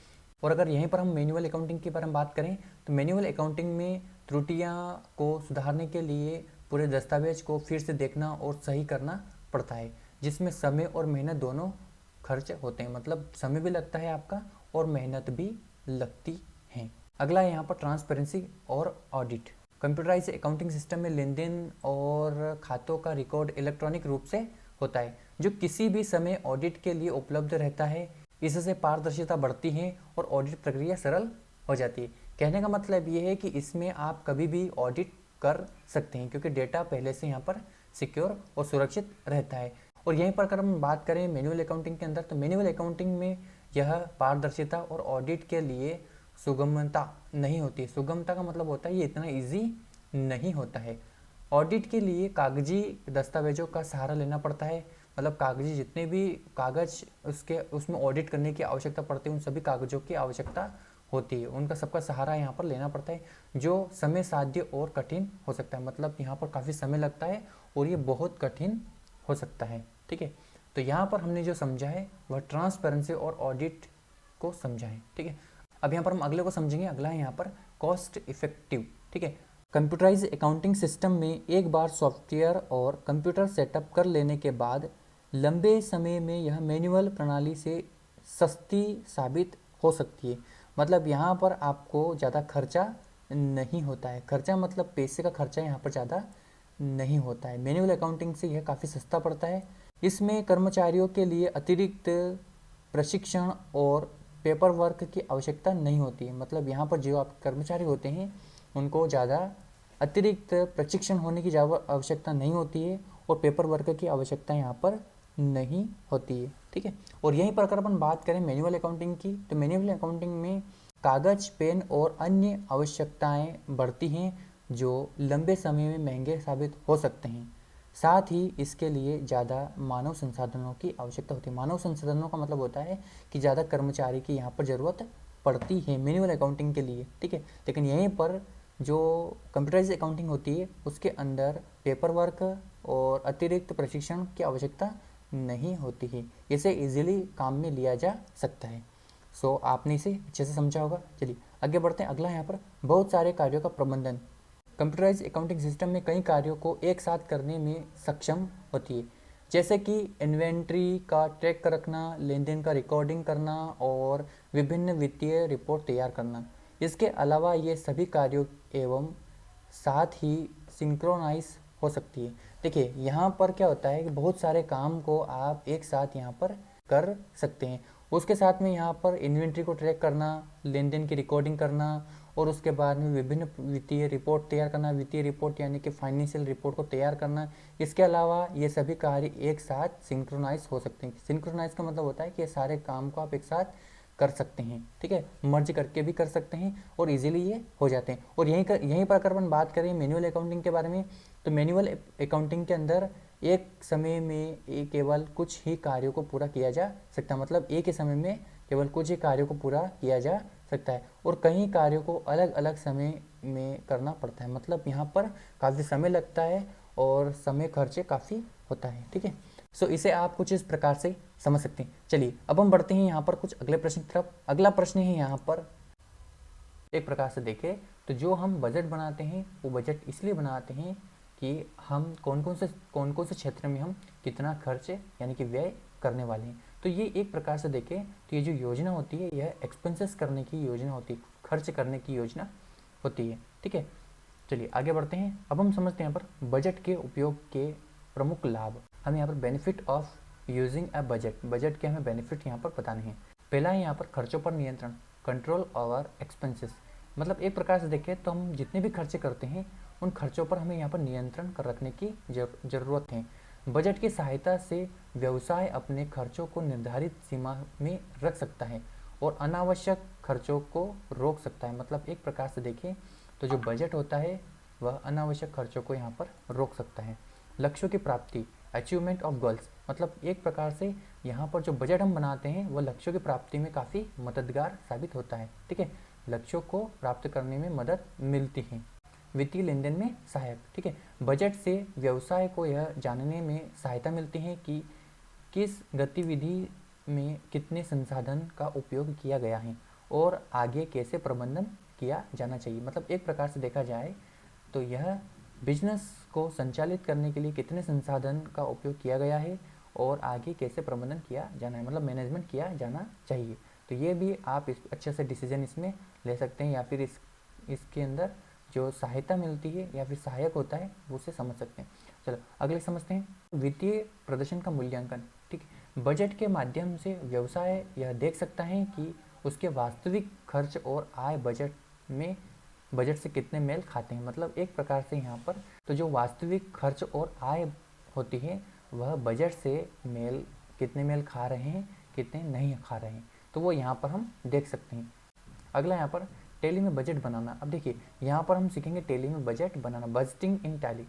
और अगर यहीं पर हम मैनुअल अकाउंटिंग के बारे में बात करें तो मैनुअल अकाउंटिंग में त्रुटियां को सुधारने के लिए पूरे दस्तावेज को फिर से देखना और सही करना पड़ता है, जिसमें समय और मेहनत दोनों खर्च होते हैं। मतलब समय भी लगता है आपका और मेहनत भी लगती है। अगला है यहाँ पर ट्रांसपेरेंसी और ऑडिट। कंप्यूटराइज अकाउंटिंग सिस्टम में लेन देन और खातों का रिकॉर्ड इलेक्ट्रॉनिक रूप से होता है, जो किसी भी समय ऑडिट के लिए उपलब्ध रहता है। इससे पारदर्शिता बढ़ती है और ऑडिट प्रक्रिया सरल हो जाती है। कहने का मतलब ये है कि इसमें आप कभी भी ऑडिट कर सकते हैं क्योंकि डेटा पहले से यहाँ पर सिक्योर और सुरक्षित रहता है। और यहीं पर अगर हम बात करें मैनुअल अकाउंटिंग के अंदर, तो मैनुअल अकाउंटिंग में यह पारदर्शिता और ऑडिट के लिए सुगमता नहीं होती। सुगमता का मतलब होता है ये इतना ईजी नहीं होता है। ऑडिट के लिए कागजी दस्तावेजों का सहारा लेना पड़ता है। मतलब कागजी जितने भी कागज उसमें ऑडिट करने की आवश्यकता पड़ती है, उन सभी कागजों की आवश्यकता होती है। उनका सबका सहारा यहाँ पर लेना पड़ता है, जो समय साध्य और कठिन हो सकता है। मतलब यहाँ पर काफ़ी समय लगता है और ये बहुत कठिन हो सकता है। ठीक है, तो यहाँ पर हमने जो समझा है वह ट्रांसपेरेंसी और ऑडिट को समझा है। ठीक है, अब यहाँ पर हम अगले को समझेंगे। अगला है यहाँ पर कॉस्ट इफेक्टिव। ठीक है, कंप्यूटराइज अकाउंटिंग सिस्टम में एक बार सॉफ्टवेयर और कंप्यूटर सेटअप कर लेने के बाद लंबे समय में यह मैनुअल प्रणाली से सस्ती साबित हो सकती है। मतलब यहाँ पर आपको ज़्यादा खर्चा नहीं होता है। खर्चा मतलब पैसे का खर्चा यहाँ पर ज़्यादा नहीं होता है। मैनुअल अकाउंटिंग से यह काफ़ी सस्ता पड़ता है। इसमें कर्मचारियों के लिए अतिरिक्त प्रशिक्षण और पेपर वर्क की आवश्यकता नहीं होती है। मतलब यहाँ पर जो आप कर्मचारी होते हैं उनको ज़्यादा अतिरिक्त प्रशिक्षण होने की आवश्यकता नहीं होती है और पेपर वर्क की आवश्यकता यहाँ पर नहीं होती है। ठीक है, और यहीं पर अगर अपन बात करें मैनुअल अकाउंटिंग की, तो मैनुअल अकाउंटिंग में कागज, पेन और अन्य आवश्यकताएं बढ़ती हैं जो लंबे समय में महंगे साबित हो सकते हैं। साथ ही इसके लिए ज़्यादा मानव संसाधनों की आवश्यकता होती है। मानव संसाधनों का मतलब होता है कि ज़्यादा कर्मचारी की यहाँ पर ज़रूरत पड़ती है मैनुअल अकाउंटिंग के लिए, ठीक है। लेकिन यहीं पर जो कंप्यूटराइज अकाउंटिंग होती है उसके अंदर पेपर वर्क और अतिरिक्त प्रशिक्षण की आवश्यकता नहीं होती है। इसे इजीली काम में लिया जा सकता है। सो आपने इसे अच्छे से समझा होगा। चलिए आगे बढ़ते हैं। अगला यहाँ पर बहुत सारे कार्यों का प्रबंधन। कंप्यूटराइज अकाउंटिंग सिस्टम में कई कार्यों को एक साथ करने में सक्षम होती है, जैसे कि इन्वेंट्री का ट्रैक रखना, लेन देन का रिकॉर्डिंग करना और विभिन्न वित्तीय रिपोर्ट तैयार करना। इसके अलावा ये सभी कार्यों एवं साथ ही सिंक्रोनाइज हो सकती है। देखिए यहाँ पर क्या होता है कि बहुत सारे काम को आप एक साथ यहाँ पर कर सकते हैं। उसके साथ में यहाँ पर इन्वेंट्री को ट्रैक करना, लेन देन की रिकॉर्डिंग करना और उसके बाद में विभिन्न वित्तीय रिपोर्ट तैयार करना, वित्तीय रिपोर्ट यानी कि फाइनेंशियल रिपोर्ट को तैयार करना। इसके अलावा ये सभी कार्य एक साथ सिंक्रोनाइज हो सकते हैं। सिंक्रोनाइज का मतलब होता है कि ये सारे काम को आप एक साथ कर सकते हैं, ठीक है। मर्ज करके भी कर सकते हैं और इजीली ये हो जाते हैं। और यहीं पर अगर अपन बात करें मैनुअल अकाउंटिंग के बारे में, तो मैनुअल अकाउंटिंग के अंदर एक समय में केवल कुछ ही कार्यों को पूरा किया जा सकता है। मतलब एक ही समय में केवल कुछ ही कार्यों को पूरा किया जा सकता है और कई कार्यों को अलग अलग समय में करना पड़ता है। मतलब यहाँ पर काफ़ी समय लगता है और समय खर्चे काफ़ी होता है, ठीक है। सो इसे आप कुछ इस प्रकार से समझ सकते हैं। चलिए अब हम बढ़ते हैं यहाँ पर कुछ अगले प्रश्न की तरफ। अगला प्रश्न है यहाँ पर एक प्रकार से देखें तो जो हम बजट बनाते हैं वो बजट इसलिए बनाते हैं कि हम कौन कौन से क्षेत्र में हम कितना खर्च यानी कि व्यय करने वाले हैं। तो ये एक प्रकार से देखें तो ये जो योजना होती है यह एक्सपेंसेस करने की योजना होती है, खर्च करने की योजना होती है, ठीक है। चलिए आगे बढ़ते हैं। अब हम समझते हैं यहाँ पर बजट के उपयोग के प्रमुख लाभ। हम यहाँ पर benefit of using a budget, budget के हमें बेनिफिट यहाँ पर बताने हैं। पहला है यहाँ पर खर्चों पर नियंत्रण, कंट्रोल ओवर एक्सपेंसेस। मतलब एक प्रकार से देखें तो हम जितने भी खर्चे करते हैं उन खर्चों पर हमें यहाँ पर नियंत्रण कर रखने की ज़रूरत है। बजट की सहायता से व्यवसाय अपने खर्चों को निर्धारित सीमा में रख सकता है और अनावश्यक खर्चों को रोक सकता है। मतलब एक प्रकार से देखें तो जो बजट होता है वह अनावश्यक खर्चों को यहाँ पर रोक सकता है। लक्ष्यों की प्राप्ति, अचीवमेंट ऑफ गोल्स। मतलब एक प्रकार से यहाँ पर जो बजट हम बनाते हैं वह लक्ष्यों की प्राप्ति में काफ़ी मददगार साबित होता है, ठीक है। लक्ष्यों को प्राप्त करने में मदद मिलती है। वित्तीय लेन देन में सहायक, ठीक है। बजट से व्यवसाय को यह जानने में सहायता मिलती है कि किस गतिविधि में कितने संसाधन का उपयोग किया गया है और आगे कैसे प्रबंधन किया जाना चाहिए। मतलब एक प्रकार से देखा जाए तो यह बिजनेस को संचालित करने के लिए कितने संसाधन का उपयोग किया गया है और आगे कैसे प्रबंधन किया जाना है, मतलब मैनेजमेंट किया जाना चाहिए। तो ये भी आप अच्छे से डिसीजन इसमें ले सकते हैं या फिर इसके अंदर जो सहायता मिलती है या फिर सहायक होता है वो उसे समझ सकते हैं। चलो अगले समझते हैं वित्तीय प्रदर्शन का मूल्यांकन, ठीक है। बजट के माध्यम से व्यवसाय यह देख सकता है कि उसके वास्तविक खर्च और आय बजट से कितने मेल खाते हैं। मतलब एक प्रकार से यहाँ पर तो जो वास्तविक खर्च और आय होती है वह बजट से कितने मेल खा रहे हैं, कितने नहीं खा रहे हैं, तो वो यहाँ पर हम देख सकते हैं। अगला यहाँ पर टैली में बजट बनाना। अब देखिए यहाँ पर हम सीखेंगे टैली में बजट बनाना, बजटिंग इन टैली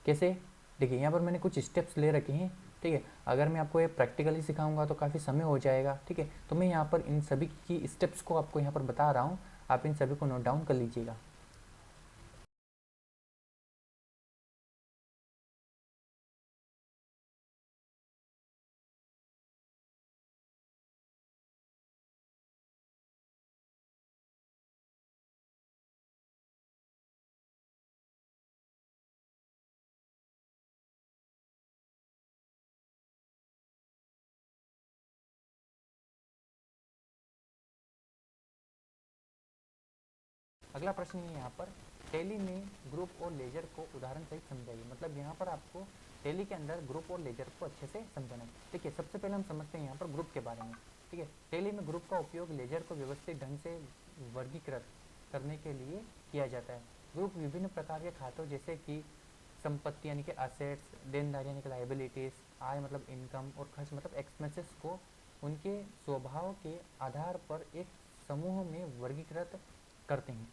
कैसे। देखिए यहाँ पर मैंने कुछ स्टेप्स ले रखे हैं, ठीक है। अगर मैं आपको ये प्रैक्टिकली सिखाऊंगा तो काफ़ी समय हो जाएगा, ठीक है। तो मैं यहाँ पर इन सभी की स्टेप्स को आपको यहाँ पर बता रहा हूँ, आप इन सभी को नोट डाउन कर लीजिएगा। अगला प्रश्न है यहाँ पर टैली में ग्रुप और लेजर को उदाहरण सहित समझाइए। मतलब यहाँ पर आपको टैली के अंदर ग्रुप और लेजर को अच्छे से समझाना है। देखिए सबसे पहले हम समझते हैं यहाँ पर ग्रुप के बारे में, ठीक है। टैली में ग्रुप का उपयोग लेजर को व्यवस्थित ढंग से वर्गीकृत करने के लिए किया जाता है। ग्रुप विभिन्न प्रकार के खातों जैसे कि संपत्ति यानी कि असेट्स, देनदारी यानी कि लाइबिलिटीज, आय मतलब इनकम और खर्च मतलब एक्सपेंसेस को उनके स्वभाव के आधार पर एक समूह में वर्गीकृत करते हैं।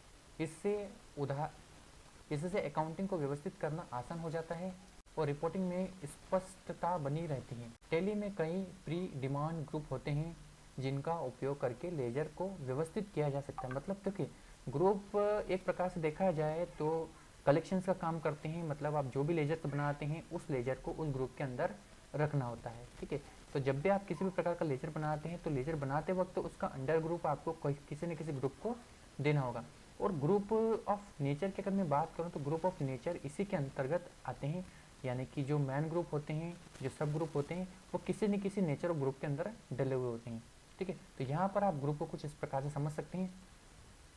इससे अकाउंटिंग को व्यवस्थित करना आसान हो जाता है और रिपोर्टिंग में स्पष्टता बनी रहती है। टैली में कई प्री डिमांड ग्रुप होते हैं जिनका उपयोग करके लेजर को व्यवस्थित किया जा सकता है। मतलब देखिए, ग्रुप एक प्रकार से देखा जाए तो कलेक्शंस का काम करते हैं। मतलब आप जो भी लेजर बनाते हैं उस लेजर को उस ग्रुप के अंदर रखना होता है। ठीक है, तो जब भी आप किसी भी प्रकार का लेजर बनाते हैं तो लेजर बनाते वक्त तो उसका अंडर ग्रुप आपको किसी न किसी ग्रुप को देना होगा। और ग्रुप ऑफ नेचर की अगर मैं बात करूँ तो ग्रुप ऑफ नेचर इसी के अंतर्गत आते हैं, यानी कि जो मैन ग्रुप होते हैं, जो सब ग्रुप होते हैं, वो किसी न किसी नेचर ऑफ ग्रुप के अंदर डले हुए होते हैं। ठीक है, तो यहाँ पर आप ग्रुप को कुछ इस प्रकार से समझ सकते हैं।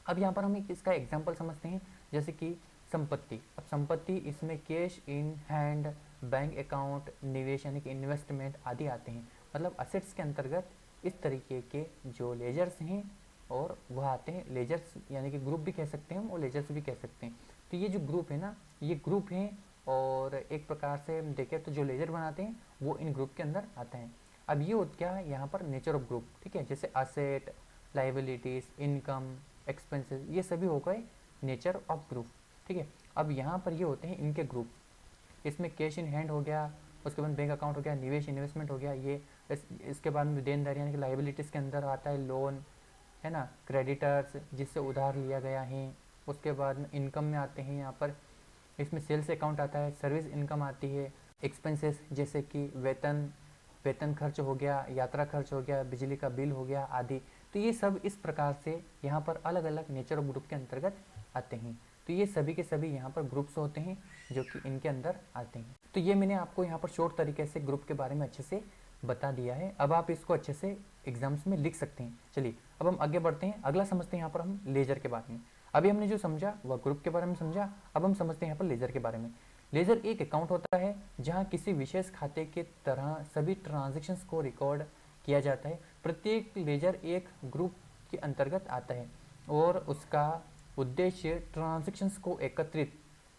अब यहाँ पर हम इसका एग्जाम्पल समझते हैं, जैसे कि संपत्ति। अब संपत्ति इसमें cash in hand, bank account, निवेश यानी कि इन्वेस्टमेंट आदि आते हैं। मतलब असेट्स के अंतर्गत इस तरीके के जो लेजर्स हैं और वह आते हैं। लेजर्स यानी कि ग्रुप भी कह सकते हैं और लेजर्स भी कह सकते हैं। तो ये जो ग्रुप है ना, ये ग्रुप हैं और एक प्रकार से देखें तो जो लेजर बनाते हैं वो इन ग्रुप के अंदर आते हैं। अब ये होता क्या है यहाँ पर, नेचर ऑफ ग्रुप। ठीक है, जैसे असेट, लाइबिलिटीज, इनकम, एक्सपेंसेस, ये सभी हो गए नेचर ऑफ ग्रुप। ठीक है, अब यहाँ पर ये होते हैं इनके ग्रुप। इसमें कैश इन हैंड हो गया, उसके बाद बैंक अकाउंट हो गया, निवेश इन्वेस्टमेंट हो गया, ये इसके बाद में देनदारी यानी कि लाइबिलिटीज़ के अंदर आता है लोन, है ना, क्रेडिटर्स जिससे उधार लिया गया है। उसके बाद में इनकम में आते हैं यहाँ पर, इसमें सेल्स अकाउंट आता है, सर्विस इनकम आती है, एक्सपेंसेस जैसे कि वेतन खर्च हो गया, यात्रा खर्च हो गया, बिजली का बिल हो गया आदि। तो ये सब इस प्रकार से यहाँ पर अलग अलग नेचर ऑफ ग्रुप के अंतर्गत आते हैं। तो ये सभी के सभी यहाँ पर ग्रुप्स होते हैं जो कि इनके अंदर आते हैं। तो ये मैंने आपको यहाँ पर शॉर्ट तरीके से ग्रुप के बारे में अच्छे से बता दिया है। अब आप इसको अच्छे से एग्जाम्स में लिख सकते हैं। चलिए अब हम आगे बढ़ते हैं, अगला समझते हैं यहाँ पर हम लेजर के बारे में। अभी हमने जो समझा वह ग्रुप के बारे में समझा, अब हम समझते हैं यहाँ पर लेजर के बारे में। लेजर एक अकाउंट होता है जहाँ किसी विशेष खाते के तरह सभी ट्रांजैक्शंस को रिकॉर्ड किया जाता है। प्रत्येक लेजर एक ग्रुप के अंतर्गत आता है और उसका उद्देश्य ट्रांजैक्शंस को एकत्रित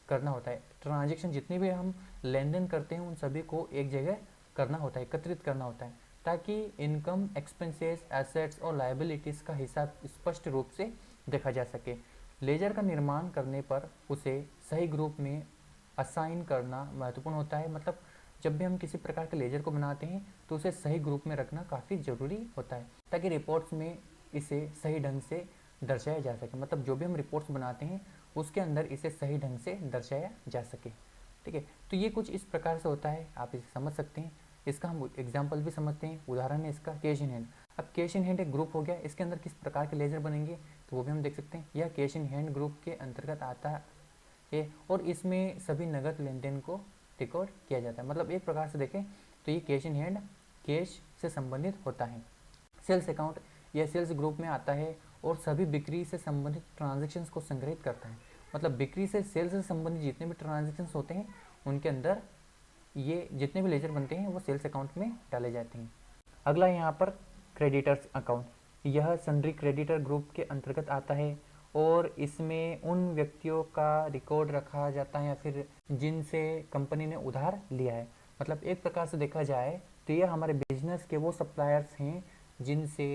करना होता है। ट्रांजैक्शन जितनी भी हम लेन देन करते हैं उन सभी को एक जगह करना होता है, एकत्रित करना होता है, ताकि इनकम, एक्सपेंसेस, एसेट्स और लायबिलिटीज़ का हिसाब स्पष्ट रूप से देखा जा सके। लेजर का निर्माण करने पर उसे सही ग्रुप में असाइन करना महत्वपूर्ण होता है। मतलब जब भी हम किसी प्रकार के लेजर को बनाते हैं तो उसे सही ग्रुप में रखना काफ़ी ज़रूरी होता है, ताकि रिपोर्ट्स में इसे सही ढंग से दर्शाया जा सके। मतलब जो भी हम रिपोर्ट्स बनाते हैं उसके अंदर इसे सही ढंग से दर्शाया जा सके। ठीक है, तो ये कुछ इस प्रकार से होता है, आप इसे समझ सकते हैं। इसका हम एग्जाम्पल भी समझते हैं, उदाहरण है इसका कैश इन हैंड। अब कैश इन हैंड एक ग्रुप हो गया, इसके अंदर किस प्रकार के लेजर बनेंगे तो वो भी हम देख सकते हैं। यह कैश इन हैंड ग्रुप के अंतर्गत आता है और इसमें सभी नगद लेन देन को रिकॉर्ड किया जाता है। मतलब एक प्रकार से देखें तो ये कैश इन हैंड कैश से संबंधित होता है। सेल्स अकाउंट यह सेल्स ग्रुप में आता है और सभी बिक्री से संबंधित ट्रांजैक्शंस को संग्रहित करता है। मतलब बिक्री से सेल्स से संबंधित जितने भी ट्रांजैक्शंस होते हैं उनके अंदर ये जितने भी लेजर बनते हैं वो सेल्स अकाउंट में डाले जाते हैं। अगला यहाँ पर क्रेडिटर्स अकाउंट, यह सन्ड्री क्रेडिटर ग्रुप के अंतर्गत आता है और इसमें उन व्यक्तियों का रिकॉर्ड रखा जाता है या फिर जिनसे कंपनी ने उधार लिया है। मतलब एक प्रकार से देखा जाए तो ये हमारे बिजनेस के वो सप्लायर्स हैं जिनसे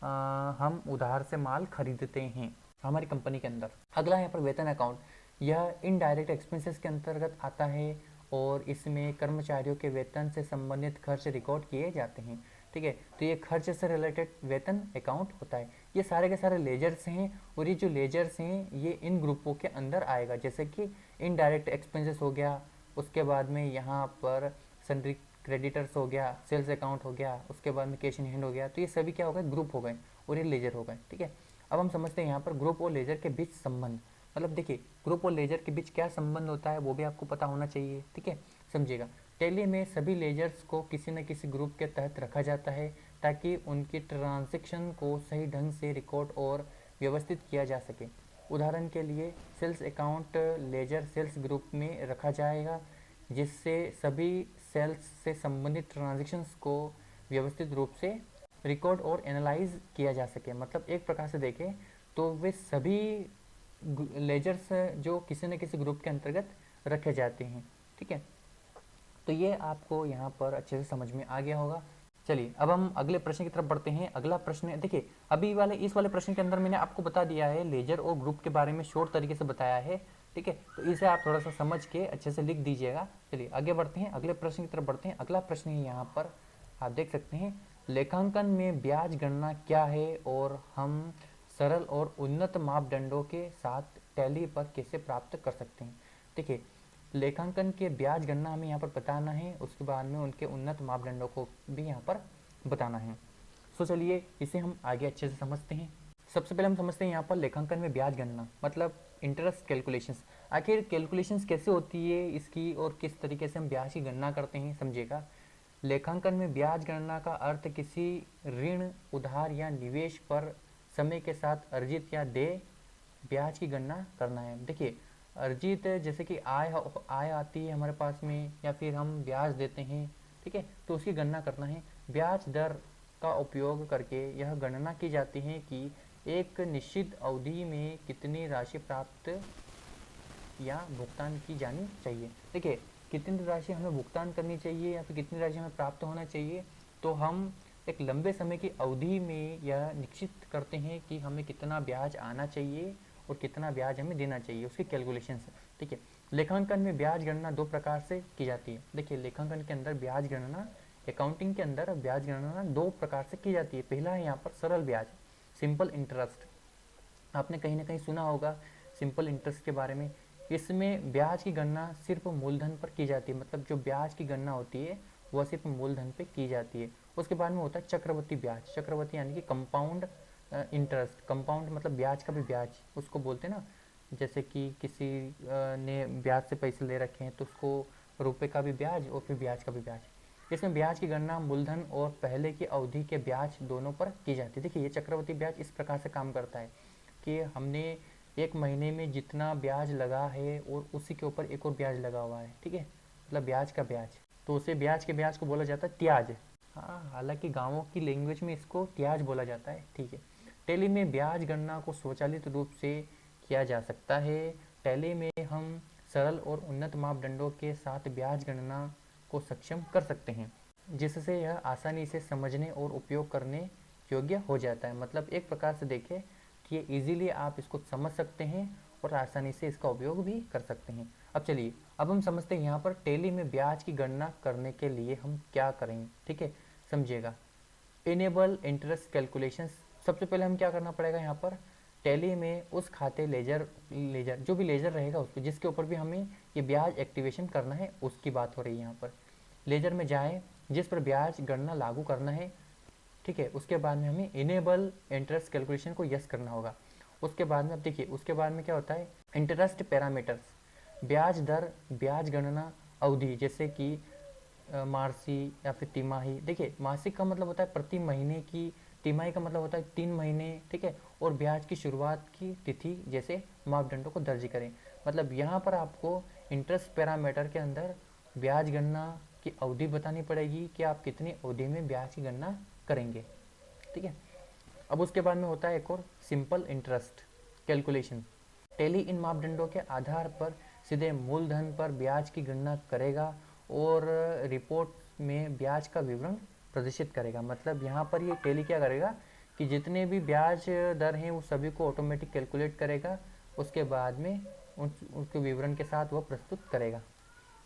हम उधार से माल खरीदते हैं हमारी कंपनी के अंदर। अगला यहाँ पर वेतन अकाउंट, यह इनडायरेक्ट एक्सपेंसेस के अंतर्गत आता है और इसमें कर्मचारियों के वेतन से संबंधित खर्च रिकॉर्ड किए जाते हैं। ठीक है, तो ये खर्च से रिलेटेड वेतन अकाउंट होता है। ये सारे के सारे लेजर्स हैं और ये जो लेजर्स हैं ये इन ग्रुपों के अंदर आएगा, जैसे कि इनडायरेक्ट एक्सपेंसेस हो गया, उसके बाद में यहाँ पर सन्ड्री क्रेडिटर्स हो गया, सेल्स अकाउंट हो गया, उसके बाद में कैश इन हैंड हो गया। तो ये सभी क्या हो गए, ग्रुप हो गए और ये लेजर हो गए। ठीक है, अब हम समझते हैं यहाँ पर ग्रुप और लेजर के बीच संबंध। मतलब देखिए ग्रुप और लेजर के बीच क्या संबंध होता है वो भी आपको पता होना चाहिए। ठीक है, समझिएगा। टैली में सभी लेजर्स को किसी न किसी ग्रुप के तहत रखा जाता है ताकि उनकी ट्रांजैक्शन को सही ढंग से रिकॉर्ड और व्यवस्थित किया जा सके। उदाहरण के लिए sales account ledger sales group में रखा जाएगा जिससे सभी सेल्स से संबंधित ट्रांजैक्शंस को व्यवस्थित रूप से रिकॉर्ड और एनालाइज किया जा सके। मतलब एक प्रकार से देखें तो वे सभी लेजर्स जो किसी न किसी ग्रुप के अंतर्गत रखे जाते हैं। ठीक है, तो ये आपको यहाँ पर अच्छे से समझ में आ गया होगा। चलिए अब हम अगले प्रश्न की तरफ बढ़ते हैं। अगला प्रश्न है, देखिए अभी वाले इस वाले प्रश्न के अंदर मैंने आपको बता दिया है, लेजर और ग्रुप के बारे में शॉर्ट तरीके से बताया है, ठीक है। तो इसे आप थोड़ा सा समझ के अच्छे से लिख दीजिएगा। चलिए आगे बढ़ते हैं, अगले प्रश्न की तरफ बढ़ते हैं। अगला प्रश्न है यहाँ पर आप देख सकते हैं, लेखांकन में ब्याज गणना क्या है और हम सरल और उन्नत मापदंडों के साथ टैली पर कैसे प्राप्त कर सकते हैं। देखिए लेखांकन के ब्याज गणना हमें यहाँ पर बताना है, उसके बाद में उनके उन्नत मापदंडों को भी यहाँ पर बताना है। सो चलिए इसे हम आगे अच्छे से समझते हैं। सबसे पहले हम समझते हैं यहाँ पर लेखांकन में ब्याज गणना मतलब इंटरेस्ट कैलकुलेशंस। आखिर कैलकुलेशंस कैसे होती है इसकी और किस तरीके से हम ब्याज की गणना करते हैं, समझिएगा। लेखांकन में ब्याज गणना का अर्थ किसी ऋण, उधार या निवेश पर समय के साथ अर्जित या देय ब्याज की गणना करना है। देखिए अर्जित जैसे कि आय आती है हमारे पास में या फिर हम ब्याज देते हैं, ठीक है, तो उसकी गणना करना है। ब्याज दर का उपयोग करके यह गणना की जाती है कि एक निश्चित अवधि में कितनी राशि प्राप्त या भुगतान की जानी चाहिए। देखिए कितनी राशि हमें भुगतान करनी चाहिए या फिर कितनी राशि हमें प्राप्त होना चाहिए, तो हम एक लंबे समय की अवधि में यह निश्चित करते हैं कि हमें कितना ब्याज आना चाहिए और कितना ब्याज हमें देना चाहिए, उसकी कैलकुलेशन से, ठीक है। लेखांकन में ब्याज गणना दो प्रकार से की जाती है। देखिए लेखांकन के अंदर ब्याज गणना, अकाउंटिंग के अंदर ब्याज गणना दो प्रकार से की जाती है। पहला है यहाँ पर सरल ब्याज, सिंपल इंटरेस्ट। आपने कहीं ना कहीं सुना होगा सिंपल इंटरेस्ट के बारे में। इसमें ब्याज की गणना सिर्फ मूलधन पर की जाती है, मतलब जो ब्याज की गणना होती है वह सिर्फ मूलधन पे की जाती है। उसके बाद में होता है चक्रवृद्धि ब्याज, चक्रवृद्धि यानी कि कंपाउंड इंटरेस्ट। कंपाउंड मतलब ब्याज का भी ब्याज उसको बोलते हैं ना, जैसे कि किसी ने ब्याज से पैसे ले रखे हैं तो उसको रुपए का भी ब्याज और फिर ब्याज का भी ब्याज। इसमें ब्याज की गणना मूलधन और पहले की अवधि के ब्याज दोनों पर की जाती है। देखिए ये चक्रवृद्धि ब्याज इस प्रकार से काम करता है कि हमने एक महीने में जितना ब्याज लगा है और उसी के ऊपर एक और ब्याज लगा हुआ है, ठीक है, मतलब ब्याज का ब्याज, तो उसे ब्याज के ब्याज को बोला जाता है त्याज। हाँ हालांकि गाँवों की लैंग्वेज में इसको त्याज बोला जाता है, ठीक है। टैली में ब्याज गणना को स्वचालित रूप से किया जा सकता है। टैली में हम सरल और उन्नत मापदंडों के साथ ब्याज गणना को सक्षम कर सकते हैं, जिससे यह आसानी से समझने और उपयोग करने योग्य हो जाता है। मतलब एक प्रकार से देखें कि ये इजीली आप इसको समझ सकते हैं और आसानी से इसका उपयोग भी कर सकते हैं। अब चलिए अब हम समझते हैं यहाँ पर टैली में ब्याज की गणना करने के लिए हम क्या करेंगे, ठीक है, समझिएगा। इनेबल इंटरेस्ट कैलकुलेशंस, सबसे पहले हम क्या करना पड़ेगा यहाँ पर टैली में उस खाते लेजर जो भी लेजर रहेगा उसको जिसके ऊपर भी हमें ये ब्याज एक्टिवेशन करना है उसकी बात हो रही है यहाँ पर। लेजर में जाएं जिस पर ब्याज गणना लागू करना है, ठीक है, उसके बाद में हमें इनेबल इंटरेस्ट कैलकुलेशन को यस करना होगा। उसके बाद में अब देखिए उसके बाद में क्या होता है, इंटरेस्ट पैरामीटर्स, ब्याज दर, ब्याज गणना अवधि, जैसे कि मार्सी या फिर तिमाही। देखिए मासिक का मतलब होता है प्रति महीने की, तिमाही का मतलब होता है 3 महीने, ठीक है, और ब्याज की शुरुआत की तिथि जैसे मापदंडों को दर्ज करें। मतलब यहाँ पर आपको इंटरेस्ट पैरामीटर के अंदर ब्याज गणना की अवधि बतानी पड़ेगी कि आप कितनी अवधि में ब्याज की गणना करेंगे, ठीक है। अब उसके बाद में होता है एक और सिंपल इंटरेस्ट कैलकुलेशन। टैली इन मापदंडों के आधार पर सीधे मूलधन पर ब्याज की गणना करेगा और रिपोर्ट में ब्याज का विवरण प्रदर्शित करेगा। मतलब यहाँ पर ये टैली क्या करेगा कि जितने भी ब्याज दर हैं वो सभी को ऑटोमेटिक कैलकुलेट करेगा, उसके बाद में उनके विवरण के साथ वह प्रस्तुत करेगा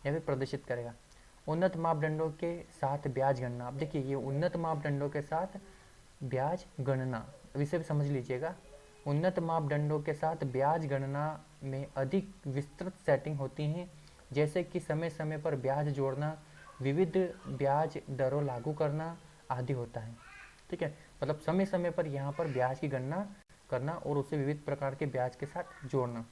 या फिर प्रदर्शित करेगा। उन्नत मापदंडों के साथ ब्याज गणना, अब देखिए ये उन्नत मापदंडों के साथ ब्याज गणना, इसे भी समझ लीजिएगा। उन्नत मापदंडों के साथ ब्याज गणना में अधिक विस्तृत सेटिंग होती हैं, जैसे कि समय समय पर ब्याज जोड़ना, विविध ब्याज दरों लागू करना आदि होता है, ठीक है। मतलब समय समय पर यहाँ पर ब्याज की गणना करना और उसे विविध प्रकार के ब्याज के साथ जोड़ना।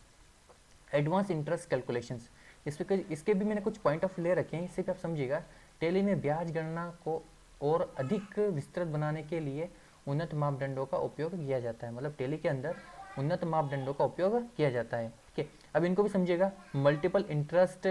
एडवांस इंटरेस्ट कैलकुलेशंस, इसके भी मैंने कुछ पॉइंट ऑफ ले रखे हैं, इससे भी आप समझिएगा। टैली में ब्याज गणना को और अधिक विस्तृत बनाने के लिए उन्नत मापदंडों का उपयोग किया जाता है। मतलब टैली के अंदर उन्नत मापदंडों का उपयोग किया जाता है, ठीक है। अब इनको भी समझिएगा। मल्टीपल इंटरेस्ट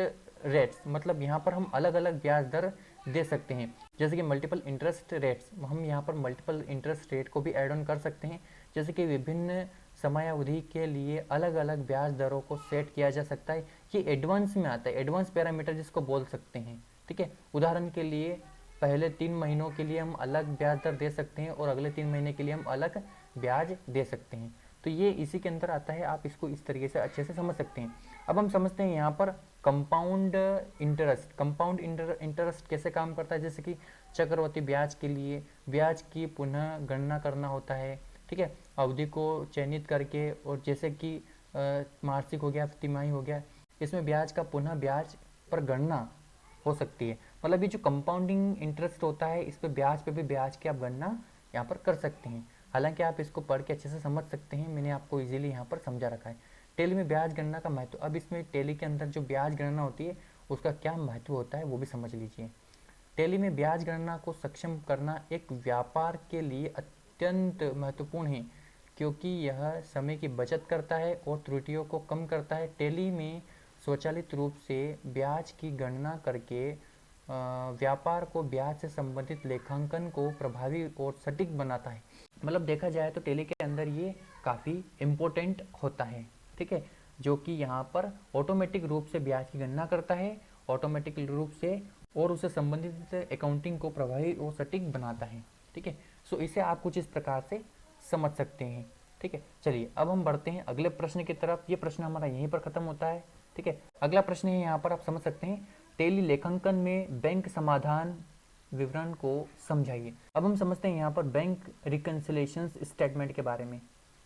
रेट्स, मतलब यहाँ पर हम अलग अलग ब्याज दर दे सकते हैं, जैसे कि मल्टीपल इंटरेस्ट रेट्स, हम यहाँ पर मल्टीपल इंटरेस्ट रेट को भी ऐड ऑन कर सकते हैं, जैसे कि विभिन्न समयावधि के लिए अलग अलग ब्याज दरों को सेट किया जा सकता है। ये एडवांस में आता है, एडवांस पैरामीटर जिसको बोल सकते हैं, ठीक है। उदाहरण के लिए पहले 3 महीनों के लिए हम अलग ब्याज दर दे सकते हैं और अगले 3 महीने के लिए हम अलग ब्याज दे सकते हैं। तो ये इसी के अंदर आता है, आप इसको इस तरीके से अच्छे से समझ सकते हैं। अब हम समझते हैं यहाँ पर कंपाउंड इंटरेस्ट। कंपाउंड इंटरेस्ट कैसे काम करता है, जैसे कि चक्रवृद्धि ब्याज के लिए ब्याज की पुनः गणना करना होता है, ठीक है, अवधि को चयनित करके, और जैसे कि मासिक हो गया, तिमाही हो गया, इसमें ब्याज का पुनः ब्याज पर गणना हो सकती है। मतलब ये जो कंपाउंडिंग इंटरेस्ट होता है, इस पे भी ब्याज की आप गणना यहाँ पर कर सकते हैं। हालांकि आप इसको पढ़ के अच्छे से समझ सकते हैं, मैंने आपको इजीली यहाँ पर समझा रखा है। टेली में ब्याज गणना का महत्व। अब इसमें टेली के अंदर जो ब्याज गणना होती है उसका क्या महत्व होता है वो भी समझ लीजिए। टेली में ब्याज गणना को सक्षम करना एक व्यापार के लिए अत्यंत महत्वपूर्ण है, क्योंकि यह समय की बचत करता है और त्रुटियों को कम करता है। टेली में स्वचालित रूप से ब्याज की गणना करके व्यापार को ब्याज से संबंधित लेखांकन को प्रभावी और सटीक बनाता है। मतलब देखा जाए तो टेली के अंदर ये काफ़ी इम्पोर्टेंट होता है, ठीक है, जो कि यहाँ पर ऑटोमेटिक रूप से ब्याज की गणना करता है, ऑटोमेटिक रूप से, और उससे संबंधित अकाउंटिंग को प्रभावी और सटीक बनाता है, ठीक है। सो इसे आप कुछ इस प्रकार से समझ सकते हैं, ठीक है। चलिए अब हम बढ़ते हैं अगले प्रश्न की तरफ। ये प्रश्न हमारा यहीं पर खत्म होता है, ठीक है। अगला प्रश्न है, यहाँ पर आप समझ सकते हैं, टेली लेखांकन में बैंक समाधान विवरण को समझाइए। अब हम समझते हैं यहाँ पर बैंक रिकन्सिलेशन स्टेटमेंट के बारे में।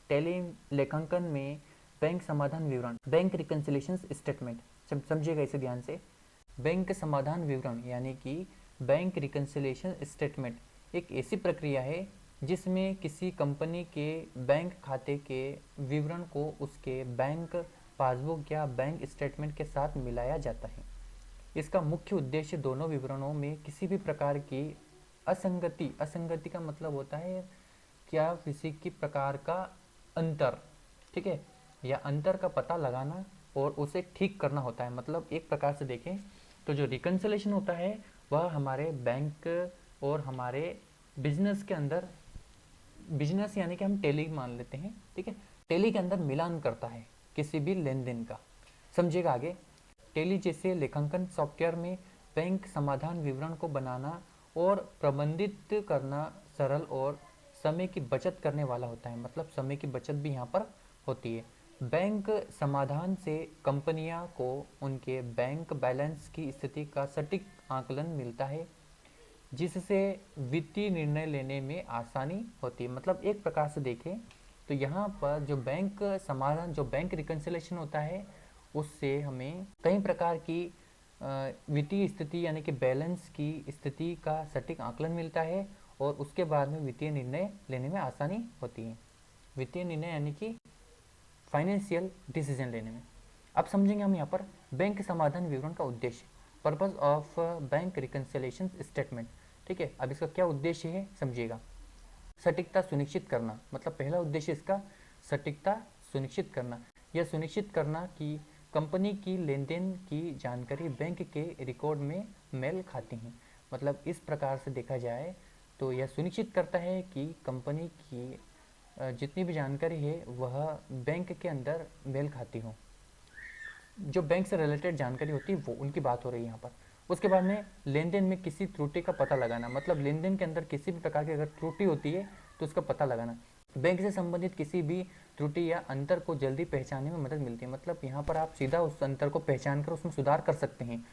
टेली लेखांकन में बैंक समाधान विवरण, बैंक रिकन्सिलेशन स्टेटमेंट, समझिएगा इसे ध्यान से। बैंक समाधान विवरण यानी कि बैंक रिकन्सिलेशन स्टेटमेंट एक ऐसी प्रक्रिया है जिसमें किसी कंपनी के बैंक खाते के विवरण को उसके बैंक पासबुक या बैंक स्टेटमेंट के साथ मिलाया जाता है। इसका मुख्य उद्देश्य दोनों विवरणों में किसी भी प्रकार की असंगति का मतलब होता है क्या किसी की प्रकार का अंतर, ठीक है, या अंतर का पता लगाना और उसे ठीक करना होता है। मतलब एक प्रकार से देखें तो जो रिकन्सिलेशन होता है वह हमारे बैंक और हमारे बिजनेस के अंदर, बिजनेस यानी कि हम टेली मान लेते हैं, ठीक है, टेली के अंदर मिलान करता है किसी भी लेन देन का। समझिएगा आगे। टेली जैसे लेखांकन सॉफ्टवेयर में बैंक समाधान विवरण को बनाना और प्रबंधित करना सरल और समय की बचत करने वाला होता है। मतलब समय की बचत भी यहाँ पर होती है। बैंक समाधान से कंपनियां को उनके बैंक बैलेंस की स्थिति का सटीक आकलन मिलता है, जिससे वित्तीय निर्णय लेने में आसानी होती है। मतलब एक प्रकार से देखें तो यहाँ पर जो बैंक समाधान, जो बैंक रिकन्सिलेशन होता है, उससे हमें कई प्रकार की वित्तीय स्थिति यानी कि बैलेंस की स्थिति का सटीक आकलन मिलता है और उसके बाद में वित्तीय निर्णय लेने में आसानी होती है। वित्तीय निर्णय यानी कि फाइनेंशियल डिसीजन लेने में। अब समझेंगे हम यहाँ पर बैंक समाधान विवरण का उद्देश्य, purpose of bank reconciliation statement, ठीक है। अब इसका क्या उद्देश्य है समझिएगा। सटीकता सुनिश्चित करना, मतलब पहला उद्देश्य इसका सटीकता सुनिश्चित करना, यह सुनिश्चित करना कि कंपनी की लेन देन की जानकारी बैंक के रिकॉर्ड में मेल खाती हैं। मतलब इस प्रकार से देखा जाए तो यह सुनिश्चित करता है कि कंपनी की जितनी भी जानकारी है वह बैंक के अंदर मेल खाती हो। जो बैंक से रिलेटेड जानकारी होती है वो उनकी बात हो रही है यहाँ पर। उसके बाद में लेन देन में किसी त्रुटि का पता लगाना, मतलब लेन देन के अंदर किसी भी प्रकार की अगर त्रुटि होती है तो उसका पता लगाना। बैंक से संबंधित किसी भी त्रुटि या अंतर को जल्दी पहचानने में मदद मिलती है। मतलब यहाँ पर आप सीधा उस अंतर को पहचान कर उसमें सुधार कर सकते हैं।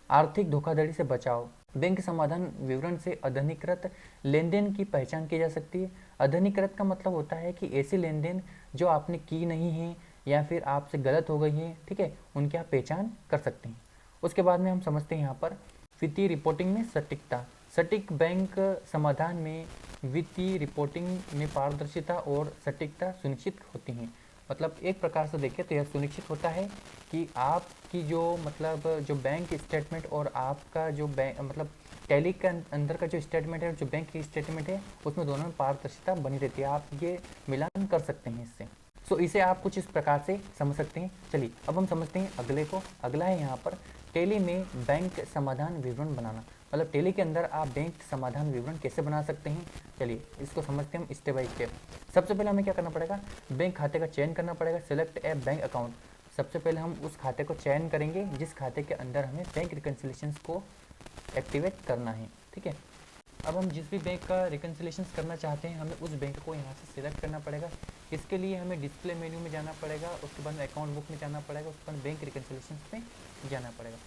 आर्थिक धोखाधड़ी से बचाव, बैंक समाधान विवरण से अधनिकृत लेन देन की पहचान की जा सकती है। अधनिकृत का मतलब होता है कि ऐसी लेन देन जो आपने की नहीं है या फिर आपसे गलत हो गई है, ठीक है, उनकी आप पहचान कर सकते हैं। उसके बाद में हम समझते हैं यहाँ पर वित्तीय रिपोर्टिंग में सटीकता। सटीक बैंक समाधान में वित्तीय रिपोर्टिंग में पारदर्शिता और सटीकता सुनिश्चित होती हैं। मतलब एक प्रकार से देखें तो यह सुनिश्चित होता है कि आपकी जो मतलब जो बैंक स्टेटमेंट और आपका जो बैंक मतलब टैली के अंदर का जो स्टेटमेंट है और जो बैंक की स्टेटमेंट है उसमें दोनों में पारदर्शिता बनी रहती है। आप ये मिलान कर सकते हैं इससे। सो इसे आप कुछ इस प्रकार से समझ सकते हैं। चलिए अब हम समझते हैं अगले को। अगला है यहाँ पर टेली में बैंक समाधान विवरण बनाना। मतलब टेली के अंदर आप बैंक समाधान विवरण कैसे बना सकते हैं, चलिए इसको समझते हैं हम स्टेप बाय स्टेप। सबसे पहले हमें क्या करना पड़ेगा, बैंक खाते का चयन करना पड़ेगा। सेलेक्ट ए बैंक अकाउंट, सबसे पहले हम उस खाते को चयन करेंगे जिस खाते के अंदर हमें बैंक रिकन्सिलेशन को एक्टिवेट करना है। ठीक है। अब हम जिस भी बैंक का रिकन्सिलेशन करना चाहते हैं हमें उस बैंक को यहाँ से सिलेक्ट करना पड़ेगा। इसके लिए हमें डिस्प्ले मेन्यू में जाना पड़ेगा, उसके बाद अकाउंट बुक में जाना पड़ेगा, उसके बाद बैंक रिकन्सिलेशन में जाना पड़ेगा।